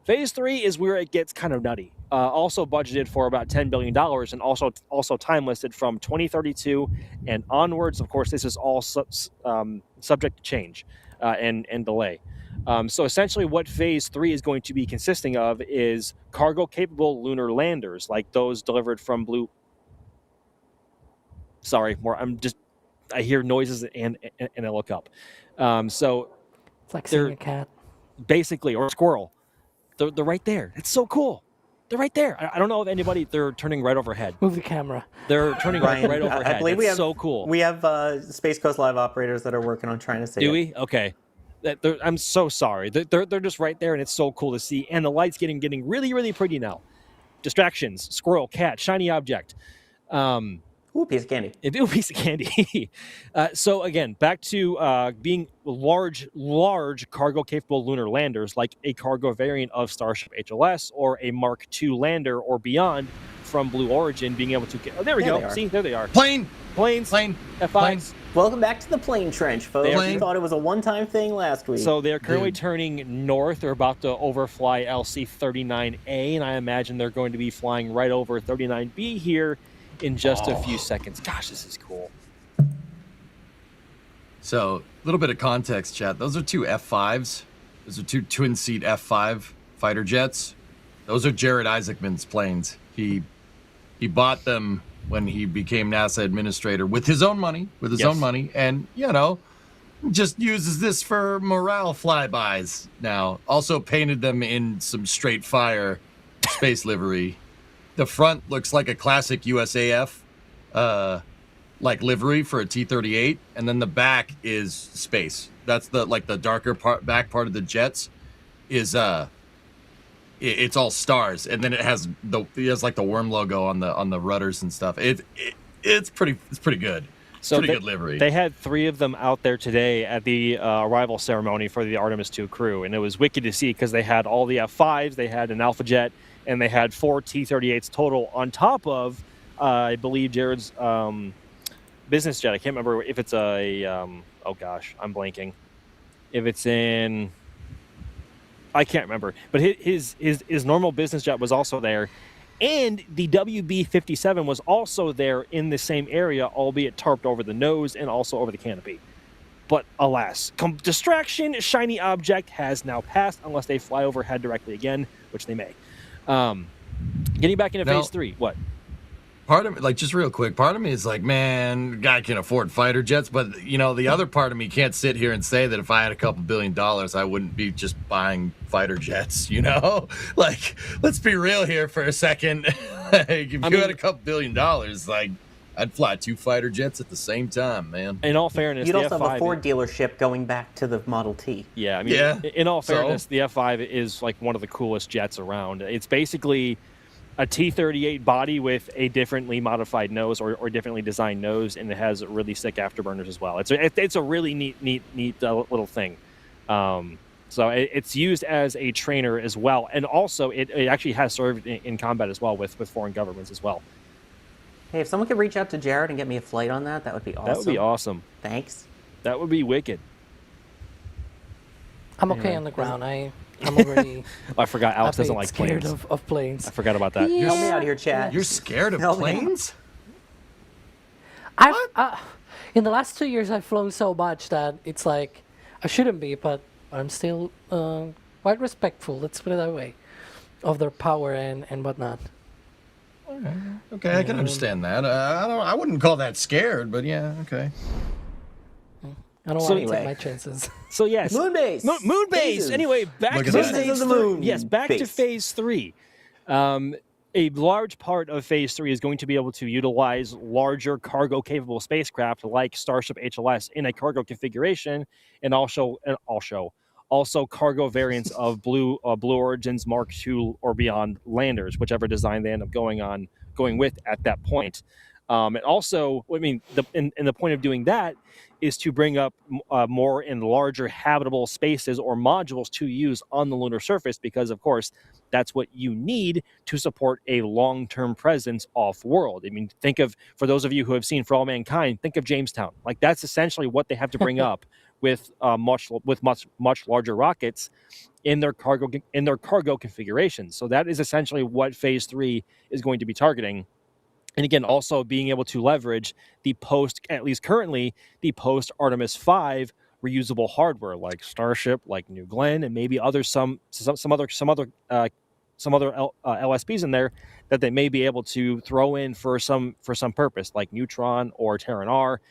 Phase 3 is where it gets kind of nutty. Also budgeted for about $10 billion and also time listed from 2032 and onwards. Of course, this is all subject to change and delay. So essentially what phase 3 is going to be consisting of is cargo-capable lunar landers like those delivered from Blue... Sorry, I hear noises and I look up. So it's like seeing a cat. Basically, or a squirrel. They're right there. It's so cool. They're right there. I don't know if anybody. They're turning right overhead. Move the camera. They're turning right overhead. I believe That's so cool. We have Space Coast Live operators that are working on trying to see. Do we? Okay. I'm so sorry. They're just right there, and it's so cool to see. And the light's getting really, really pretty now. Distractions: squirrel, cat, shiny object. Ooh, piece of candy. Ooh, piece of candy. So again, back to being large cargo-capable lunar landers, like a cargo variant of Starship HLS or a Mark II lander or beyond from Blue Origin, being able to get. Oh, there we go. See, there they are. Planes. F5s. Welcome back to the plane trench, folks. You thought it was a one-time thing last week. So they're currently turning north. They're about to overfly LC-39A, and I imagine they're going to be flying right over 39B here in just a few seconds. Gosh, this is cool. So, a little bit of context, chat. Those are 2 F5s. Those are 2 twin-seat F5 fighter jets. Those are Jared Isaacman's planes. He bought them when he became NASA administrator with his own money, and, just uses this for morale flybys now. Also painted them in some straight fire space livery. The front looks like a classic USAF like livery for a T-38, and then the back is space. That's the darker back part of the jets is it's all stars, and then it has like the worm logo on the rudders and stuff. It's pretty good. So pretty good livery. They had 3 of them out there today at the arrival ceremony for the Artemis II crew, and it was wicked to see because they had all the F5s, they had an Alpha Jet, and they had 4 T-38s total on top of, I believe, Jared's business jet. I can't remember if it's oh gosh, I'm blanking. If it's in, I can't remember. But his normal business jet was also there. And the WB-57 was also there in the same area, albeit tarped over the nose and also over the canopy. But alas, distraction, shiny object has now passed unless they fly overhead directly again, which they may. Getting back into phase 3, what? part of like just real quick, part of me is like, man, guy can afford fighter jets, but you know, the other part of me can't sit here and say that if I had a couple $1 billion, I wouldn't be just buying fighter jets, you know? Like, let's be real here for a second. Like, if you had a couple $1 billion, like I'd fly 2 fighter jets at the same time, man. In all fairness, you'd the also F5 have a Ford dealership going back to the Model T. Yeah, I mean, in all fairness, the F5 is like one of the coolest jets around. It's basically a T-38 body with a differently modified nose or differently designed nose, and it has really sick afterburners as well. It's a really neat little thing. So it's used as a trainer as well, and also it actually has served in combat as well with foreign governments as well. Hey, if someone could reach out to Jared and get me a flight on that, that would be awesome. That would be awesome. Thanks. That would be wicked. I'm okay on the ground. I'm already. I forgot Alex doesn't like scared planes. of planes. I forgot about that. Yeah. Help me out here, Chad. You're scared of Help me out. planes? In the last 2 years, I've flown so much that it's like I shouldn't be, but I'm still quite respectful. Let's put it that way, of their power and whatnot. Okay, I can understand that. I wouldn't call that scared, but yeah, okay. I don't want to take my chances. So yes, Moonbase. Moonbase. Phases. Anyway, back Look to at that. phase Phases of the 3. moon Yes, back to base. phase 3. A large part of phase 3 is going to be able to utilize larger cargo-capable spacecraft like Starship HLS in a cargo configuration, and also cargo variants of Blue Origin's Mark II or beyond landers, whichever design they end up going with at that point. And also, I mean, the point of doing that is to bring up more and larger habitable spaces or modules to use on the lunar surface, because, of course, that's what you need to support a long-term presence off-world. I mean, for those of you who have seen For All Mankind, think of Jamestown. Like, that's essentially what they have to bring up with much larger rockets in their cargo configurations. So that is essentially what phase 3 is going to be targeting. And again, also being able to leverage at least currently, the post Artemis 5 reusable hardware like Starship, like New Glenn, and maybe some other LSPs in there that they may be able to throw in for some purpose, like Neutron or Terran R,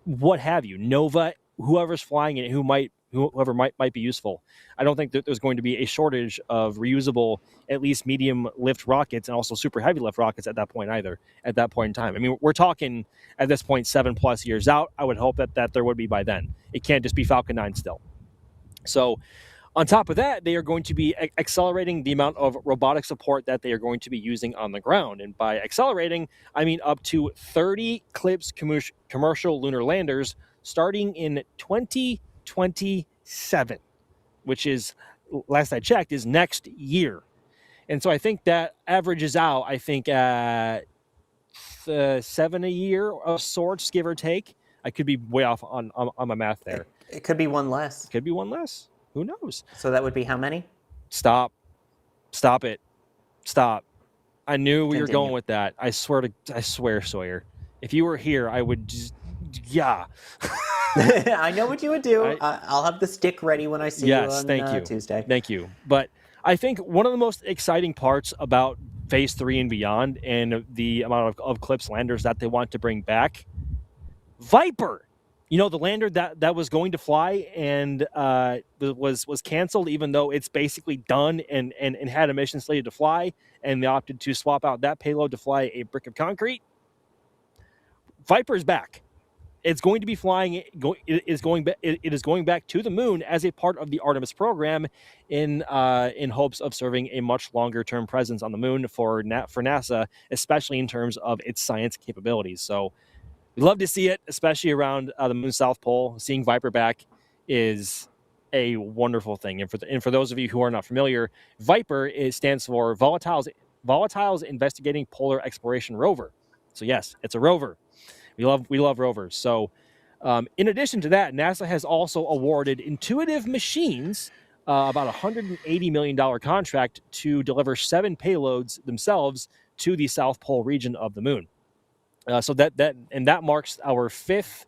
what have you, Nova, whoever's flying it, whoever might be useful. I don't think that there's going to be a shortage of reusable, at least medium lift rockets and also super heavy lift rockets at that point either, at that point in time. I mean, we're talking at this point 7+ years out. I would hope that there would be by then. It can't just be Falcon 9 still. So on top of that, they are going to be accelerating the amount of robotic support that they are going to be using on the ground. And by accelerating, I mean up to 30 CLPS commercial lunar landers starting in 2027, which is, last I checked, is next year. And so I think that averages out, I think, at 7 a year of sorts, give or take. I could be way off on my math there. It could be one less. Could be one less. Who knows? So that would be how many? Stop it. Stop. I knew we were Continue. going with that. I swear, Sawyer. If you were here, I would just, yeah. I know what you would do. I'll have the stick ready when I see you on Tuesday. Thank you. But I think one of the most exciting parts about phase 3 and beyond, and the amount of CLPS landers that they want to bring back, Viper. You know, the lander that was going to fly and was canceled, even though it's basically done and had a mission slated to fly, and they opted to swap out that payload to fly a brick of concrete. Viper's back. It's going to be flying. It is going back to the moon as a part of the Artemis program, in hopes of serving a much longer term presence on the moon for NASA, especially in terms of its science capabilities. So we love to see it, especially around the moon's south pole. Seeing Viper back is a wonderful thing. And for those of you who are not familiar, Viper stands for Volatiles Investigating Polar Exploration Rover. So yes, it's a rover. We love rovers. So in addition to that, NASA has also awarded Intuitive Machines about $180 million contract to deliver 7 payloads themselves to the South Pole region of the moon. So that marks our 5th.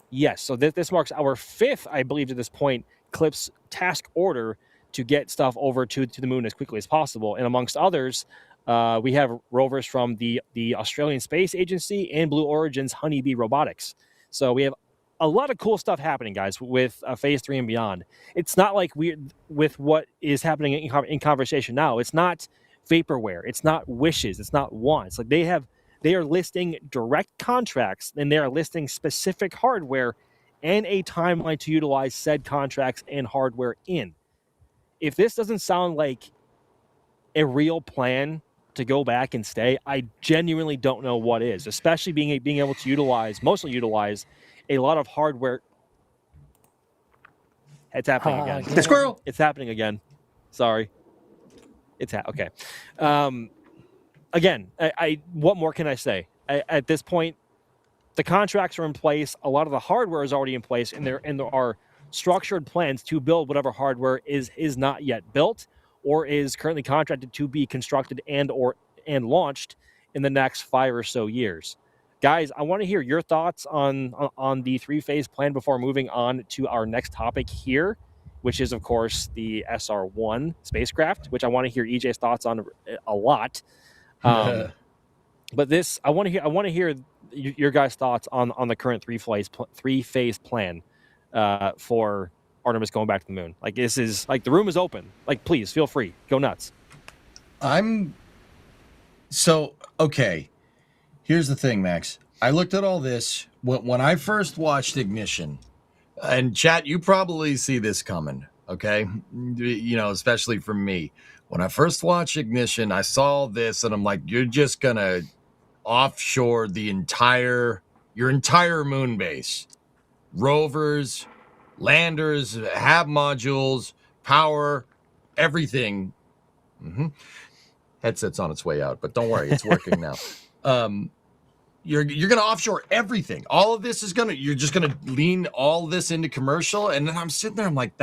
Yes, so this marks our 5th, I believe, to this point, CLPS task order to get stuff over to the moon as quickly as possible. And amongst others, We have rovers from the Australian Space Agency and Blue Origin's Honeybee Robotics. So we have a lot of cool stuff happening, guys, with Phase 3 and beyond. It's not like with what is happening in conversation now. It's not vaporware. It's not wishes. It's not wants. Like they are listing direct contracts, and they are listing specific hardware and a timeline to utilize said contracts and hardware in. If this doesn't sound like a real plan to go back and stay, I genuinely don't know what is, especially being able to mostly utilize a lot of hardware. It's happening again. The squirrel. It's happening again. Sorry. Okay. Again, what more can I say? At this point, the contracts are in place. A lot of the hardware is already in place, and there are structured plans to build whatever hardware is not yet built or is currently contracted to be constructed and launched in the next 5 or so years. Guys, I want to hear your thoughts on the 3-phase plan before moving on to our next topic here, which is, of course, the SR-1 spacecraft, which I want to hear EJ's thoughts on a lot. But this, I want to hear your guys' thoughts on the current 3-phase plan for Artemis going back to the moon. Like, this is like, the room is open. Like, please feel free, go nuts. Okay. Here's the thing, Max. I looked at all this when I first watched Ignition, and chat, you probably see this coming, okay? You know, especially from me. When I first watched Ignition, I saw this, and I'm like, you're just gonna offshore your entire moon base, rovers, landers, hab modules, power, everything. Headset's on its way out, but don't worry, it's working now. You're going to offshore everything. All of this you're just going to lean all this into commercial. And then I'm sitting there, I'm like,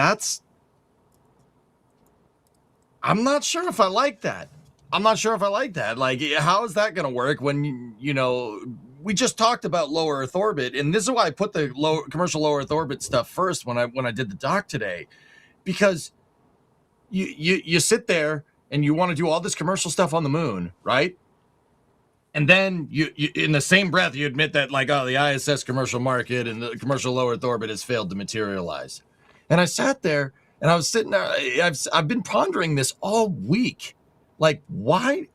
I'm not sure if I like that. Like, how is that going to work when, we just talked about low Earth orbit. And this is why I put the commercial low Earth orbit stuff first when I did the doc today, because you sit there and you want to do all this commercial stuff on the moon, right? And then you in the same breath, you admit that, like, the ISS commercial market and the commercial low Earth orbit has failed to materialize. And I sat there and I was sitting there. I've been pondering this all week. Like, why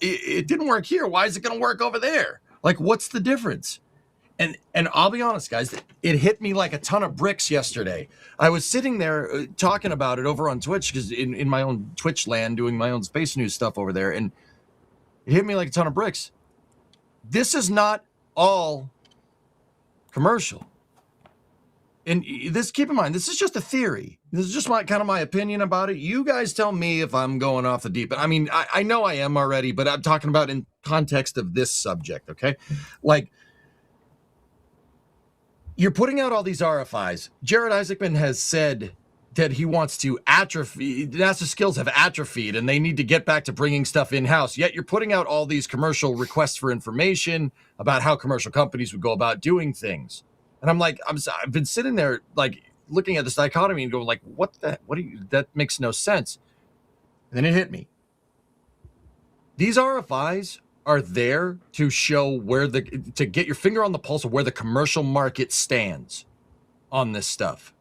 it didn't work here? Why is it going to work over there? Like, what's the difference? And I'll be honest, guys, it hit me like a ton of bricks yesterday. I was sitting there talking about it over on Twitch, because in my own Twitch land, doing my own space news stuff over there, and it hit me like a ton of bricks. This is not all commercial. And this, keep in mind, this is just a theory. This is just my opinion about it. You guys tell me if I'm going off the deep end. I mean, I know I am already, but I'm talking about in context of this subject, okay? Like, you're putting out all these RFIs. Jared Isaacman has said that he wants to atrophy. NASA skills have atrophied and they need to get back to bringing stuff in-house. Yet you're putting out all these commercial requests for information about how commercial companies would go about doing things. And I'm like, I've been sitting there, like, looking at this dichotomy and going, like, that makes no sense. And then it hit me. These RFIs are there to show to get your finger on the pulse of where the commercial market stands on this stuff.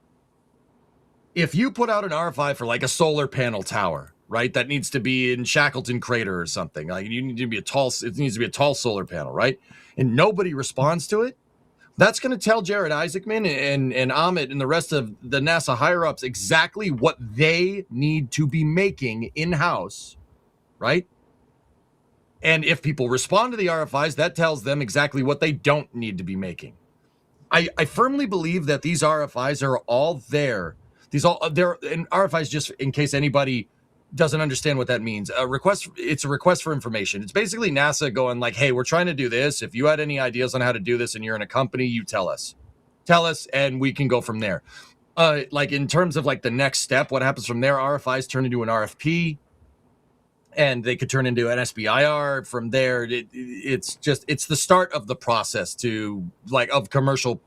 If you put out an RFI for, like, a solar panel tower, right, that needs to be in Shackleton Crater or something, like, it needs to be a tall solar panel, right, and nobody responds to it, that's going to tell Jared Isaacman and Amit and the rest of the NASA higher-ups exactly what they need to be making in-house, right? And if people respond to the RFIs, that tells them exactly what they don't need to be making. I firmly believe that these RFIs are all there. They're RFIs, just in case anybody doesn't understand what that means. It's a request for information. It's basically NASA going, like, hey, we're trying to do this. If you had any ideas on how to do this and you're in a company, you tell us, and we can go from there. Like, in terms of, like, the next step, what happens from there, RFIs turn into an RFP, and they could turn into an SBIR. From there, it's the start of the process of commercial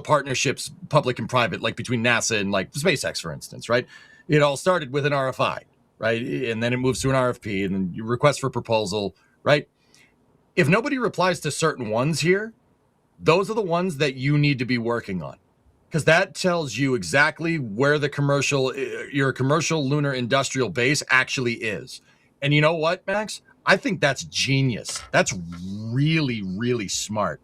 partnerships, public and private, like between NASA and, like, SpaceX, for instance, right? It all started with an RFI. right? And then it moves to an RFP and then you request for proposal, right? If nobody replies to certain ones here, those are the ones that you need to be working on, because that tells you exactly where your commercial lunar industrial base actually is. And you know what, Max? I think that's genius. That's really, really smart.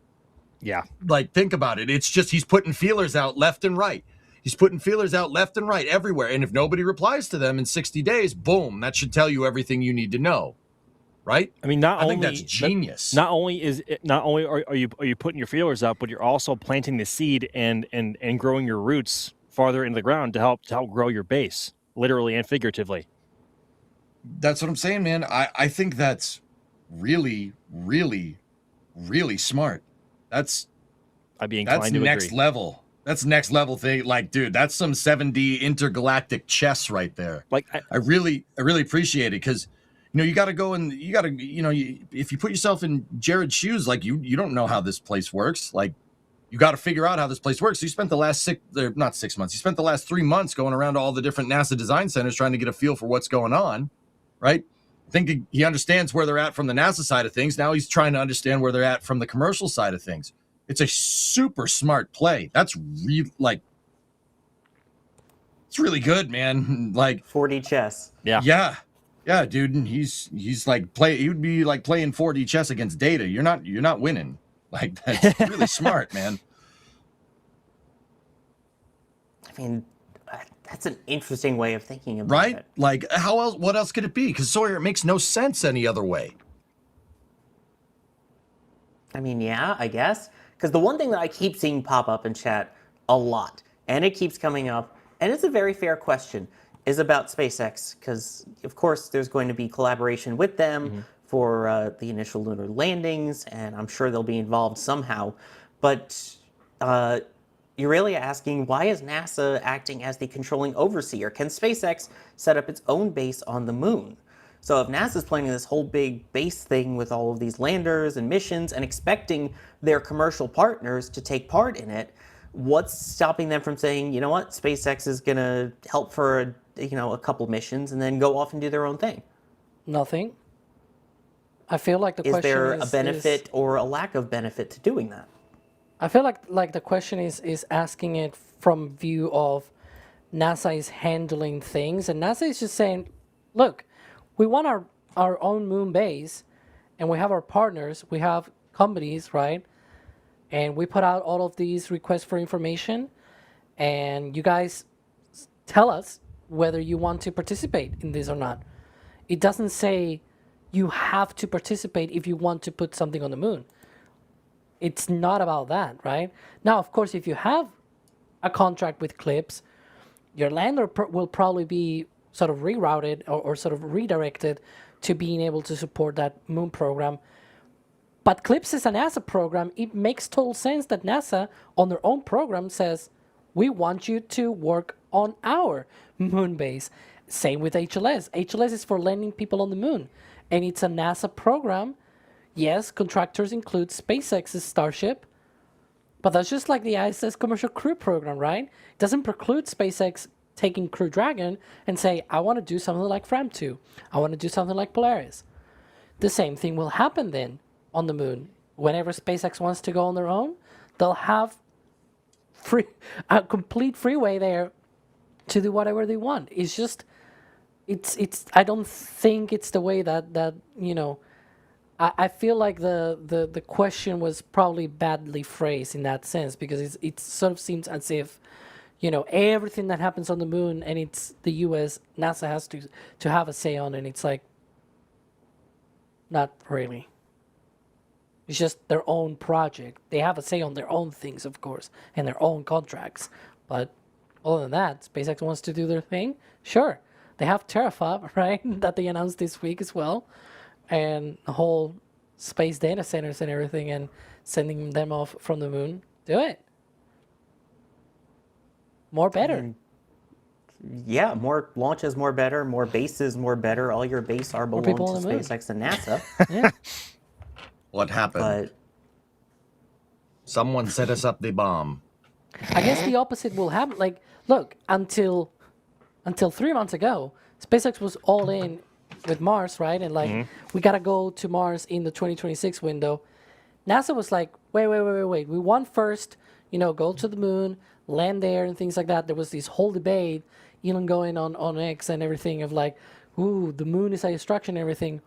Yeah. Like, think about it. It's just he's putting feelers out left and right. He's putting feelers out left and right everywhere. And if nobody replies to them in 60 days, boom, that should tell you everything you need to know. Right? I mean, I think that's genius. Not only are you putting your feelers up, but you're also planting the seed and growing your roots farther into the ground to help grow your base, literally and figuratively. That's what I'm saying, man. I think that's really, really, really smart. I'd be inclined to next agree. level. That's next level thing. Like, dude, that's some 7D intergalactic chess right there. Like, I really appreciate it, because you got to go and you got to, if you put yourself in Jared's shoes, like you don't know how this place works. Like, you got to figure out how this place works. So you spent the last 6 months. You spent the last 3 months going around to all the different NASA design centers trying to get a feel for what's going on, right? I think he understands where they're at from the NASA side of things. Now he's trying to understand where they're at from the commercial side of things. It's a super smart play. That's it's really good, man. Like 4D chess. Yeah. Yeah, dude. And he's like he would be like playing 4D chess against Data. You're not winning. Like, that's really smart, man. I mean, that's an interesting way of thinking about right? it. Like, what else could it be? Because Sawyer, it makes no sense any other way. I mean, yeah, I guess. Because the one thing that I keep seeing pop up in chat a lot, and it keeps coming up, and it's a very fair question, is about SpaceX. Because, of course, there's going to be collaboration with them for the initial lunar landings, and I'm sure they'll be involved somehow. But you're really asking, why is NASA acting as the controlling overseer? Can SpaceX set up its own base on the moon? So if NASA's planning this whole big base thing with all of these landers and missions and expecting their commercial partners to take part in it, what's stopping them from saying, you know what, SpaceX is going to help for a couple missions and then go off and do their own thing? Nothing. I feel like the question is there a benefit or a lack of benefit to doing that? I feel like the question is asking it from view of NASA is handling things, and NASA is just saying, look, we want our own moon base, and we have our partners, we have companies, right? And we put out all of these requests for information, and you guys tell us whether you want to participate in this or not. It doesn't say you have to participate if you want to put something on the moon. It's not about that, right? Now, of course, if you have a contract with CLIPS, your lander will probably be sort of rerouted or sort of redirected to being able to support that moon program. But CLIPS is a NASA program. It makes total sense that NASA, on their own program, says, we want you to work on our moon base. Same with HLS. HLS is for landing people on the moon. And it's a NASA program. Yes, contractors include SpaceX's Starship, but that's just like the ISS Commercial Crew Program, right? It doesn't preclude SpaceX taking Crew Dragon and say, I want to do something like FRAM2. I want to do something like Polaris. The same thing will happen then on the moon. Whenever SpaceX wants to go on their own, they'll have a complete freeway there to do whatever they want. It's just, I don't think it's the way that I feel like the question was probably badly phrased in that sense, because it sort of seems as if, everything that happens on the moon and it's the US, NASA has to have a say on it. And it's like, not really. It's just their own project. They have a say on their own things, of course, and their own contracts. But other than that, SpaceX wants to do their thing. Sure. They have Terafab, right, that they announced this week as well. And the whole space data centers and everything, and sending them off from the moon. Do it. More better. Yeah, more launches, more better, more bases, more better. All your base are belong to SpaceX and NASA. Yeah. What happened? But someone set us up the bomb. I guess the opposite will happen. Like, look, until 3 months ago, SpaceX was all in with Mars, right? And like, we got to go to Mars in the 2026 window. NASA was like, wait. We want first, go to the moon, land there and things like that. There was this whole debate, even going on X and everything of like, ooh, the moon is a distraction and everything.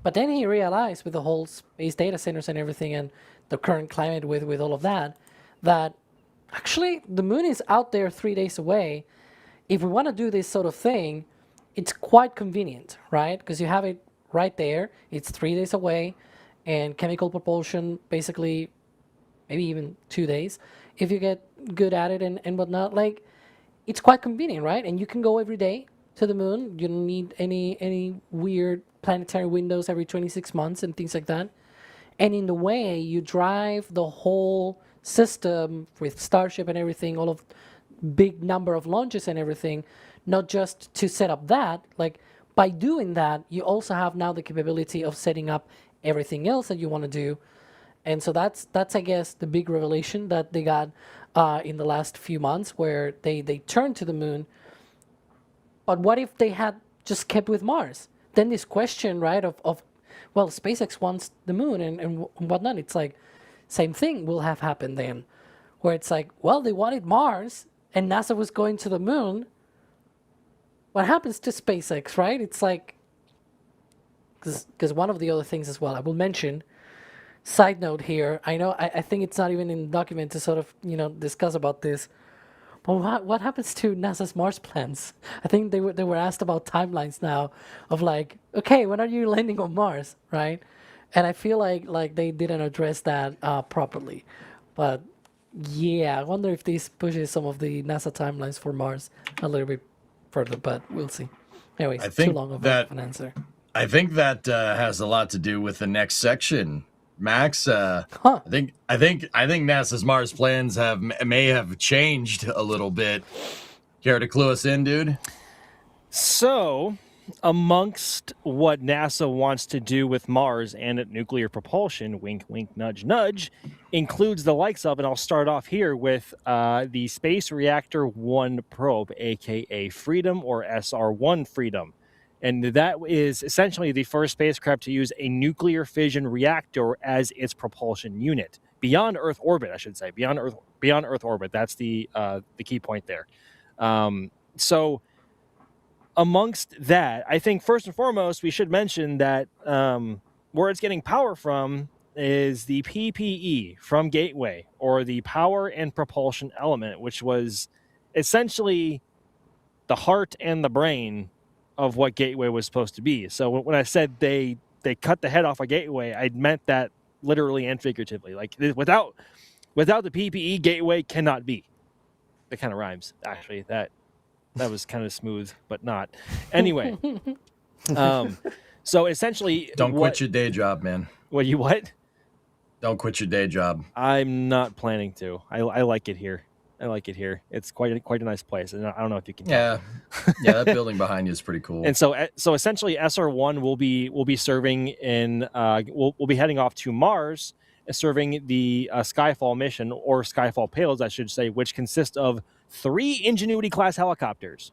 But then he realized with the whole space data centers and everything and the current climate with all of that, that actually the moon is out there 3 days away. If we want to do this sort of thing, it's quite convenient, right? Because you have it right there. It's 3 days away, and chemical propulsion basically maybe even 2 days if you get good at it and whatnot. Like, it's quite convenient, right? And you can go every day to the moon. You don't need any weird planetary windows every 26 months and things like that. And in the way you drive the whole system with Starship and everything, all of big number of launches and everything, not just to set up that, like by doing that, you also have now the capability of setting up everything else that you want to do. And so that's I guess the big revelation that they got in the last few months, where they turned to the moon. But what if they had just kept with Mars? Then this question, right, of well, SpaceX wants the moon and whatnot. It's like, same thing will have happened then, where it's like, well, they wanted Mars and NASA was going to the moon. What happens to SpaceX, right? It's like, because one of the other things as well, I will mention, side note here, I know, I think it's not even in the document to sort of, discuss about this, but what happens to NASA's Mars plans? I think they were asked about timelines now of like, okay, when are you landing on Mars, right? And I feel like they didn't address that properly. But yeah, I wonder if this pushes some of the NASA timelines for Mars a little bit further, but we'll see. Anyways, too long of an answer. I think that has a lot to do with the next section, Max. I think NASA's Mars plans may have changed a little bit. Care to clue us in, dude? So, amongst what NASA wants to do with Mars and nuclear propulsion, wink, wink, nudge, nudge, includes the likes of, and I'll start off here with the Space Reactor 1 probe, aka Freedom, or SR-1 Freedom. And that is essentially the first spacecraft to use a nuclear fission reactor as its propulsion unit. Beyond Earth orbit, I should say. Beyond Earth orbit. That's the key point there. So amongst that, I think first and foremost, we should mention that where it's getting power from is the PPE from Gateway, or the power and propulsion element, which was essentially the heart and the brain of what Gateway was supposed to be. So when I said they cut the head off a Gateway, I meant that literally and figuratively. Like, without the PPE, Gateway cannot be. That kind of rhymes, actually. That was kind of smooth, but not. Anyway, so essentially, don't quit your day job, man. What? Don't quit your day job. I'm not planning to. I like it here. It's quite a nice place, and I don't know if you can tell. Yeah, that building behind you is pretty cool. And so essentially, SR-1 will be serving in. We'll be heading off to Mars, serving the Skyfall mission, or Skyfall payloads, I should say, which consist of 3 Ingenuity class helicopters,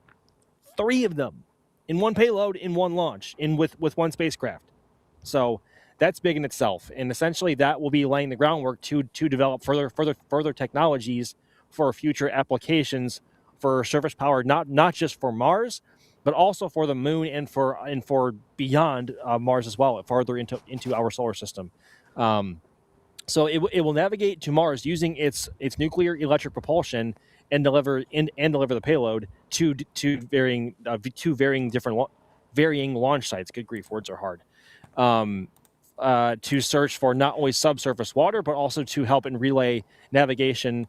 3 of them, in one payload, in one launch, with one spacecraft. So that's big in itself, and essentially that will be laying the groundwork to develop further technologies for future applications for surface power, not just for Mars, but also for the moon and for beyond Mars as well, farther into our solar system. So it will navigate to Mars using its nuclear electric propulsion and deliver the payload to varying launch sites. Good grief, words are hard. To search for not only subsurface water, but also to help and relay navigation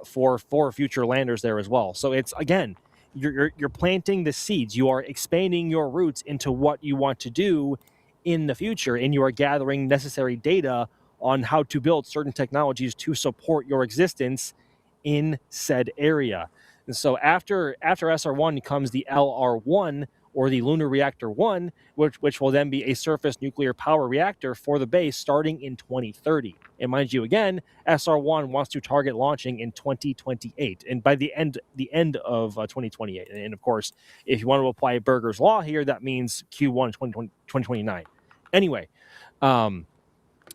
for future landers there as well. So it's, again, you're planting the seeds. You are expanding your roots into what you want to do in the future, and you are gathering necessary data on how to build certain technologies to support your existence in said area. And so after SR1 comes the LR1, or the Lunar Reactor 1, which will then be a surface nuclear power reactor for the base starting in 2030. And mind you, again, SR1 wants to target launching in 2028, and by the end of 2028. And of course, if you want to apply Berger's law here, that means Q1 2029. Anyway,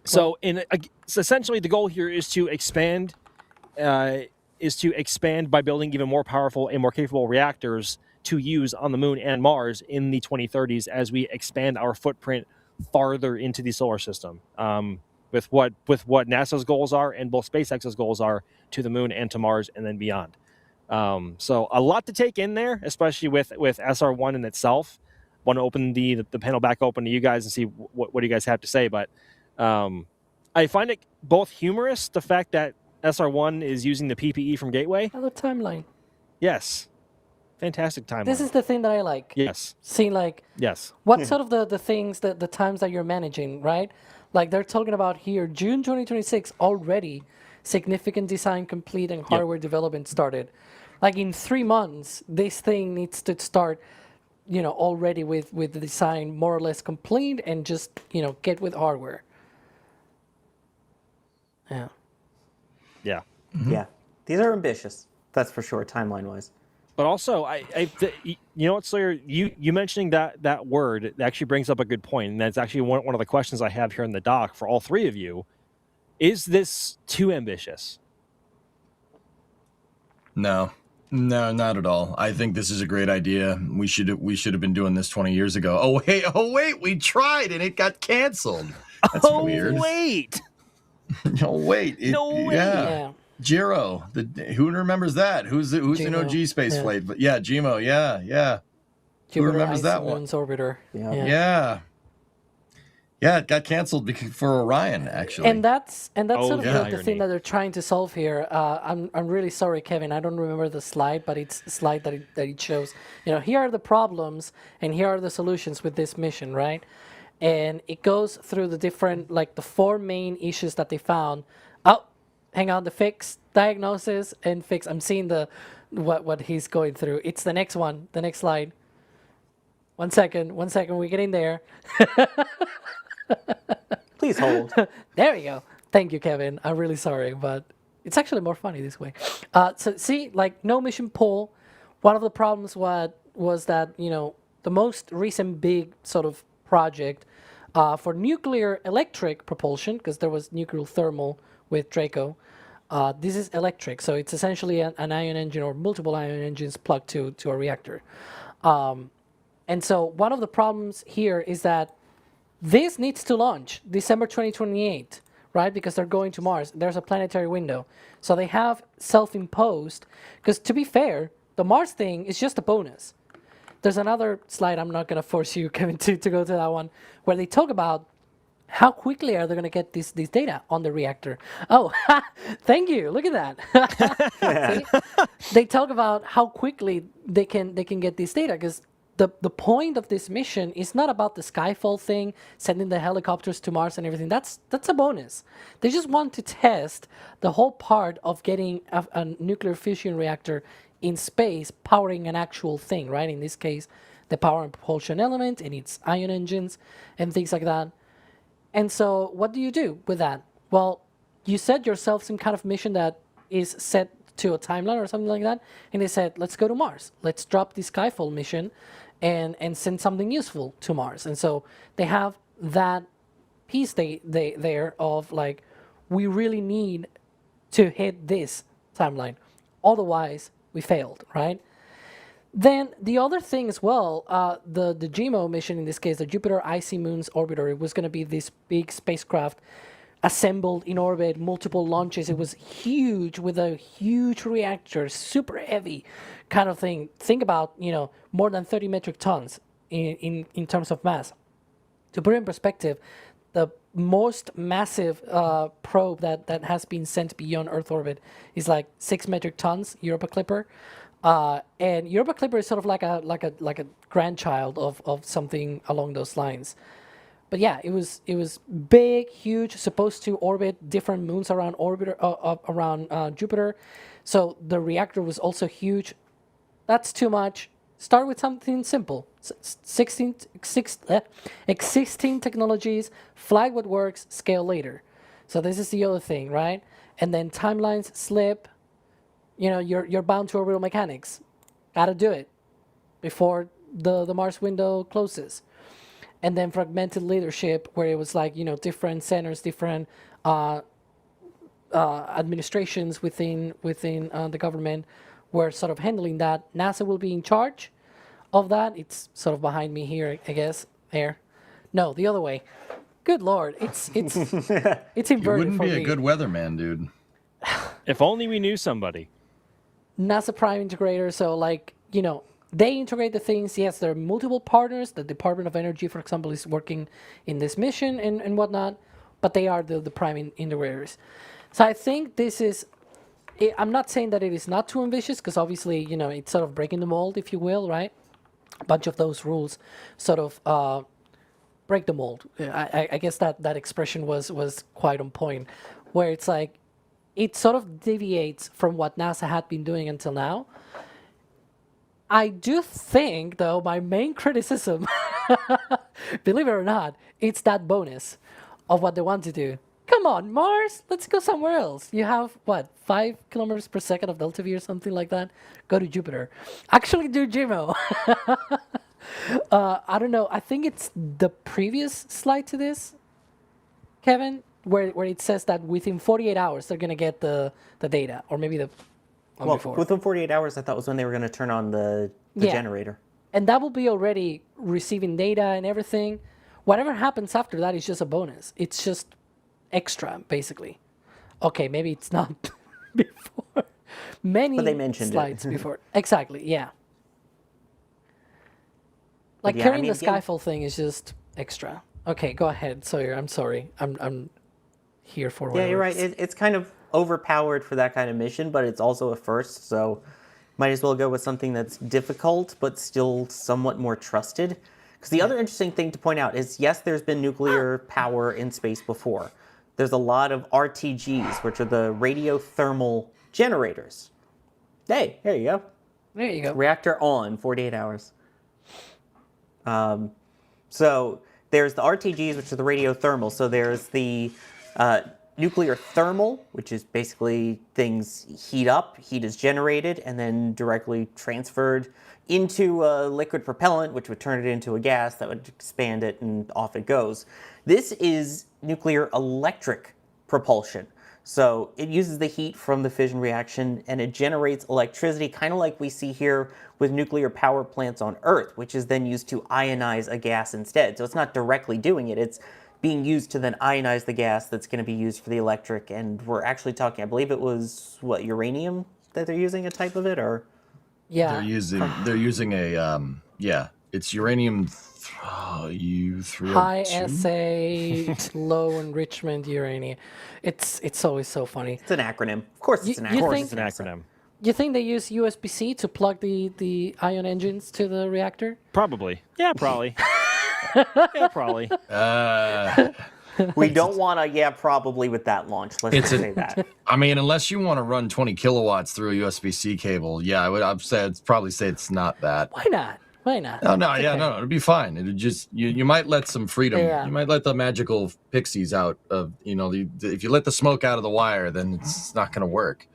so essentially the goal here is to expand by building even more powerful and more capable reactors to use on the moon and Mars in the 2030s as we expand our footprint farther into the solar system. With what NASA's goals are and both SpaceX's goals are to the moon and to Mars and then beyond. So a lot to take in there, especially with SR1 in itself. Want to open the panel back open to you guys and see what you guys have to say. But I find it both humorous, the fact that SR1 is using the PPE from Gateway. Another timeline. Yes. Fantastic timeline. This is the thing that I like. Yes. Seeing like yes. What sort of the things that the times that you're managing, right? Like they're talking about here, June 2026 already significant design complete and hardware development started. Like in 3 months, this thing needs to start, already with the design more or less complete and just, get with hardware. Yeah. Yeah. Mm-hmm. Yeah. These are ambitious. That's for sure, timeline-wise. But also, you know what, Slayer? You mentioning that word actually brings up a good point, and that's actually one of the questions I have here in the doc for all three of you. Is this too ambitious? No, not at all. I think this is a great idea. We should have been doing this 20 years ago. Oh wait, we tried and it got canceled. That's weird. Wait. No wait. No way. Yeah. Jiro, who remembers that? Who's the OG spaceflight? But yeah, Gmo, yeah. Who remembers that one? Orbiter. Yeah. Yeah, it got canceled for Orion, actually. And that's sort of the thing that they're trying to solve here. I'm really sorry, Kevin. I don't remember the slide, but it's a slide that it shows. Here are the problems and here are the solutions with this mission, right? And it goes through the different, the 4 main issues that they found. Oh, hang on, the fix, diagnosis, and fix. I'm seeing what he's going through. It's the next one, the next slide. One second, we're getting there. Please hold. There we go. Thank you, Kevin. I'm really sorry, but it's actually more funny this way. So see, no mission pull. One of the problems was that, the most recent big sort of project for nuclear electric propulsion, because there was nuclear thermal with Draco. This is electric, so it's essentially an ion engine or multiple ion engines plugged to a reactor. And so one of the problems here is that this needs to launch December 2028, right? Because they're going to Mars. There's a planetary window. So they have self-imposed, because to be fair, the Mars thing is just a bonus. There's another slide, I'm not going to force you, Kevin, to go to that one, where they talk about how quickly are they going to get this data on the reactor. Oh, thank you. Look at that. See? They talk about how quickly they can get this data, because the point of this mission is not about the Skyfall thing, sending the helicopters to Mars and everything. That's a bonus. They just want to test the whole part of getting a nuclear fusion reactor in space powering an actual thing, right? In this case, the power and propulsion element and its ion engines and things like that. And so what do you do with that? Well, you set yourself some kind of mission that is set to a timeline or something like that. And they said, let's go to Mars. Let's drop the Skyfall mission and send something useful to Mars. And so they have that piece there of we really need to hit this timeline. Otherwise, we failed, right? Then the other thing as well, the GMO mission, in this case, the Jupiter Icy Moons Orbiter, it was going to be this big spacecraft assembled in orbit, multiple launches. It was huge with a huge reactor, super heavy kind of thing. Think about, more than 30 metric tons in terms of mass. To put it in perspective, the most massive probe that has been sent beyond Earth orbit is 6 metric tons, Europa Clipper. And Europa Clipper is sort of like a grandchild of something along those lines. But yeah, it was big, huge, supposed to orbit different moons around around Jupiter. So the reactor was also huge. That's too much. Start with something simple. existing technologies, flag what works, scale later. So this is the other thing, right? And then timelines slip. You know, you're bound to orbital mechanics. Gotta do it before the Mars window closes. And then fragmented leadership, where it was like, you know, different centers, different administrations within the government were sort of handling that. NASA will be in charge of that. It's sort of behind me here, I guess. There. No, the other way. Good Lord, it's it's inverted You wouldn't for be me. a good weatherman, dude. If only we knew somebody. NASA Prime Integrator, so like, you know, they integrate the things. Yes, there are multiple partners. The Department of Energy, for example, is working in this mission and whatnot, but they are the prime integrators. So I think this is, I'm not saying that it is not too ambitious, because obviously, you know, it's sort of breaking the mold, if you will, right? A bunch of those rules sort of break the mold. I guess that expression was quite on point, where it's like, it sort of deviates from what NASA had been doing until now. I do think, though, my main criticism, believe it or not, it's that bonus of what they want to do. Come on, Mars, let's go somewhere else. You have, what, 5 kilometers per second of delta V or something like that? Go to Jupiter. Actually do GMO. I don't know. I think it's the previous slide to this, Kevin, where it says that within 48 hours they're going to get the data, or maybe the one Well, before. within 48 hours, I thought was when they were going to turn on the generator. And that will be already receiving data and everything. Whatever happens after that is just a bonus. It's just extra, basically. Okay, maybe it's not before. Many But they mentioned slides it. before. Exactly, yeah. Like yeah, I carrying mean, the Skyfall thing is just extra. Okay, go ahead, Sawyer. I'm sorry. I'm here for Yeah, whatever you're right. it's- It's kind of overpowered for that kind of mission, but it's also a first, so might as well go with something that's difficult, but still somewhat more trusted. Because the other interesting thing to point out is, yes, there's been nuclear power in space before. There's a lot of RTGs, which are the radiothermal generators. Hey, there you go. There you go. Reactor on, 48 hours. So there's the RTGs, which are the radiothermal. So there's the nuclear thermal, which is basically things heat up, heat is generated, and then directly transferred into a liquid propellant, which would turn it into a gas that would expand it, and off it goes. This is nuclear electric propulsion. So it uses the heat from the fission reaction and it generates electricity, kind of like we see here with nuclear power plants on Earth, which is then used to ionize a gas instead. So it's not directly doing it, it's being used to then ionize the gas that's going to be used for the electric. And we're actually talking, I believe it was, what, uranium that they're using a type of it, or? Yeah. They're using a it's uranium U302. High SA, low enrichment uranium. It's always so funny. It's an acronym. Of course it's an acronym. You Of course, think- it's an acronym. You think they use USB-C to plug the ion engines to the reactor? Probably. Yeah, probably. Yeah, probably. We don't want to, probably with that launch. Let's just say that. I mean, unless you want to run 20 kilowatts through a USB-C cable, I'd probably say it's not that. Why not? Why not? No, it'd be fine. It'd just you might let some freedom. Yeah. You might let the magical pixies out of if you let the smoke out of the wire, then it's not going to work.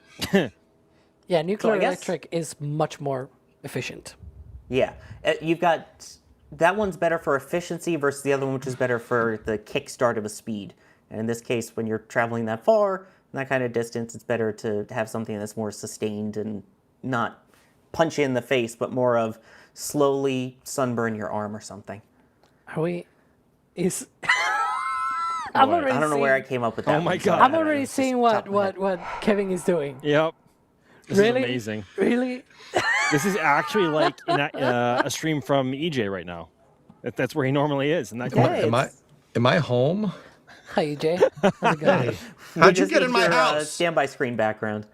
Yeah, nuclear I guess- electric is much more efficient. Yeah. You've got, that one's better for efficiency versus the other one, which is better for the kickstart of a speed. And in this case, when you're traveling that far, that kind of distance, it's better to have something that's more sustained and not punch you in the face, but more of slowly sunburn your arm or something. Are we? Is What? I'm already I don't know seeing, where I came up with that. Oh my one, God. I I'm don't know, already it's just seeing top of my head. what Kevin is doing. Yep. This Really? is amazing. Really? This is actually like a stream from EJ right now. That's where he normally is. And that Yeah, Am I home? Hi, EJ. How's it going? How'd you just get need in my your, house? Standby screen background.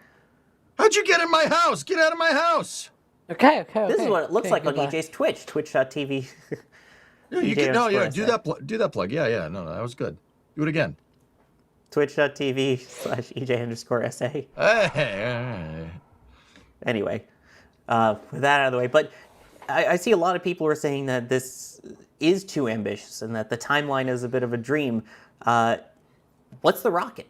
How'd you get in my house? Get out of my house! Okay. This is what it looks Okay, like on goodbye. EJ's Twitch, twitch.tv. No, you EJ can, no, yeah, underscore do SA. that. Do that plug. Yeah. No, that was good. Do it again. Twitch.tv/EJ_SA. Hey. Anyway, with that out of the way, but I see a lot of people are saying that this is too ambitious and that the timeline is a bit of a dream. What's the rocket?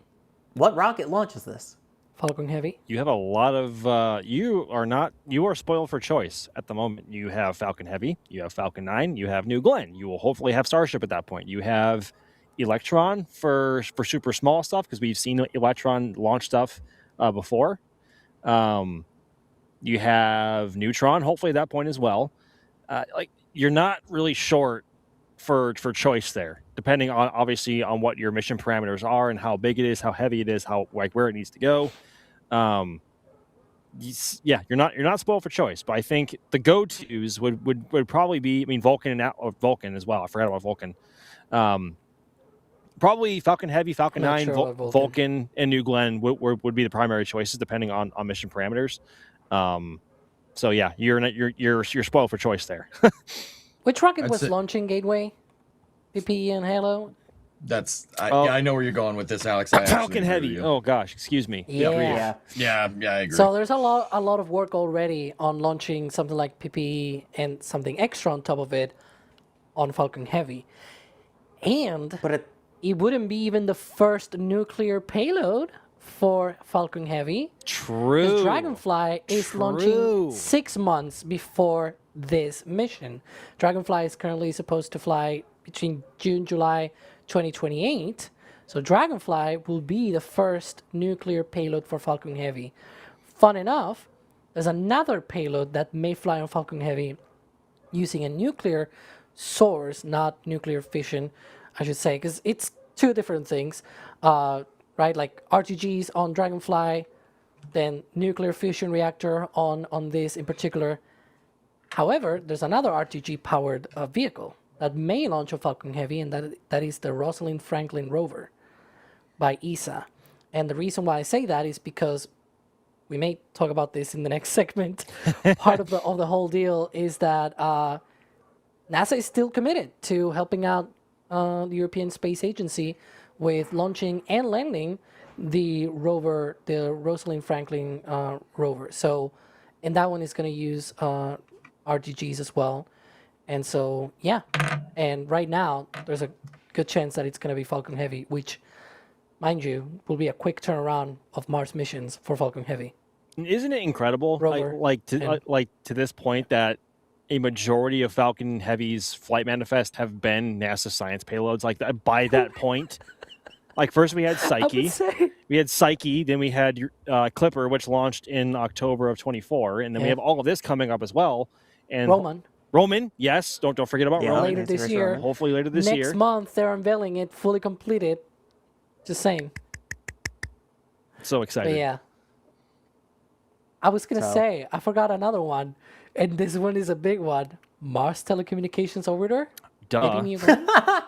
What rocket launches this? Falcon Heavy. You have a lot of you are spoiled for choice at the moment. You have Falcon Heavy, you have Falcon 9, you have New Glenn. You will hopefully have Starship at that point. You have Electron for super small stuff because we've seen Electron launch stuff before. You have Neutron, hopefully at that point as well. Like you're not really short for choice there, depending on obviously on what your mission parameters are and how big it is, how heavy it is, how like where it needs to go. Yeah, you're not spoiled for choice, but I think the go-tos would probably be, I mean, Vulcan Vulcan as well. I forgot about Vulcan. Probably Falcon Heavy, Falcon 9, Vulcan, and New Glenn would be the primary choices depending on mission parameters. So yeah, you're spoiled for choice there. Which rocket was launching Gateway, PPE, and Halo? I know where you're going with this, Alex. Falcon Heavy. Oh gosh, excuse me. Yeah, I agree. So there's a lot of work already on launching something like PPE and something extra on top of it on Falcon Heavy, and it wouldn't be even the first nuclear payload for Falcon Heavy. True. Because Dragonfly is launching 6 months before this mission. Dragonfly is currently supposed to fly between June, July 2028. So Dragonfly will be the first nuclear payload for Falcon Heavy. Fun enough, there's another payload that may fly on Falcon Heavy using a nuclear source, not nuclear fission, I should say, because it's two different things, right? Like RTGs on Dragonfly, then nuclear fusion reactor on this in particular. However, there's another RTG-powered vehicle that may launch a Falcon Heavy, and that is the Rosalind Franklin rover by ESA. And the reason why I say that is because we may talk about this in the next segment. Part of the whole deal is that NASA is still committed to helping out the European Space Agency with launching and landing the rover, the Rosalind Franklin rover. So, and that one is going to use RTGs as well. And so, yeah. And right now, there's a good chance that it's going to be Falcon Heavy, which, mind you, will be a quick turnaround of Mars missions for Falcon Heavy. Isn't it incredible, to this point, that a majority of Falcon Heavy's flight manifest have been NASA science payloads? Like by that point, like first we had Psyche, then we had Clipper, which launched in October of 24, and then we have all of this coming up as well. And Roman, yes, don't forget about Roman. Later this year. Hopefully later this year. Next month, they're unveiling it, fully completed. Just saying. So excited. But yeah. I was going to say, I forgot another one, and this one is a big one. Mars Telecommunications Orbiter? Duh.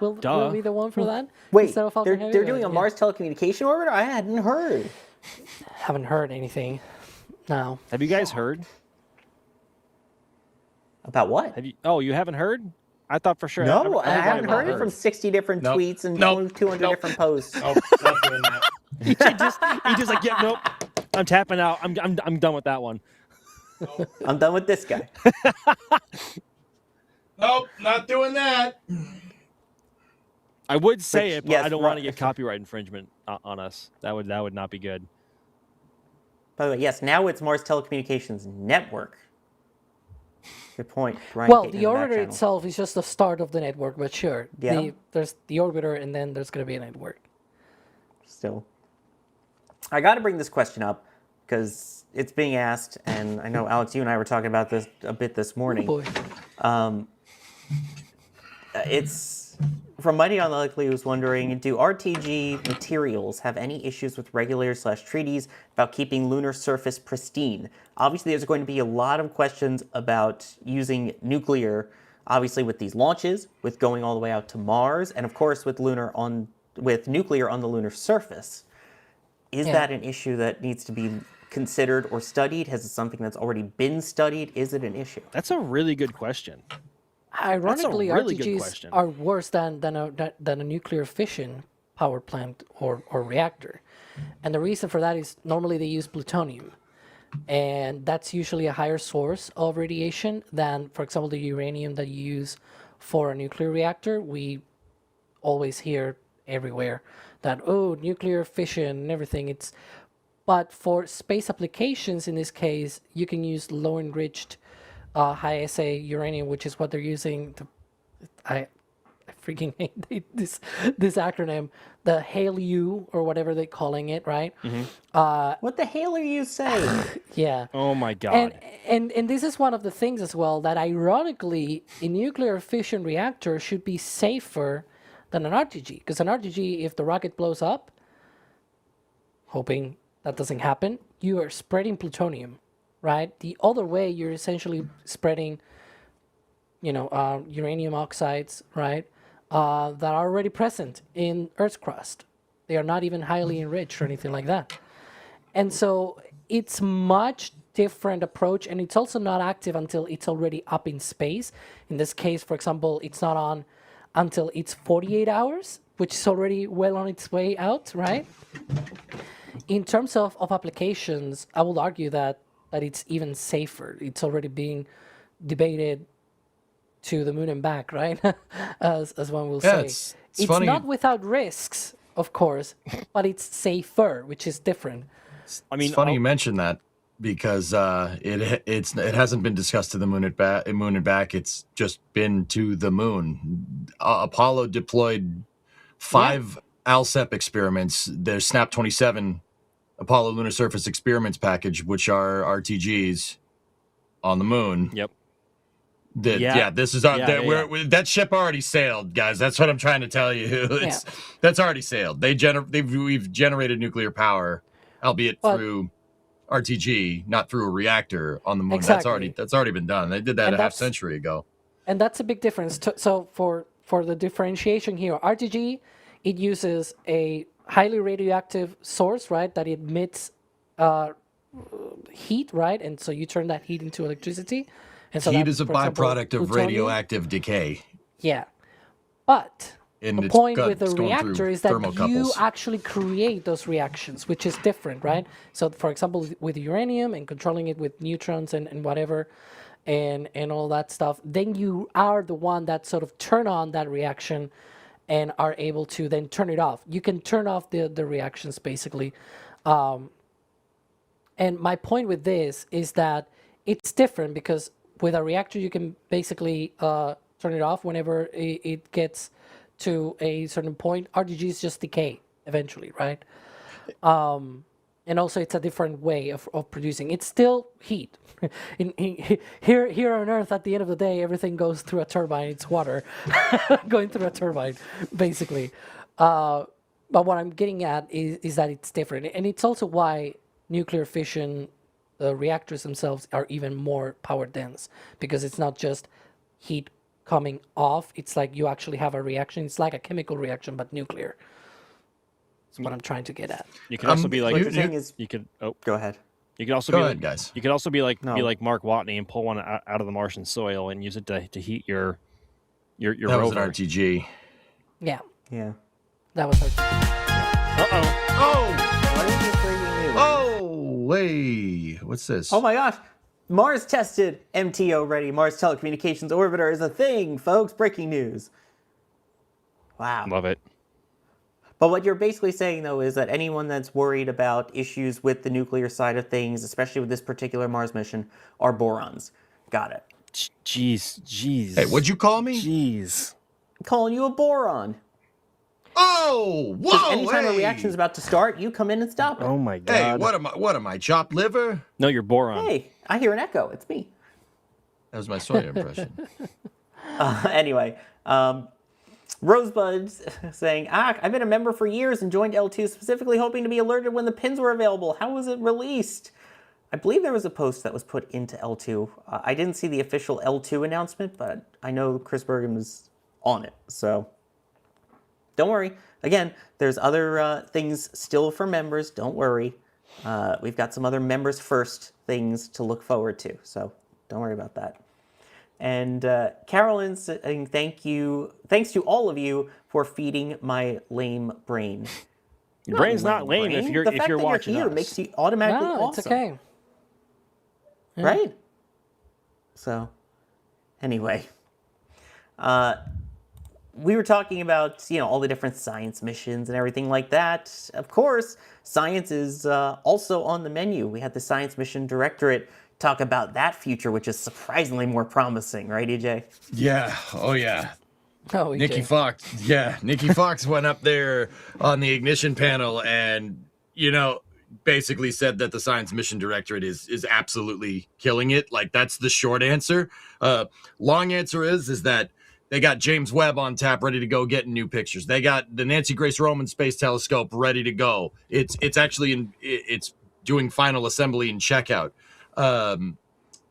Will be the one for that? Wait, they're doing a Mars Telecommunication Orbiter? I hadn't heard. Haven't heard anything. No. Have you guys heard? About what? You haven't heard? I thought for sure. No, I haven't heard it from 60 different tweets and 200 different posts. Nope, not doing that. he just like, yeah, nope. I'm tapping out. I'm done with that one. I'm done with this guy. Nope, not doing that. I would say it, but I don't want to get copyright infringement on us. That would not be good. By the way, yes, now it's Mars Telecommunications Network. Good point. Well, the orbiter itself is just the start of the network, but sure. Yeah. There's the orbiter, and then there's going to be a network. Still. I got to bring this question up because it's being asked, and I know, Alex, you and I were talking about this a bit this morning. Oh boy. It's from Mighty Unlikely, who's wondering, do RTG materials have any issues with regulators/treaties about keeping lunar surface pristine? Obviously, there's going to be a lot of questions about using nuclear, obviously with these launches, with going all the way out to Mars, and of course with nuclear on the lunar surface. Is that an issue that needs to be considered or studied? Has it something that's already been studied? Is it an issue? That's a really good question. Ironically, RTGs are worse than a nuclear fission power plant or reactor. And the reason for that is normally they use plutonium. and that's usually a higher source of radiation than, for example, the uranium that you use for a nuclear reactor. We always hear everywhere that, oh, nuclear fission and everything. But for space applications, in this case, you can use low enriched high assay uranium, which is what they're using. I freaking hate this acronym, the HALEU or whatever they're calling it, right? What the hell are you saying? Yeah. Oh my God. And this is one of the things as well that ironically a nuclear fission reactor should be safer than an RTG, because an RTG, if the rocket blows up, hoping that doesn't happen, you are spreading plutonium, right? The other way, you're essentially spreading, uranium oxides, right, that are already present in Earth's crust. They are not even highly enriched or anything like that. And so it's much different approach, and it's also not active until it's already up in space. In this case, for example, it's not on until it's 48 hours, which is already well on its way out, right? In terms of applications, I would argue that it's even safer. It's already being debated to the moon and back, right? as one will say. It's It's funny. not without risks, of course, but it's safer, which is different. I mean, It's funny you mention that because it hasn't been discussed to the moon and back. It's just been to the moon. Apollo deployed 5 ALSEP experiments. There's SNAP 27 Apollo Lunar Surface Experiments package, which are RTGs on the moon. Yep. This is that ship already sailed, guys. That's what I'm trying to tell you. That's already sailed. We've generated nuclear power, albeit through RTG, not through a reactor on the moon. Exactly. That's already been done. They did that a half century ago. And that's a big difference. So for the differentiation here, RTG, it uses a highly radioactive source, right, that emits heat, right, and so you turn that heat into electricity. And so heat is a byproduct of radioactive decay. Yeah, but And the it's point got- with the it's going through reactor is that you thermocouples. actually create those reactions, which is different, right? So, for example, with uranium and controlling it with neutrons and whatever, and all that stuff, then you are the one that sort of turn on that reaction and are able to then turn it off. You can turn off the reactions, basically. And my point with this is that it's different because with a reactor, you can basically turn it off whenever it gets to a certain point. RTGs just decay eventually, right? And also, it's a different way of producing. It's still heat. Here on Earth, at the end of the day, everything goes through a turbine. It's water going through a turbine, basically. But what I'm getting at is that it's different. And it's also why nuclear fission reactors themselves are even more power dense, because it's not just heat coming off. It's like you actually have a reaction. It's like a chemical reaction, but nuclear. That's what I'm trying to get at. You could also be like, What you're saying is, go ahead. You could also Go be ahead, like, guys. You could also be like Mark Watney and pull one out of the Martian soil and use it to heat your That was an rover. RTG. Yeah, Yeah. that was our. What is this breaking news? Oh, wait. What's this? Oh my gosh. Mars tested MTO ready. Mars Telecommunications Orbiter is a thing, folks. Breaking news. Wow. Love it. But what you're basically saying, though, is that anyone that's worried about issues with the nuclear side of things, especially with this particular Mars mission, are borons. Got it. Jeez. Hey, what'd you call me? Jeez. I'm calling you a boron. Oh, Because whoa! anytime hey. a reaction's about to start, you come in and stop it. Oh my God. Hey, what am I, chopped liver? No, you're boron. Hey, I hear an echo. It's me. That was my Sawyer impression. Anyway, Rosebud's saying, I've been a member for years and joined L2 specifically hoping to be alerted when the pins were available. How was it released? I believe there was a post that was put into L2. I didn't see the official L2 announcement, but I know Chris Bergen was on it. So don't worry. Again, there's other things still for members. Don't worry. We've got some other members first things to look forward to. So don't worry about that. And Carolyn's saying thanks to all of you for feeding my lame brain. Your brain's not lame brain. if you're The fact that watching you're here us. makes you automatically No, awesome. it's okay. right? So, anyway, we were talking about, all the different science missions and everything like that. Of course, science is also on the menu. We had the Science Mission Directorate talk about that future, which is surprisingly more promising, right, EJ? Yeah. Oh, yeah. Oh, Nikki Fox. Yeah. Nikki Fox went up there on the ignition panel and, basically said that the Science Mission Directorate is absolutely killing it. Like, that's the short answer. Long answer is that they got James Webb on tap, ready to go, getting new pictures. They got the Nancy Grace Roman Space Telescope ready to go. It's actually it's doing final assembly and checkout.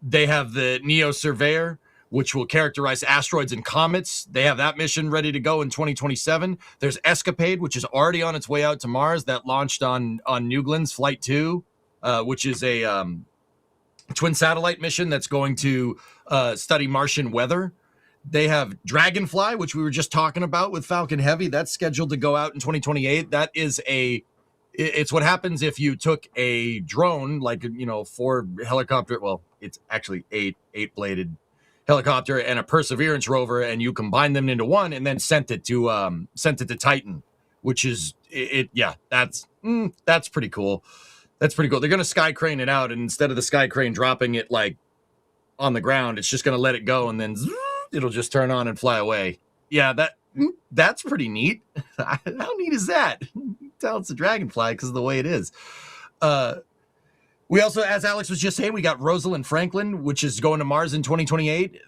They have the NEO Surveyor, which will characterize asteroids and comets. They have that mission ready to go in 2027. There's Escapade, which is already on its way out to Mars. That launched on New Glen's Flight 2, which is a twin satellite mission that's going to study Martian weather. They have Dragonfly, which we were just talking about with Falcon Heavy. That's scheduled to go out in 2028. That is it's what happens if you took a drone, like, 4 helicopter. Well, it's actually 8-bladed helicopter and a Perseverance rover, and you combine them into one and then sent it to Titan, which is that's pretty cool. That's pretty cool. They're going to sky crane it out, and instead of the sky crane dropping it like on the ground, it's just going to let it go, and then it'll just turn on and fly away. Yeah, that's pretty neat. How neat is that? Tell it's a Dragonfly because of the way it is. We also, as Alex was just saying, we got Rosalind Franklin, which is going to Mars in 2028.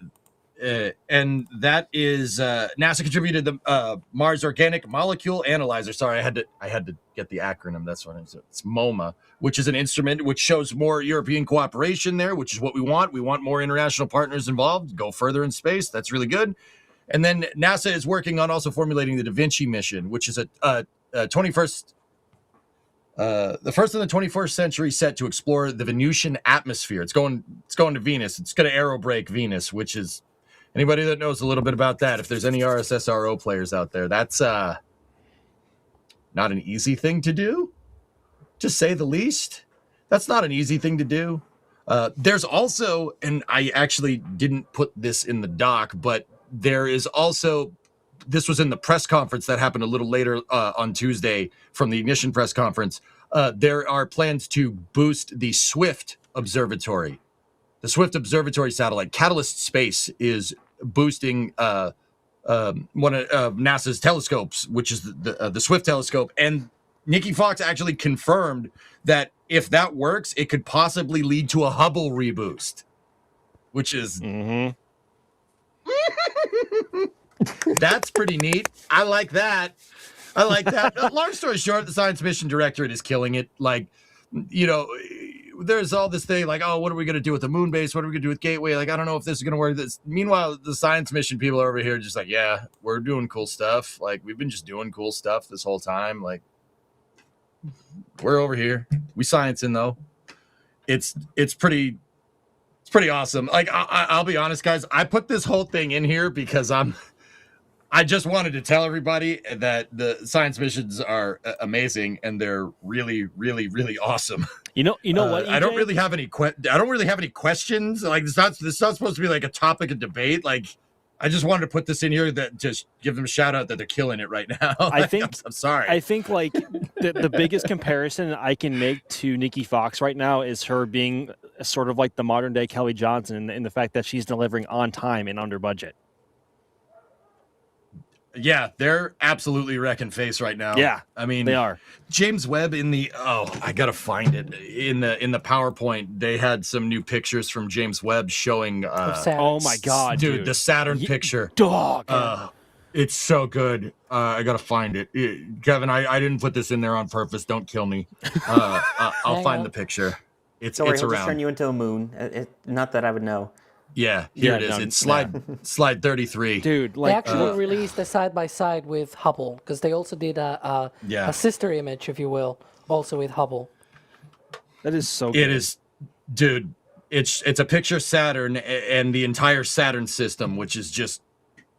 And that is NASA contributed the Mars Organic Molecule Analyzer. Sorry, I had to get the acronym. That's what it is. It's MOMA, which is an instrument which shows more European cooperation there, which is what we want. We want more international partners involved, go further in space. That's really good. And then NASA is working on also formulating the Da Vinci mission, which is a 21st. The first in the 21st century set to explore the Venusian atmosphere. It's going to Venus. It's going to aerobrake Venus, which is, anybody that knows a little bit about that, if there's any RSSRO players out there, that's not an easy thing to do, to say the least. That's not an easy thing to do. There's also, and I actually didn't put this in the doc, but there is also, this was in the press conference that happened a little later on Tuesday from the Ignition press conference. There are plans to boost the SWIFT observatory. The SWIFT observatory satellite. Catalyst Space is boosting one of NASA's telescopes, which is the SWIFT telescope. And Nikki Fox actually confirmed that if that works, it could possibly lead to a Hubble reboost, which is... Mm-hmm. That's pretty neat. I like that. Long story short, the Science Mission Directorate is killing it. Like, there's all this thing like, oh, what are we going to do with the Moonbase? What are we going to do with Gateway? Like, I don't know if this is going to work. Meanwhile, the science mission people are over here just like, yeah, we're doing cool stuff. Like, we've been just doing cool stuff this whole time. Like, we're over here. We sciencing though. It's pretty awesome. Like, I'll be honest, guys. I put this whole thing in here because I just wanted to tell everybody that the science missions are amazing and they're really, really, really awesome. You know what? EJ? I don't really have any questions. Like, this is not supposed to be like a topic of debate. Like, I just wanted to put this in here that just give them a shout out that they're killing it right now. I think I'm sorry. I think like the biggest comparison I can make to Nikki Fox right now is her being sort of like the modern day Kelly Johnson in the fact that she's delivering on time and under budget. Yeah, they're absolutely wrecking face right now. Yeah, I mean, they are. James Webb I gotta find it in the PowerPoint. They had some new pictures from James Webb showing. Oh my God, dude, the Saturn picture. Dog. It's so good. I gotta find it. Kevin, I didn't put this in there on purpose. Don't kill me. I'll find the picture. It's He'll around. Just turn you into a moon. Not that I would know. Yeah, here it is. It's slide 33. Dude, they actually released a side-by-side with Hubble, because they also did a sister image, if you will, also with Hubble. That is so good. It is, dude, it's a picture of Saturn and the entire Saturn system, which is just...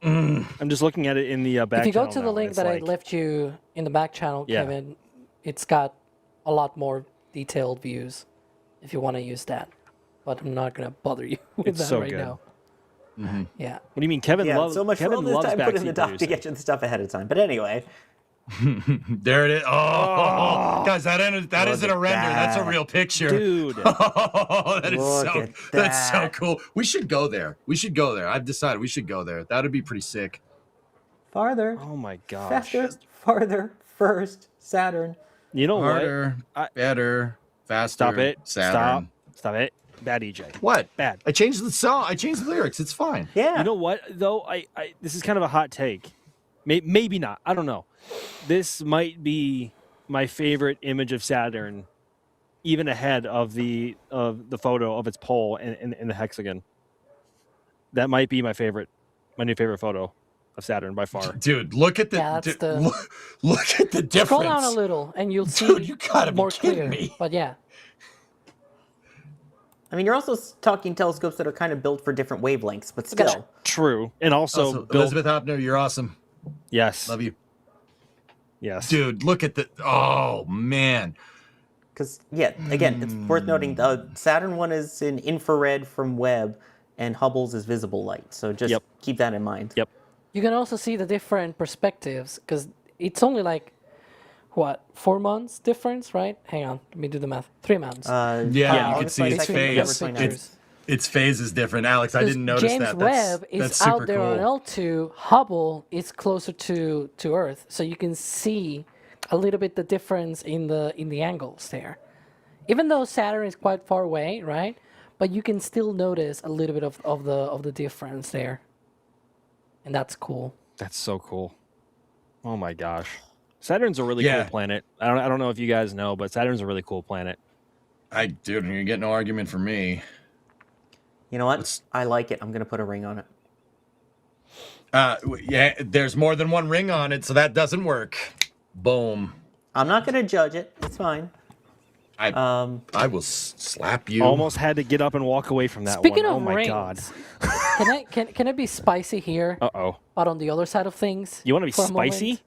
I'm just looking at it in the back channel. If you go to the now, link that I left you in the back channel, Kevin, it's got a lot more detailed views, if you want to use that. but I'm not gonna bother you with It's that so right good. now. Yeah. What do you mean, Kevin? Yeah, so much for all Kevin this loves time put in the backseat doc to producing. get you the stuff ahead of time. But anyway, There it is. Oh, guys, that isn't a at render. That's a that. real picture. Dude. Oh, that is Look so at that's so that. cool. We should go there. We should go there. I've decided we should go there. That would be pretty sick. farther, Oh my gosh. faster, farther, first, Saturn. You know Harder, better, faster. Stop it. Saturn. Stop it. Bad EJ. What? Bad. I changed the song. I changed the lyrics. It's fine. Yeah. You know what, though? I this is kind of a hot take. Maybe not. I don't know. This might be my favorite image of Saturn, even ahead of the photo of its pole in the hexagon. That might be my new favorite photo of Saturn by far. Dude, look at the Yeah, that's the- look at the difference. Scroll down a little, and you'll see Dude, you gotta be more kidding clear. me. But yeah, I mean, you're also talking telescopes that are kind of built for different wavelengths, but Look at still. True, and also, built- Elizabeth Hopner, you're awesome. Yes, Love you. yes, Dude, look at the oh man. Because, yeah, again, it's worth noting the Saturn one is in infrared from Webb, and Hubble's is visible light. So just Yep. keep that in mind. Yep. you can also see the different perspectives because it's only like what 4 months difference, right? Hang on, let me do the math. 3 months. Yeah, you can August see its 22nd, phase. November 29th. Its phase is different. Alex, I didn't notice James that. Webb That's is super out there cool. on L2. Hubble is closer to Earth, so you can see a little bit the difference in the angles there. Even though Saturn is quite far away, right? But you can still notice a little bit of the difference there, and that's cool. That's so cool. Oh my gosh, Saturn's a really Yeah. cool planet. I don't know if you guys know, but Saturn's a really cool planet. Dude, you get no argument from me. You know what? Let's- I like it. I'm going to put a ring on it. Yeah, there's more than one ring on it, so that doesn't work. Boom. I'm not going to judge it. It's fine. I will slap you. Almost had to get up and walk away from that Speaking one. of Oh my rings, god. can it be spicy here? Uh-oh. But on the other side of things, You want to be for a moment? spicy?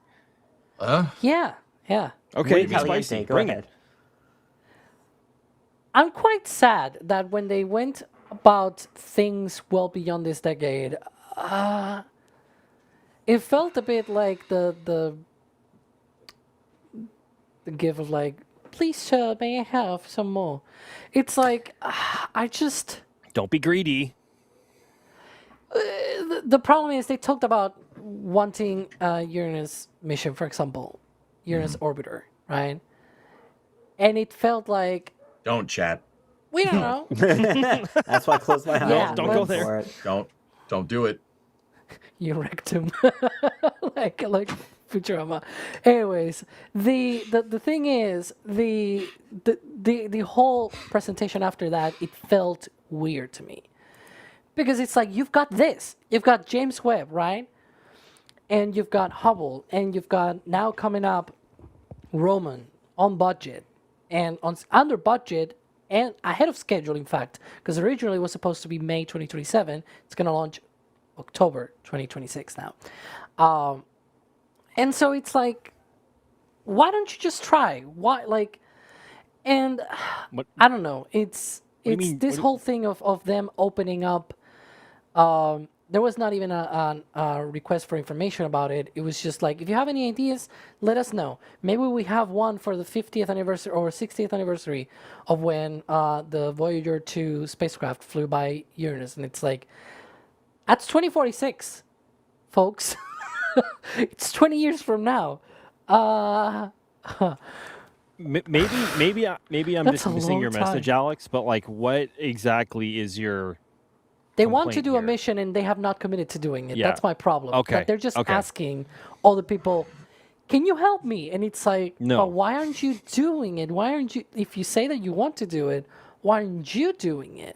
Yeah, yeah. Okay, Muy be caliente. spicy. Go Bring ahead. it. I'm quite sad that when they went about things well beyond this decade, it felt a bit like the give of like, please sir, may I have some more? It's like I just Don't be greedy. the problem is they talked about wanting a Uranus mission, for example, Uranus orbiter, right? And it felt like Don't chat. we don't know. That's why I closed my eyes. Yeah, and don't went go there. for it. Don't do it. You wrecked him, like Futurama. Anyways, the thing is the whole presentation after that, it felt weird to me because it's like you've got James Webb, right, and you've got Hubble, and you've got now coming up Roman on budget and under budget and ahead of schedule, in fact, because originally it was supposed to be May 2027. It's going to launch October 2026 now. And so it's like, why don't you just try? Why, like, and What- I don't know. It's do you mean? this What do- whole thing of them opening up. There was not even a request for information about it. It was just like, if you have any ideas, let us know. Maybe we have one for the 50th anniversary or 60th anniversary of when the Voyager 2 spacecraft flew by Uranus. And it's like, that's 2046, folks. It's 20 years from now. Maybe I'm That's a dismissing your long message, time. Alex. But like, what exactly is your? They want to complaint do a here? mission and they have not committed to doing it. Yeah. That's my problem. Okay, That they're just okay. asking all the people, can you help me? And it's like, No. but why aren't you doing it? Why aren't you, if you say that you want to do it, why aren't you doing it?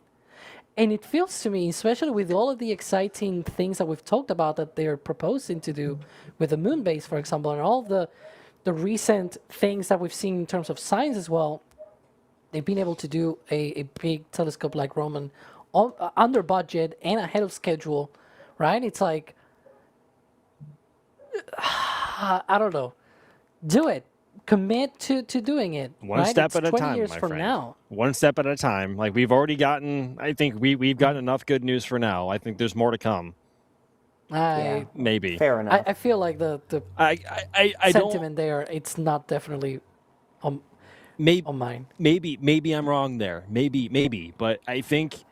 And it feels to me, especially with all of the exciting things that we've talked about that they're proposing to do with the Moonbase, for example, and all the recent things that we've seen in terms of science as well, they've been able to do a big telescope like Roman under budget and ahead of schedule, right? It's like, I don't know. Do it. commit to doing it. One right? step It's at a 20 time, years my from friend. now. One step at a time. Like we've already gotten, I think we've gotten enough good news for now. I think there's more to come. Maybe. Fair enough. I feel like the I sentiment there, it's not definitely on mine. Maybe I'm wrong there. Maybe. But I think,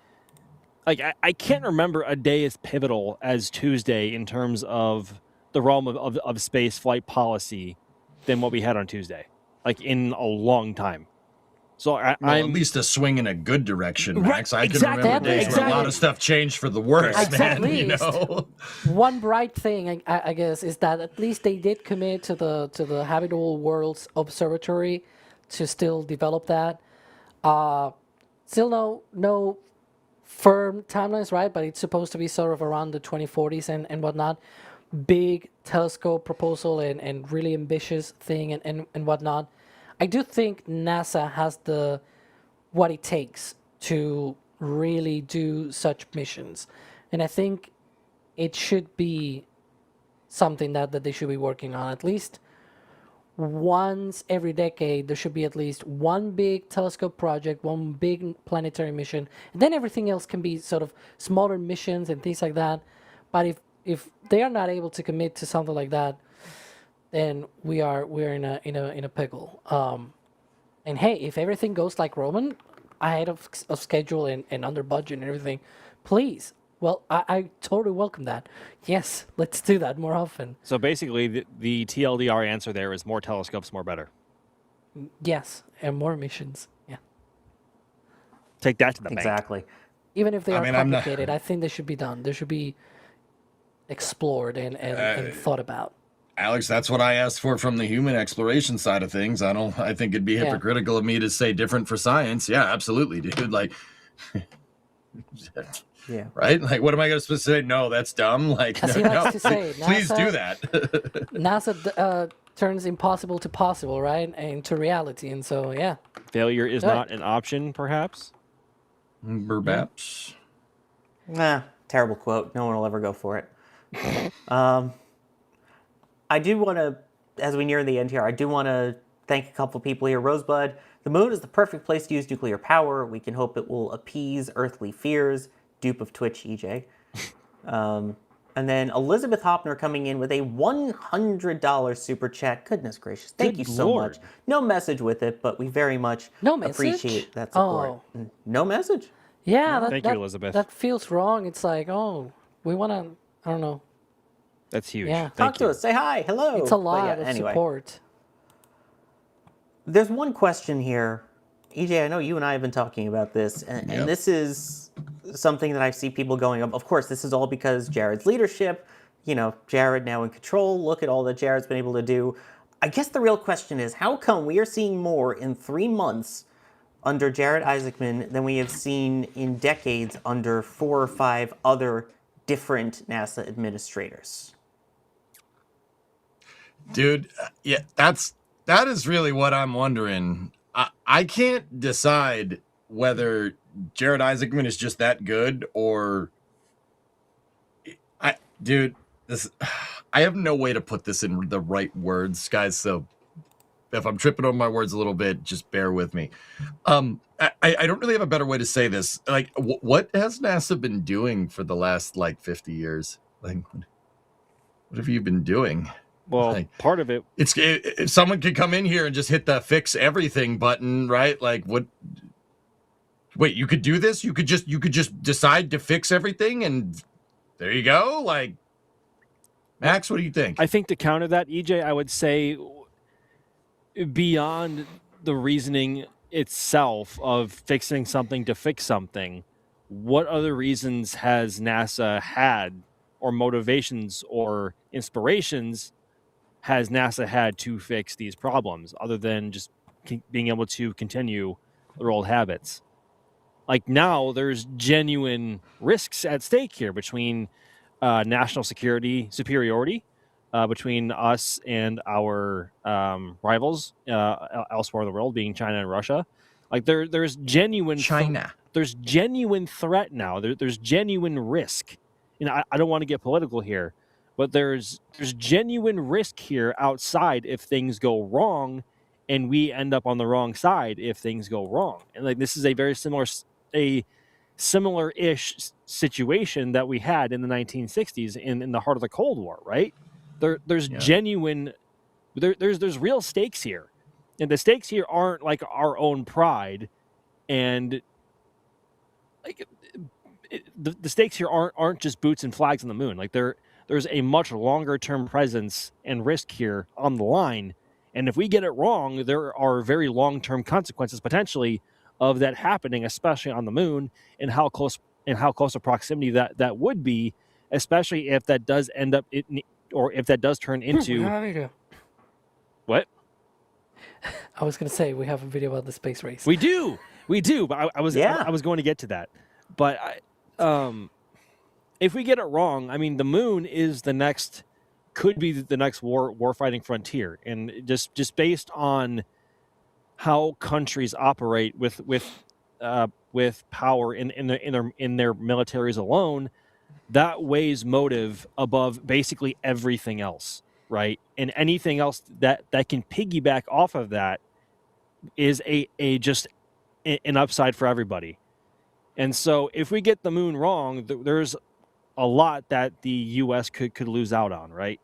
like, I can't remember a day as pivotal as Tuesday in terms of the realm of space flight policy than what we had on Tuesday, like in a long time. So I'm at least a swing in a good direction, Max. Right, I can exactly, remember days where a lot of stuff changed for the worse, man. You know? One bright thing, I guess, is that at least they did commit to the Habitable Worlds Observatory to still develop that. Still no firm timelines, right? But it's supposed to be sort of around the 2040s and whatnot. Big telescope proposal and really ambitious thing and whatnot. I do think NASA has what it takes to really do such missions. And I think it should be something that they should be working on. At least once every decade, there should be at least one big telescope project, one big planetary mission. And then everything else can be sort of smaller missions and things like that. But if they are not able to commit to something like that, then we're in a pickle. And hey, if everything goes like Roman, ahead of schedule and under budget and everything, please. Well, I totally welcome that. Yes, let's do that more often. So basically, the TLDR answer there is more telescopes, more better. Yes, and more missions. Yeah. Take that to the bank. Exactly. Even if they are complicated, I think they should be done. They should be explored and thought about. Alex, that's what I asked for from the human exploration side of things. I think it'd be hypocritical of me to say different for science. Yeah, absolutely, dude. Like, yeah, right? Like, what am I going to say? No, that's dumb. Like, as he likes to say, please do that. NASA turns impossible to possible, right? And to reality. And so, yeah. Failure is not an option, perhaps? Perhaps. Nah, terrible quote. No one will ever go for it. I do want to, as we near the end here, I do want to thank a couple people here. Rosebud, the moon is the perfect place to use nuclear power. We can hope it will appease earthly fears. Dupe of Twitch, EJ. And then Elizabeth Hopner coming in with a $100 super chat. Goodness gracious. Thank you so much. No message with it, but we very much appreciate that support. Oh. No message. Yeah, Thank you, Elizabeth. That feels wrong. It's like, we want to, I don't know. That's huge. Yeah. Talk to us. Say hi. Hello. It's a lot of support. There's one question here. EJ, I know you and I have been talking about this, and this is something that I see people going up. Of course, this is all because Jared's leadership. You know, Jared now in control. Look at all that Jared's been able to do. I guess the real question is, how come we are seeing more in 3 months under Jared Isaacman than we have seen in decades under 4 or 5 other different NASA administrators? Dude, yeah, that is really what I'm wondering. I can't decide whether Jared Isaacman is just that good or I have no way to put this in the right words, guys. So if I'm tripping over my words a little bit, just bear with me. I don't really have a better way to say this. Like, what has NASA been doing for the last 50 years? Like, what have you been doing? Well, part of it, if someone could come in here and just hit the fix everything button, right? Like, what? Wait, you could do this? You could just decide to fix everything, and there you go. Like, Max, what do you think? I think to counter that, EJ, I would say beyond the reasoning itself of fixing something to fix something, what other reasons has NASA had, or motivations or inspirations has NASA had to fix these problems, other than just being able to continue their old habits? Like, now there's genuine risks at stake here between national security superiority, between us and our rivals elsewhere in the world, being China and Russia. Like, there's genuine there's genuine threat now. There's genuine risk. And I don't want to get political here, but there's genuine risk here outside if things go wrong and we end up on the wrong side if things go wrong. And like this is a very similar-ish situation that we had in the 1960s in the heart of the Cold War, right? There's genuine, there's real stakes here, and the stakes here aren't like our own pride, and like the stakes here aren't just boots and flags on the moon. Like there's a much longer term presence and risk here on the line, and if we get it wrong, there are very long term consequences potentially of that happening, especially on the moon, and how close a proximity that would be, especially if that does end up or if that does turn into what? I was going to say we have a video about the space race. We do, but I was going to get to that. But if we get it wrong, I mean, the moon is could be the next warfighting frontier, and just based on how countries operate with power in their militaries alone, that weighs motive above basically everything else, right? And anything else that can piggyback off of that is just an upside for everybody. And so if we get the moon wrong, there's a lot that the U.S. could lose out on, right?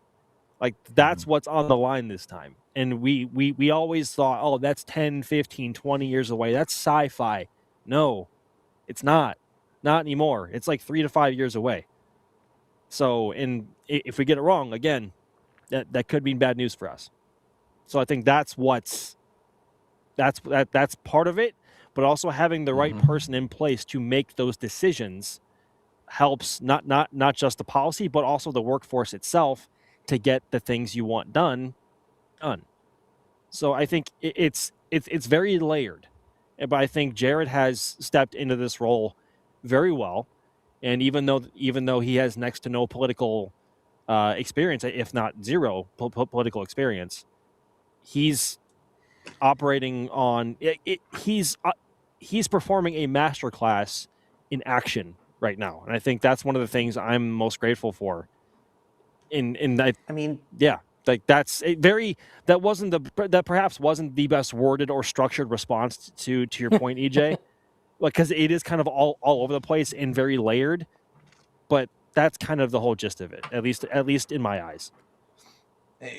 Like that's what's on the line this time. And we always thought, oh, that's 10, 15, 20 years away. That's sci-fi. No, it's not. Not anymore. It's like 3 to 5 years away. So, and if we get it wrong, again, that could mean bad news for us. So I think that's part of it, but also having the right person in place to make those decisions helps not just the policy, but also the workforce itself to get the things you want done. So I think it's very layered, but I think Jared has stepped into this role very well. And even though he has next to no political experience, if not zero political experience, he's operating on he's performing a masterclass in action right now, and I think that's one of the things I'm most grateful for. That perhaps wasn't the best worded or structured response to your point, EJ. Because it is kind of all over the place and very layered, but that's kind of the whole gist of it, at least in my eyes. Go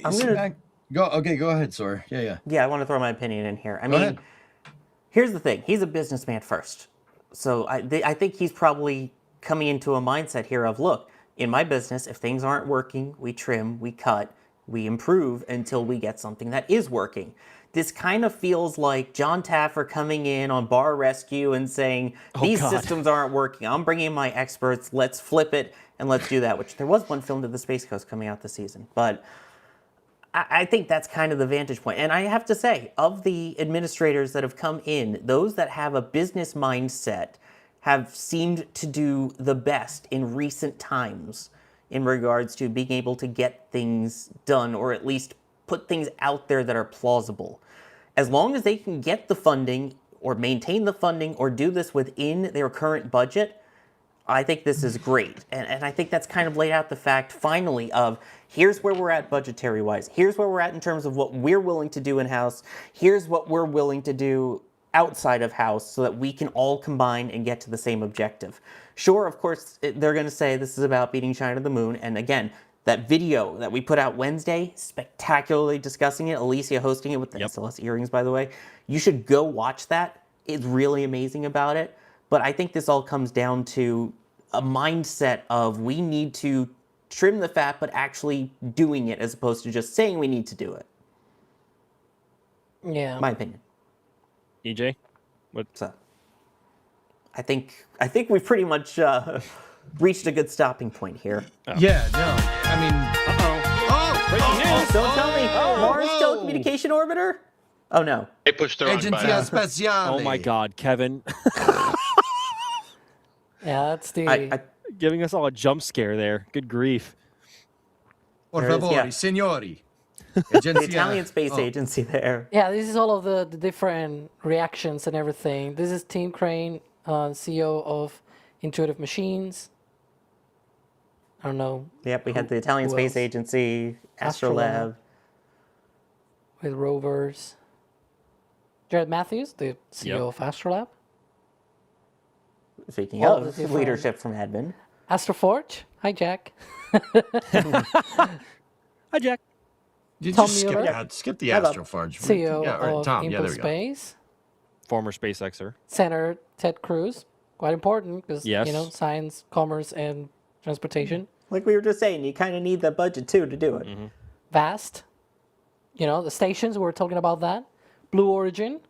ahead, Sor. Yeah. Yeah, I want to throw my opinion in here. I mean, here's the thing. He's a businessman first. So I think he's probably coming into a mindset here of, look, in my business, if things aren't working, we trim, we cut, we improve until we get something that is working. This kind of feels like John Taffer coming in on Bar Rescue and saying, these systems aren't working. I'm bringing in my experts. Let's flip it and let's do that, which there was one film to the Space Coast coming out this season. But I think that's kind of the vantage point. And I have to say, of the administrators that have come in, those that have a business mindset have seemed to do the best in recent times in regards to being able to get things done, or at least put things out there that are plausible. As long as they can get the funding or maintain the funding or do this within their current budget, I think this is great. And I think that's kind of laid out the fact finally of here's where we're at budgetary wise. Here's where we're at in terms of what we're willing to do in-house. Here's what we're willing to do outside of house so that we can all combine and get to the same objective. Sure, of course, they're going to say this is about beating China to the moon. And again, that video that we put out Wednesday, spectacularly discussing it, Alicia hosting it with the SLS earrings, by the way. You should go watch that. It's really amazing about it. But I think this all comes down to a mindset of we need to trim the fat, but actually doing it as opposed to just saying we need to do it. Yeah. My opinion. EJ, what's up? I think we've pretty much reached a good stopping point here. Yeah, no. I mean, Breaking news! Don't tell me. Mars telecommunication orbiter? Oh no. They pushed the wrong button. Speciale. Oh my God, Kevin. Yeah, that's the giving us all a jump scare there. Good grief. Por favore, signori. The Italian Space Agency there. Yeah, this is all of the different reactions and everything. This is Tim Crane, CEO of Intuitive Machines. I don't know. Yep, we had the Italian Space Agency, Astrolab. With rovers. Jared Matthews, the CEO of Astrolab. Speaking All the of different- leadership from admin. Astroforge. Hi, Jack. Hi, Jack. You Tom just skip Mueller. that. Skip the How about Astroforge. CEO Yeah, all right, of Tom. Yeah, Impulse there we go. Space. Former SpaceXer. Senator Ted Cruz. Quite important because, Yes. science, commerce, and transportation. Like we were just saying, you kind of need that budget too to do it. Vast. The stations, we were talking about that. Blue Origin.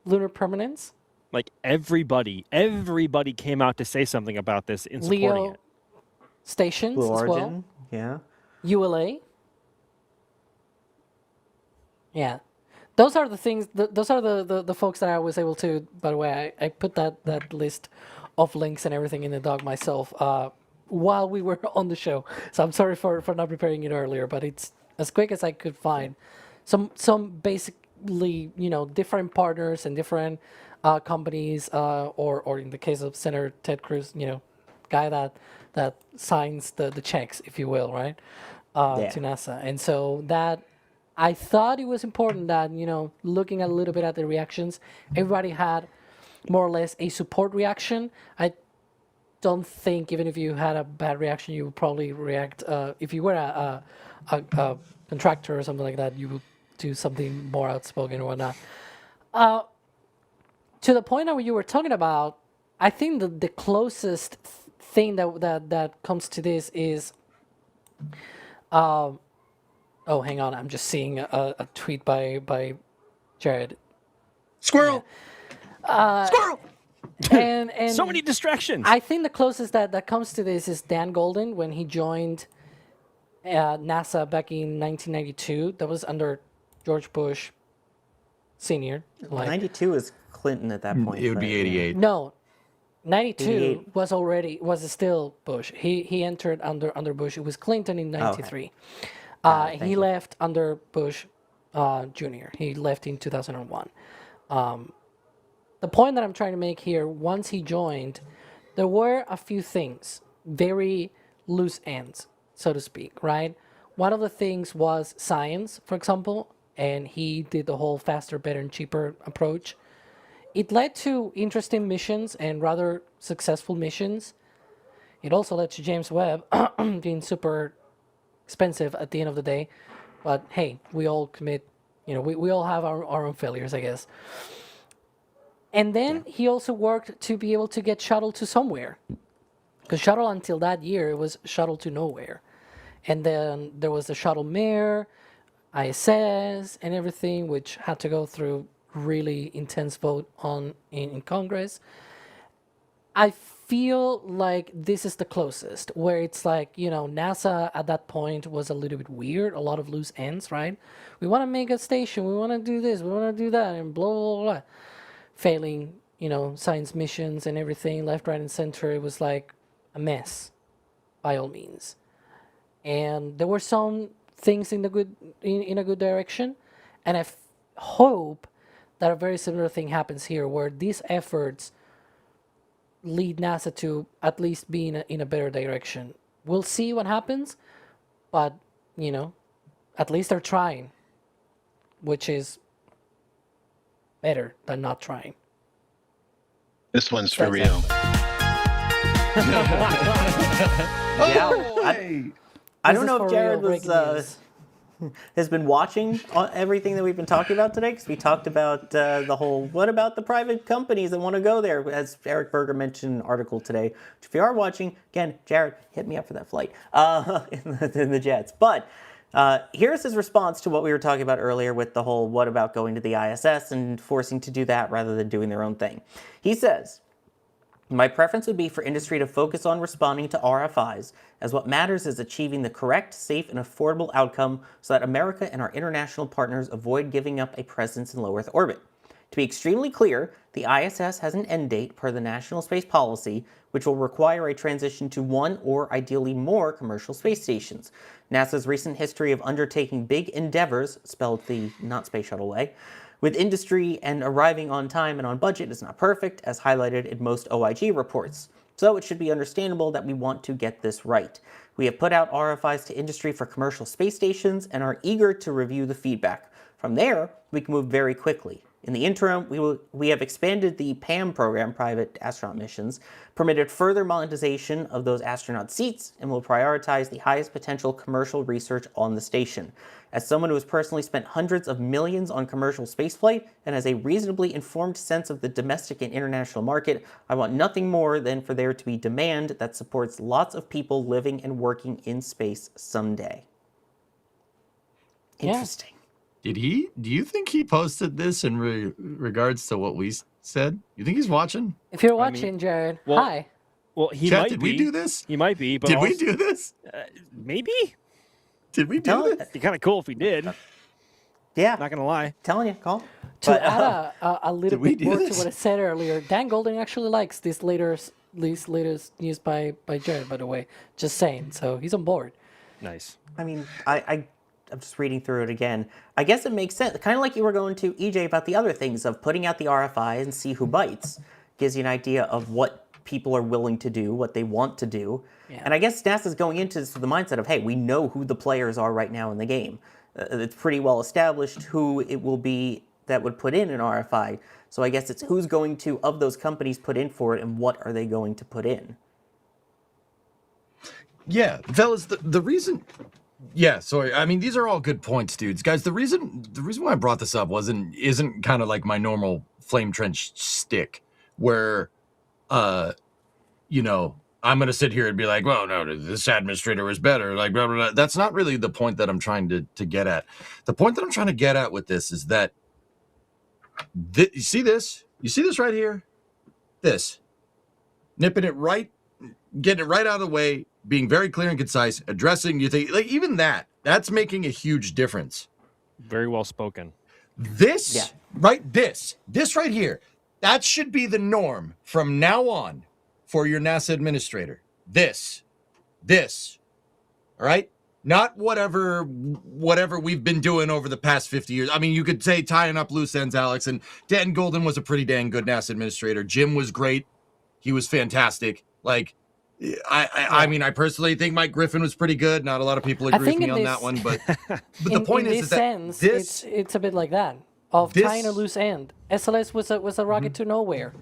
Lunar Permanence. Like everybody came out to say something about this in supporting Leo it. stations Blue as Origin, yeah. well. ULA. Yeah. Those are the things, those are the folks that I was able to, by the way, I put that list of links and everything in the doc myself while we were on the show. So I'm sorry for not preparing it earlier, but it's as quick as I could find. Some basically, different partners and different companies, or in the case of Senator Ted Cruz, guy that signs the checks, if you will, right, to NASA. And so that, I thought it was important that, looking a little bit at the reactions, everybody had more or less a support reaction. I don't think even if you had a bad reaction, you would probably react, if you were a contractor or something like that, you would do something more outspoken or whatnot. To the point that you were talking about, I think the closest thing that comes to this is, oh, hang on, I'm just seeing a tweet by Jared. Squirrel. Squirrel. And So many distractions. I think the closest that comes to this is Dan Golden when he joined NASA back in 1992. That was under George Bush Senior. 92 is Clinton at that point. It would be right? 88. No, 92 88. was still Bush. He entered under Bush. It was Clinton in 93. Thank He you. left under Bush Jr. He left in 2001. The point that I'm trying to make here, once he joined, there were a few things, very loose ends, so to speak, right? One of the things was science, for example, and he did the whole faster, better, and cheaper approach. It led to interesting missions and rather successful missions. It also led to James Webb being super expensive at the end of the day. But hey, we all commit, we all have our own failures, I guess. And then he also worked to be able to get shuttle to somewhere. Because shuttle until that year, it was shuttle to nowhere. And then there was the shuttle Mir, ISS, and everything, which had to go through really intense vote in Congress. I feel like this is the closest, where it's like, NASA at that point was a little bit weird, a lot of loose ends, right? We want to make a station, we want to do this, we want to do that, and blah, blah, blah. Failing, science missions and everything, left, right, and center. It was like a mess, by all means. And there were some things in a good direction, and I hope that a very similar thing happens here, where these efforts lead NASA to at least be in a better direction. We'll see what happens, but at least they're trying, which is better than not trying. This one's for real. I don't know if Jared has been watching everything that we've been talking about today, because we talked about the whole, what about the private companies that want to go there, as Eric Berger mentioned in an article today. If you are watching, again, Jared, hit me up for that flight in the jets. But here's his response to what we were talking about earlier with the whole, what about going to the ISS and forcing to do that rather than doing their own thing. He says, my preference would be for industry to focus on responding to RFIs, as what matters is achieving the correct, safe, and affordable outcome so that America and our international partners avoid giving up a presence in low Earth orbit. To be extremely clear, the ISS has an end date per the National Space Policy, which will require a transition to one or ideally more commercial space stations. NASA's recent history of undertaking big endeavors, spelled the not space shuttle way, with industry and arriving on time and on budget is not perfect, as highlighted in most OIG reports. So it should be understandable that we want to get this right. We have put out RFIs to industry for commercial space stations and are eager to review the feedback. From there, we can move very quickly. In the interim, we have expanded the PAM program, private astronaut missions, permitted further monetization of those astronaut seats, and will prioritize the highest potential commercial research on the station. As someone who has personally spent hundreds of millions on commercial spaceflight and has a reasonably informed sense of the domestic and international market, I want nothing more than for there to be demand that supports lots of people living and working in space someday. Interesting. Do you think he posted this in regards to what we said? You think he's watching? If you're watching, Jared, hi. Well, he Chat, might did be. we do this? He might be. But did also, we do this? Maybe. Did we do this? It'd be kind of cool if we did. Yeah. Not gonna lie. Telling you, call. To add a little bit more to this? what I said earlier, Dan Golden actually likes this latest news by Jared, by the way. Just saying. So he's on board. Nice. I mean, I'm just reading through it again. I guess it makes sense. Kind of like you were going to, EJ, about the other things of putting out the RFI and see who bites. Gives you an idea of what people are willing to do, what they want to do. Yeah. And I guess NASA's going into this with the mindset of, hey, we know who the players are right now in the game. It's pretty well established who it will be that would put in an RFI. So I guess it's who's going to, of those companies, put in for it and what are they going to put in. Yeah, fellas, the reason... Yeah, sorry. I mean, these are all good points, dudes. Guys, the reason why I brought this up isn't kind of like my normal flame trench stick where, you know, I'm going to sit here and be like, well, no, this administrator was better. Like, blah, blah, blah. That's not really the point that I'm trying to get at. The point that I'm trying to get at with this is that, you see this? You see this right here? This. Nipping it right, getting it right out of the way, being very clear and concise, addressing you think like even that's making a huge difference. Very well spoken. This right here, that should be the norm from now on for your NASA administrator. This, all right? Not whatever we've been doing over the past 50 years. I mean, you could say tying up loose ends, Alex, and Dan Golden was a pretty dang good NASA administrator. Jim was great. He was fantastic. Like, I mean, I personally think Mike Griffin was pretty good. Not a lot of people agree with me on that one, but the point is that it's a bit like that of tying a loose end. SLS was a rocket to nowhere.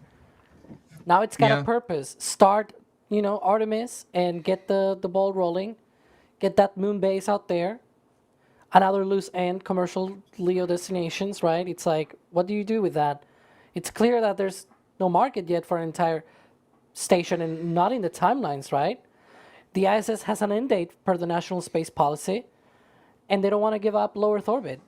Now it's got a purpose. Start, Artemis and get the ball rolling. Get that Moonbase out there. Another loose end, commercial LEO destinations, right? It's like, what do you do with that? It's clear that there's no market yet for an entire station and not in the timelines, right? The ISS has an end date per the National Space Policy, and they don't want to give up low Earth orbit.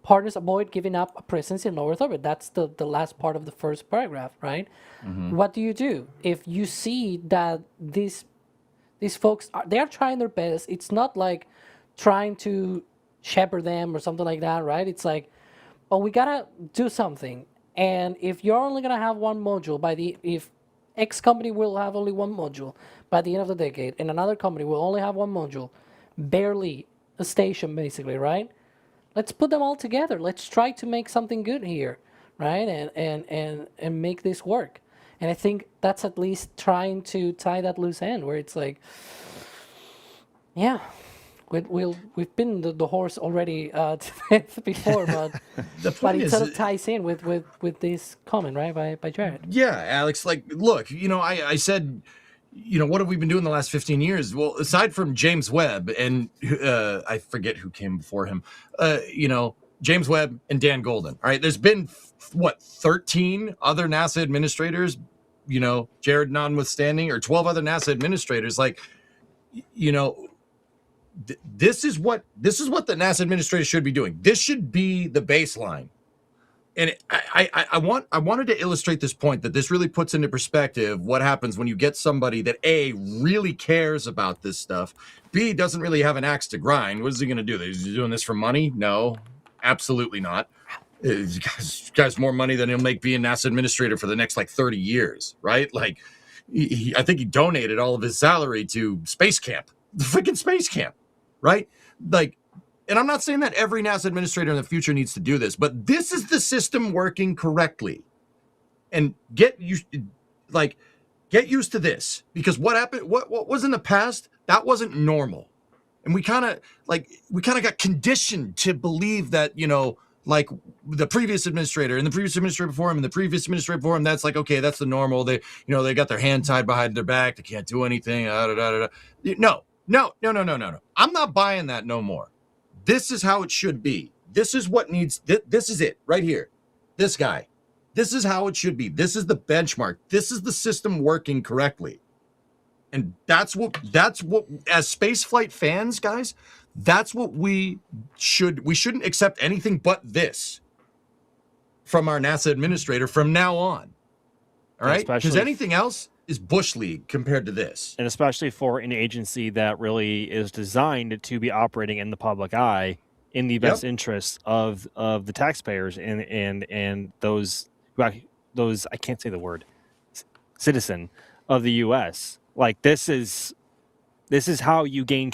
Partners avoid giving up a presence in low Earth orbit. That's the last part of the first paragraph, right? Mm-hmm. What do you do if you see that these folks they are trying their best? It's not like trying to shepherd them or something like that, right? It's like, oh, we gotta do something. And if you're only gonna have one module if X company will have only one module by the end of the decade, and another company will only have one module, barely a station basically, right? Let's put them all together. Let's try to make something good here, right? And make this work. And I think that's at least trying to tie that loose end where it's like, yeah, we've been the horse already before, but but it sort of ties in with this comment, right, by Jared. Yeah, Alex. Like, look, I said, what have we been doing the last 15 years? Well, aside from James Webb and I forget who came before him, James Webb and Dan Golden. All right, there's been 13 other NASA administrators, Jared notwithstanding, or 12 other NASA administrators. Like, this is what the NASA administrator should be doing. This should be the baseline. And I wanted to illustrate this point, that this really puts into perspective what happens when you get somebody that A, really cares about this stuff, B, doesn't really have an axe to grind. What is he going to do? Is he doing this for money? No, absolutely not. This guy's more money than he'll make being NASA administrator for the next 30 years, right? Like, I think he donated all of his salary to Space Camp, the freaking Space Camp, right? Like, and I'm not saying that every NASA administrator in the future needs to do this, but this is the system working correctly. And get used to this, because what happened, what was in the past, that wasn't normal. And we kind of got conditioned to believe that, like the previous administrator and the previous administrator before him and the previous administrator before him, that's like, okay, that's the normal. They, they got their hand tied behind their back. They can't do anything. No. I'm not buying that no more. This is how it should be. This is what needs, this is it right here. This guy. This is how it should be. This is the benchmark. This is the system working correctly. And that's what, as spaceflight fans, guys, that's what we shouldn't accept anything but this from our NASA administrator from now on. All right? Because anything else is Bush League compared to this. And especially for an agency that really is designed to be operating in the public eye in the best interests of the taxpayers and those I can't say the word, citizen of the US. Like this is how you gain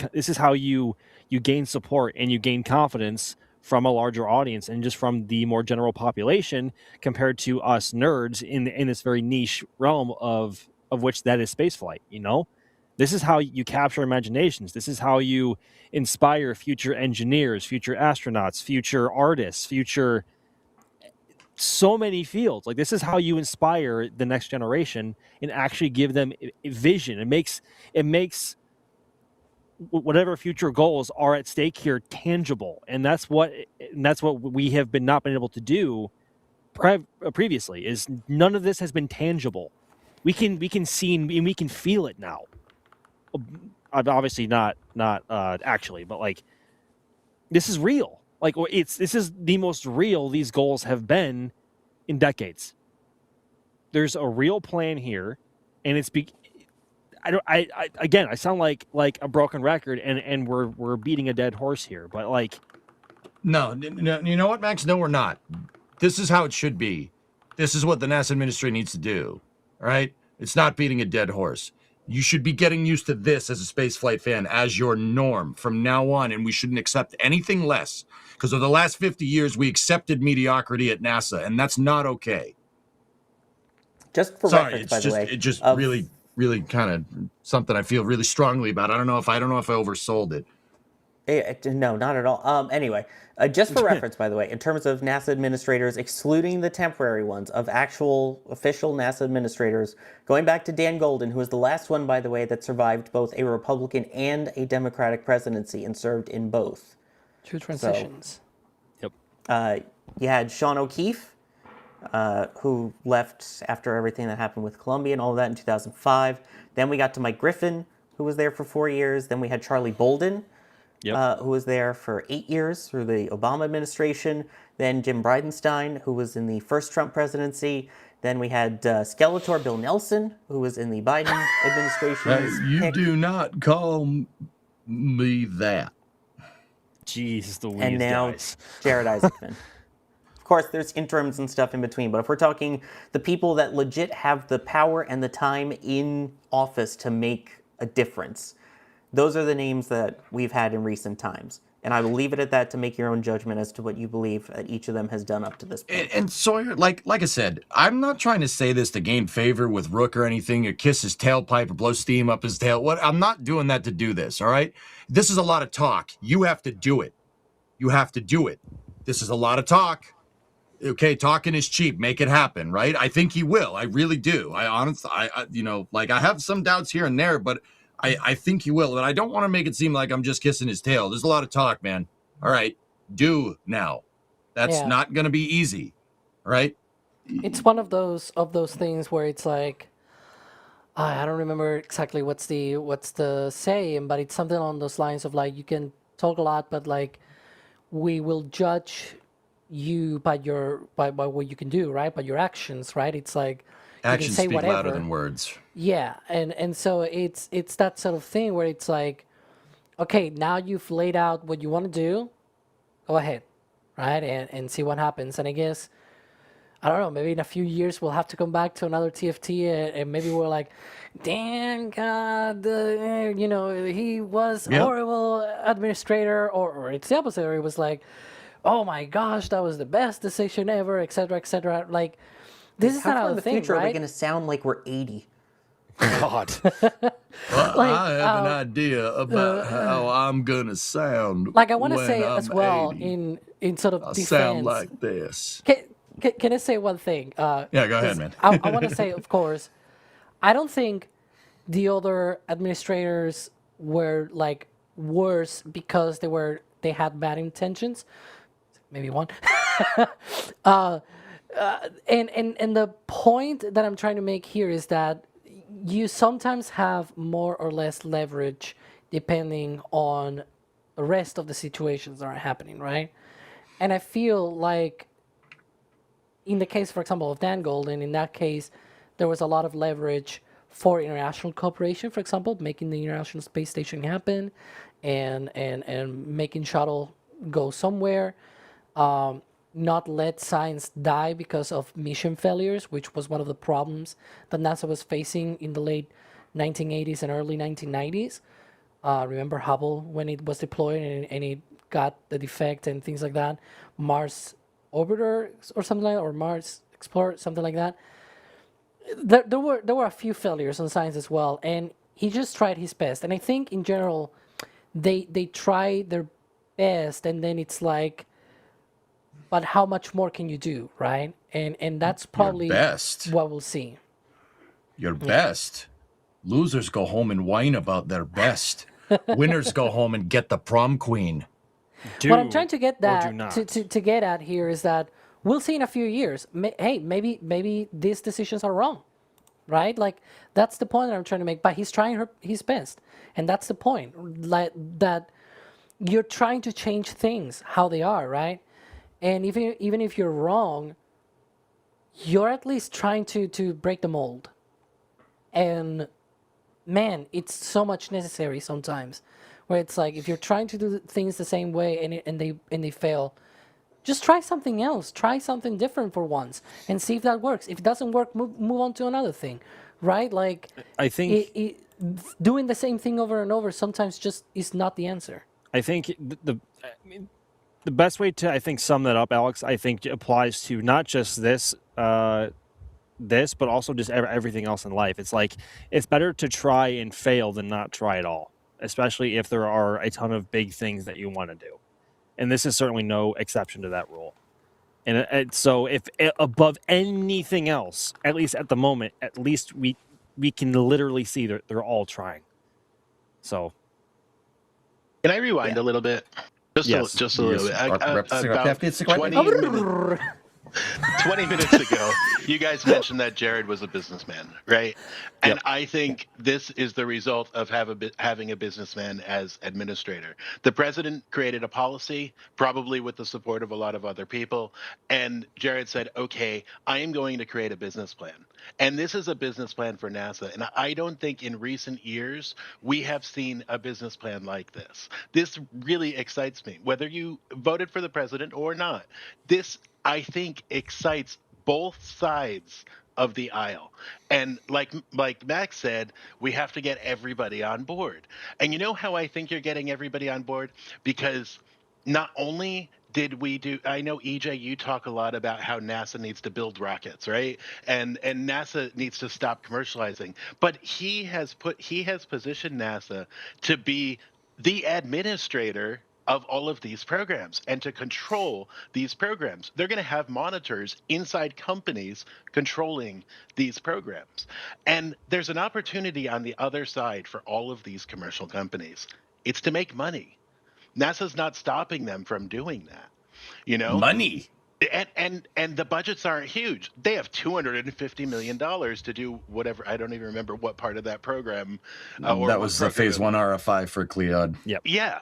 support and you gain confidence from a larger audience and just from the more general population compared to us nerds in this very niche realm of which that is spaceflight. This is how you capture imaginations. This is how you inspire future engineers, future astronauts, future artists, future so many fields. Like this is how you inspire the next generation and actually give them a vision. It makes whatever future goals are at stake here tangible, and that's what we have not been able to do previously. Is none of this has been tangible. We can see and we can feel it now. Obviously not actually, but like this is real. Like this is the most real these goals have been in decades. There's a real plan here, and it's I sound like a broken record, and we're beating a dead horse here. But like, no, you know what, Max? No, we're not. This is how it should be. This is what the NASA administration needs to do. All right, it's not beating a dead horse. You should be getting used to this as a spaceflight fan as your norm from now on, and we shouldn't accept anything less. Because over the last 50 years, we accepted mediocrity at NASA, and that's not okay. Just for reference, by the way, it's just really kind of something I feel really strongly about. I don't know if I oversold it. No, not at all. Anyway, just for reference, by the way, in terms of NASA administrators, excluding the temporary ones, of actual official NASA administrators, going back to Dan Golden, who was the last one, by the way, that survived both a Republican and a Democratic presidency and served in both. Two transitions. So, you had Sean O'Keefe, who left after everything that happened with Columbia and all of that in 2005. Then we got to Mike Griffin, who was there for 4 years. Then we had Charlie Bolden, who was there for 8 years through the Obama administration. Then Jim Bridenstine, who was in the first Trump presidency. Then we had Skeletor Bill Nelson, who was in the Biden administration. You do not call me that. Jeez, the and now Jared Isaacman. Of course, there's interims and stuff in between, but if we're talking the people that legit have the power and the time in office to make a difference, those are the names that we've had in recent times. And I will leave it at that to make your own judgment as to what you believe that each of them has done up to this point. And Sawyer, like I said, I'm not trying to say this to gain favor with Rook or anything, or kiss his tailpipe or blow steam up his tail. I'm not doing that to do this, all right? This is a lot of talk. You have to do it. You have to do it. This is a lot of talk. Okay, talking is cheap. Make it happen, right? I think he will. I really do. I honestly, I have some doubts here and there, but I think he will. And I don't want to make it seem like I'm just kissing his tail. There's a lot of talk, man. All right, do now. That's not going to be easy, right? It's one of those things where it's like, I don't remember exactly what's the saying, but it's something along those lines of like, you can talk a lot, but like, we will judge you by what you can do, right? By your actions, right? It's like actions you can say speak whatever. louder than words. Yeah, and so it's that sort of thing where it's like, okay, now you've laid out what you want to do, go ahead, right? And see what happens. And I guess, I don't know, maybe in a few years we'll have to come back to another TFT and maybe we're like, damn, God, he was a horrible administrator, or it's the opposite, or it was like, oh my gosh, that was the best decision ever, etc., etc. Like, this is not how how in the thing, future right? are we going to sound like we're 80? God. Well, Like, I have an idea about how I'm gonna sound. like I want to when say I'm as well 80. in sort of I'll defense. sound like this. Can I say one thing? Yeah, go ahead, 'Cause man. I want to say, of course, I don't think the other administrators were like worse because they had bad intentions. Maybe one. And the point that I'm trying to make here is that you sometimes have more or less leverage depending on the rest of the situations that are happening, right? And I feel like in the case, for example, of Dan Golden, in that case, there was a lot of leverage for international cooperation, for example, making the International Space Station happen and making shuttle go somewhere. Not let science die because of mission failures, which was one of the problems that NASA was facing in the late 1980s and early 1990s. Remember Hubble when it was deployed and it got the defect and things like that. Mars Orbiter or something like that, or Mars Explorer, something like that. There were a few failures on science as well, and he just tried his best. And I think in general, they try their best, and then it's like, but how much more can you do, right? And that's probably Your best. what we'll see. Your best. Losers go home and whine about their best. Winners go home and get the prom queen. What I'm trying to get or do that not. to get at here is that we'll see in a few years. Hey, maybe these decisions are wrong, right? Like that's the point that I'm trying to make. But he's trying his best, and that's the point. Like that, you're trying to change things how they are, right? And even if you're wrong, you're at least trying to break the mold. And man, it's so much necessary sometimes, where it's like if you're trying to do things the same way and they fail, just try something else. Try something different for once and see if that works. If it doesn't work, move on to another thing, right? Like I think doing the same thing over and over sometimes just is not the answer. I think the best way to, I think, sum that up, Alex, I think applies to not just this, but also just everything else in life. It's like, it's better to try and fail than not try at all, especially if there are a ton of big things that you want to do. And this is certainly no exception to that rule. And so if above anything else, at least at the moment, at least we can literally see that they're all trying. So. Can I rewind a little bit? Just a little bit. About 20 minutes ago, you guys mentioned that Jared was a businessman, right? And I think this is the result of having a businessman as administrator. The president created a policy, probably with the support of a lot of other people, and Jared said, okay, I am going to create a business plan. And this is a business plan for NASA. And I don't think in recent years we have seen a business plan like this. This really excites me, whether you voted for the president or not. This, I think, excites both sides of the aisle. And like Max said, we have to get everybody on board. And you know how I think you're getting everybody on board? Because not only did we do, I know EJ, you talk a lot about how NASA needs to build rockets, right? And NASA needs to stop commercializing. But he has positioned NASA to be the administrator of all of these programs and to control these programs. They're going to have monitors inside companies controlling these programs. And there's an opportunity on the other side for all of these commercial companies. It's to make money. NASA's not stopping them from doing that. You know? Money. And the budgets aren't huge. They have $250 million to do whatever. I don't even remember what part of that program. That was the Phase 1 RFI for Cleod. Yep. Yeah.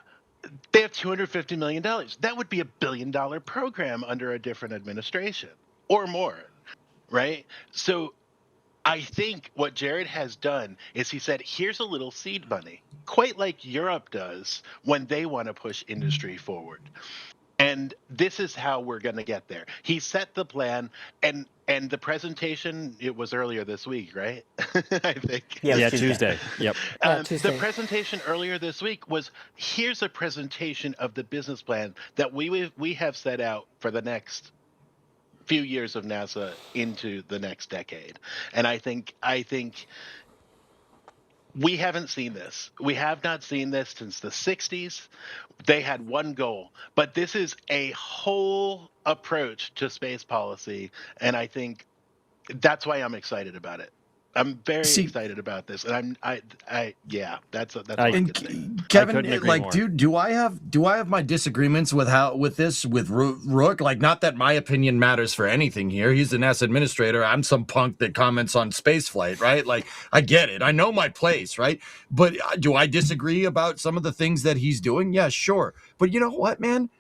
They have $250 million. That would be $1 billion program under a different administration or more, right? So I think what Jared has done is he said, here's a little seed money, quite like Europe does when they want to push industry forward. And this is how we're going to get there. He set the plan, and the presentation, it was earlier this week, right? I think. Yeah, Tuesday. Yep. Tuesday. The presentation earlier this week was, here's a presentation of the business plan that we have set out for the next few years of NASA into the next decade. And I think We haven't seen this. We have not seen this since the 60s. They had one goal, but this is a whole approach to space policy, and I think that's why I'm excited about it. I'm very excited about this, and yeah, that's all I can say. Kevin, like, dude, do I have my disagreements with Rook? Like, not that my opinion matters for anything here. He's the NASA administrator. I'm some punk that comments on spaceflight, right? Like, I get it. I know my place, right? But do I disagree about some of the things that he's doing? Yeah, sure. But you know what, man?